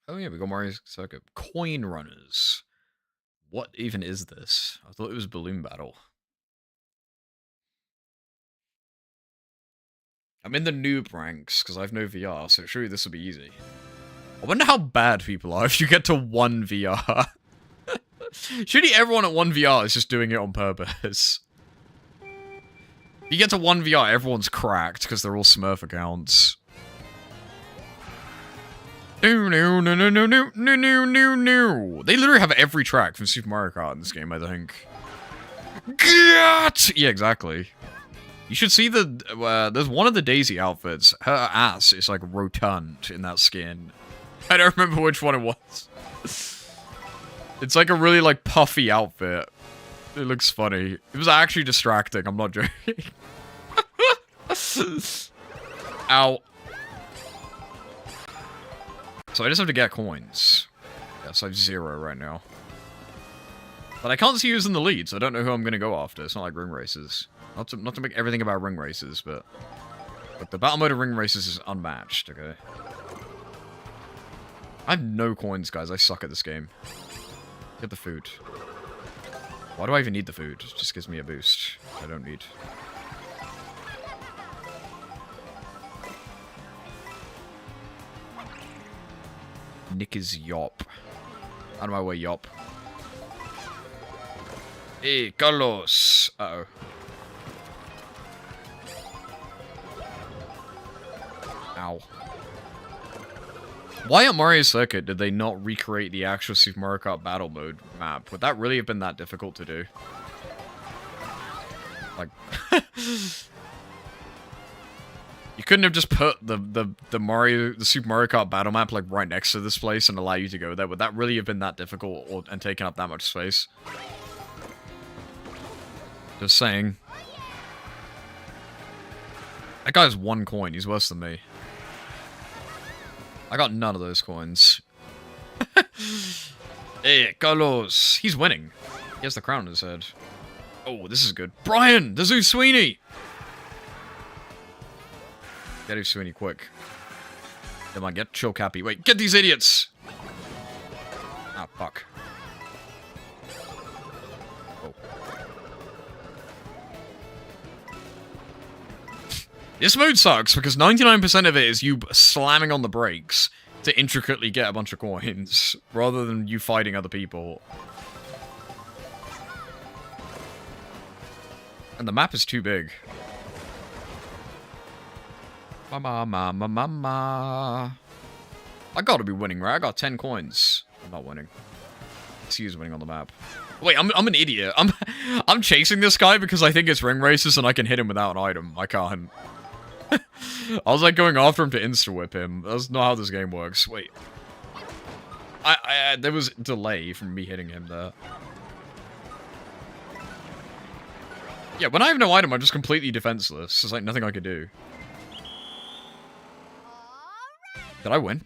Oh yeah, we got Mario's Circuit. Coin runners. What even is this? I thought it was Balloon Battle. I'm in the noob ranks, because I have no VR, so surely this will be easy. I wonder how bad people are if you get to 1 VR. Surely everyone at 1 VR is just doing it on purpose. If you get to 1 VR, everyone's cracked, because they're all Smurf accounts. No. They literally have every track from Super Mario Kart in this game, I think. Get! Yeah, exactly. You should see the, there's one of the Daisy outfits. Her ass is, like, rotund in that skin. I don't remember which one it was. It's like a really, like, puffy outfit. It looks funny. It was actually distracting, I'm not joking. Ow. So I just have to get coins. Yes, I have 0 right now. But I can't see who's in the lead, so I don't know who I'm going to go after. It's not like ring races. Not to make everything about ring races, but the battle mode of ring races is unmatched, okay? I have no coins, guys. I suck at this game. Get the food. Why do I even need the food? It just gives me a boost. I don't need. Nick is Yop. Out of my way, Yop. Hey, Carlos! Uh-oh. Ow. Why at Mario Circuit did they not recreate the actual Super Mario Kart Battle Mode map? Would that really have been that difficult to do? Like... You couldn't have just put the Super Mario Kart battle map like right next to this place and allow you to go there. Would that really have been that difficult and taken up that much space? Just saying. That guy has 1 coin. He's worse than me. I got none of those coins. Hey, Carlos. He's winning. He has the crown on his head. Oh, this is good. Brian! The Zoo Sweeney! Get Zoo Sweeney quick. Come on, get Chill Cappy. Wait, get these idiots! Ah, fuck. Oh. This mode sucks because 99% of it is you slamming on the brakes to intricately get a bunch of coins, rather than you fighting other people. And the map is too big. Mama. I gotta be winning, right? I got 10 coins. I'm not winning. He's winning on the map. Wait, I'm an idiot. I'm chasing this guy because I think it's ring races and I can hit him without an item. I can't. I was like going after him to insta-whip him. That's not how this game works. Wait. There was delay from me hitting him there. Yeah, when I have no item, I'm just completely defenseless. There's like nothing I could do. Did I win?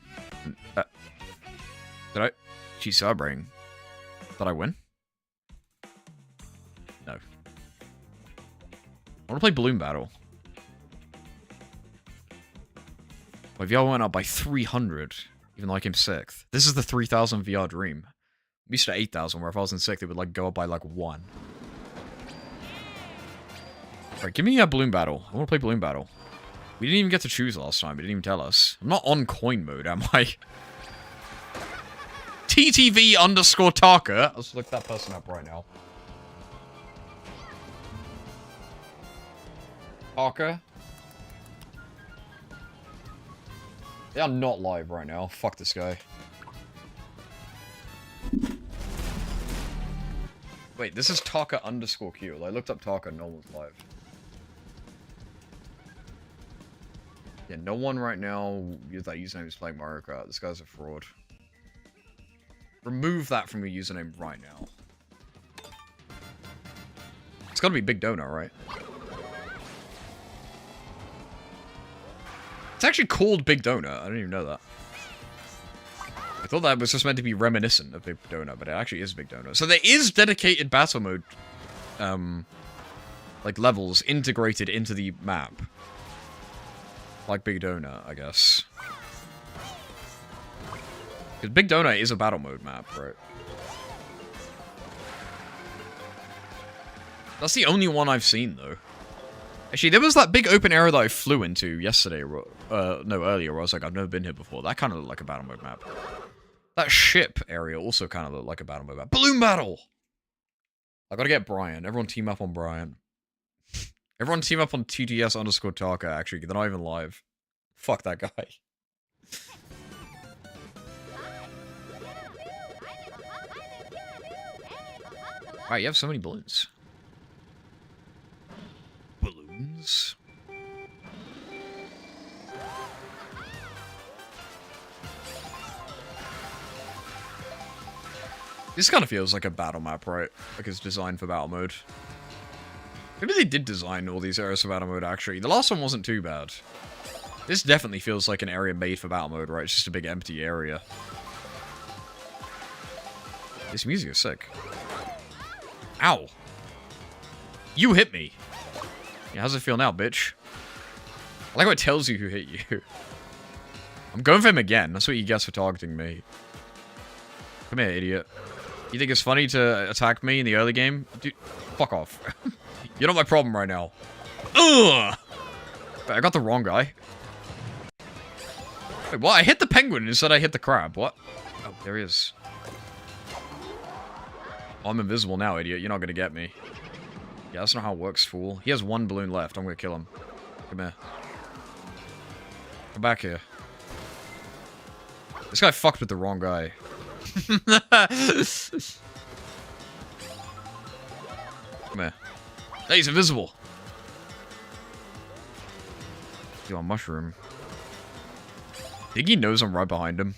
Did I? She's celebrating. Did I win? No. I want to play Balloon Battle. My VR went up by 300, even though I came 6th. This is the 3,000 VR dream. I'm used to 8,000, where if I was in 6th, it would like go up by like 1. Alright, give me a Balloon Battle. I want to play Balloon Battle. We didn't even get to choose last time. It didn't even tell us. I'm not on coin mode, am I? TTV_Taka. Let's look that person up right now. Taka. They are not live right now. Fuck this guy. Wait, this is Taka_Q. I looked up Taka, no one's live. Yeah, no one right now with that username is playing Mario Kart. This guy's a fraud. Remove that from your username right now. It's gotta be Big Donut, right? It's actually called Big Donut. I didn't even know that. I thought that was just meant to be reminiscent of Big Donut, but it actually is Big Donut. So there is dedicated battle mode, like levels integrated into the map. Like Big Donut, I guess. Because Big Donut is a battle mode map, right? That's the only one I've seen, though. Actually, there was that big open area that I flew into yesterday, no, earlier, where I was like, I've never been here before. That kind of looked like a battle mode map. That ship area also kind of looked like a battle mode map. Balloon Battle! I gotta get Brian. Everyone team up on Brian. Everyone team up on TTS_Taka, actually. They're not even live. Fuck that guy. Wow, you have so many balloons. Balloons? This kind of feels like a battle map, right? Like it's designed for battle mode. Maybe they did design all these areas for battle mode, actually. The last one wasn't too bad. This definitely feels like an area made for battle mode, right? It's just a big empty area. This music is sick. Ow. You hit me. Yeah, how's it feel now, bitch? I like how it tells you who hit you. I'm going for him again. That's what you guess for targeting me. Come here, idiot. You think it's funny to attack me in the early game? Dude, fuck off. You're not my problem right now. Ugh! I got the wrong guy. Wait, what? I hit the penguin instead I hit the crab. What? Oh, there he is. Oh, I'm invisible now, idiot. You're not gonna get me. Yeah, that's not how it works, fool. He has 1 balloon left. I'm gonna kill him. Come here. Come back here. This guy fucked with the wrong guy. Come here. Hey, he's invisible. You on mushroom. I think he knows I'm right behind him.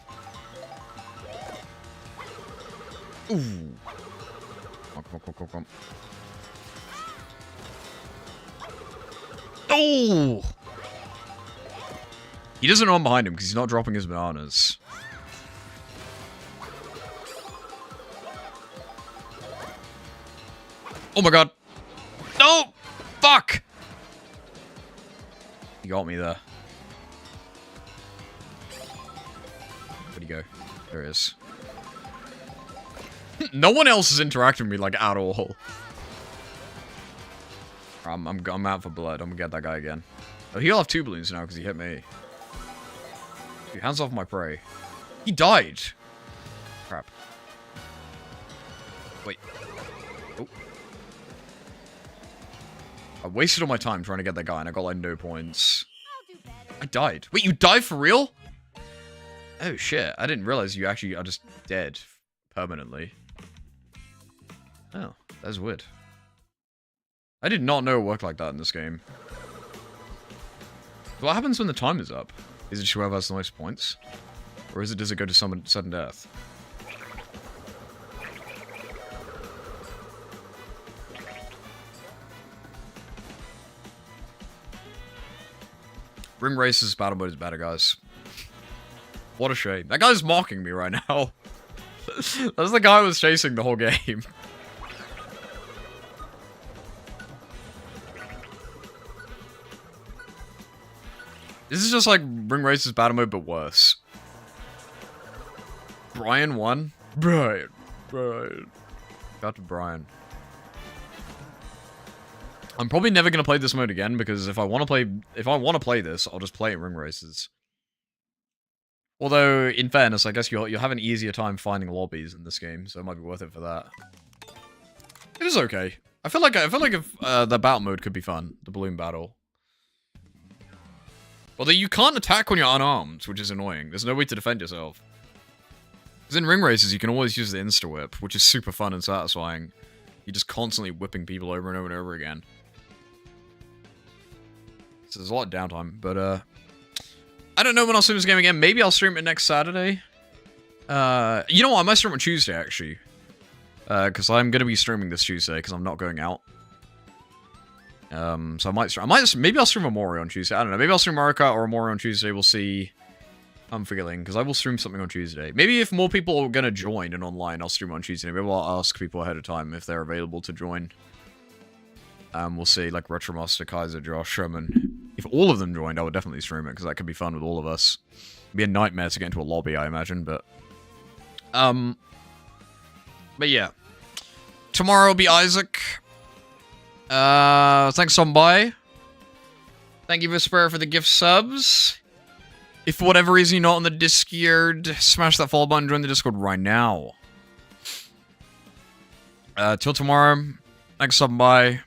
Ooh. Come on. Oh! He doesn't know I'm behind him because he's not dropping his bananas. Oh my god. No! Fuck! He got me there. Where'd he go? There he is. No one else is interacting with me, like, at all. I'm out for blood. I'm gonna get that guy again. Oh, he'll have 2 balloons now because he hit me. Dude, hands off my prey. He died. Crap. Wait. Oh. I wasted all my time trying to get that guy and I got, like, no points. I died. Wait, you died for real? Oh, shit. I didn't realize you actually are just dead permanently. Oh, that's weird. I did not know it worked like that in this game. What happens when the time is up? Is it just whoever has the most points? Or does it go to sudden death? Ring Racer's battle mode is better, guys. What a shame. That guy's mocking me right now. That's the guy who was chasing the whole game. This is just like Ring Racer's battle mode, but worse. Brian won? Brian. Got to Brian. I'm probably never gonna play this mode again because if I want to play this, I'll just play it Ring Races. Although, in fairness, I guess you'll have an easier time finding lobbies in this game, so it might be worth it for that. It is okay. I feel like if the battle mode could be fun, the balloon battle. Although you can't attack when you're unarmed, which is annoying. There's no way to defend yourself. Because in Ring Races, you can always use the insta-whip, which is super fun and satisfying. You're just constantly whipping people over and over and over again. So there's a lot of downtime, but I don't know when I'll stream this game again. Maybe I'll stream it next Saturday. You know what? I might stream on Tuesday, actually. Because I'm going to be streaming this Tuesday, because I'm not going out. So maybe I'll stream a Mori on Tuesday. I don't know. Maybe I'll stream Mario Kart or a Mori on Tuesday. We'll see. I'm forgetting, because I will stream something on Tuesday. Maybe if more people are going to join and online, I'll stream on Tuesday. Maybe I'll ask people ahead of time if they're available to join. We'll see, like Retromaster, Kaiser, Josh, Sherman. If all of them joined, I would definitely stream it, because that could be fun with all of us. It'd be a nightmare to get into a lobby, I imagine, but... But yeah. Tomorrow will be Isaac. Thanks, Sombai. Thank you, Vesper, for the gift subs. If for whatever reason you're not on the Discord, smash that follow button, join the Discord right now. Till tomorrow. Thanks, Sombai.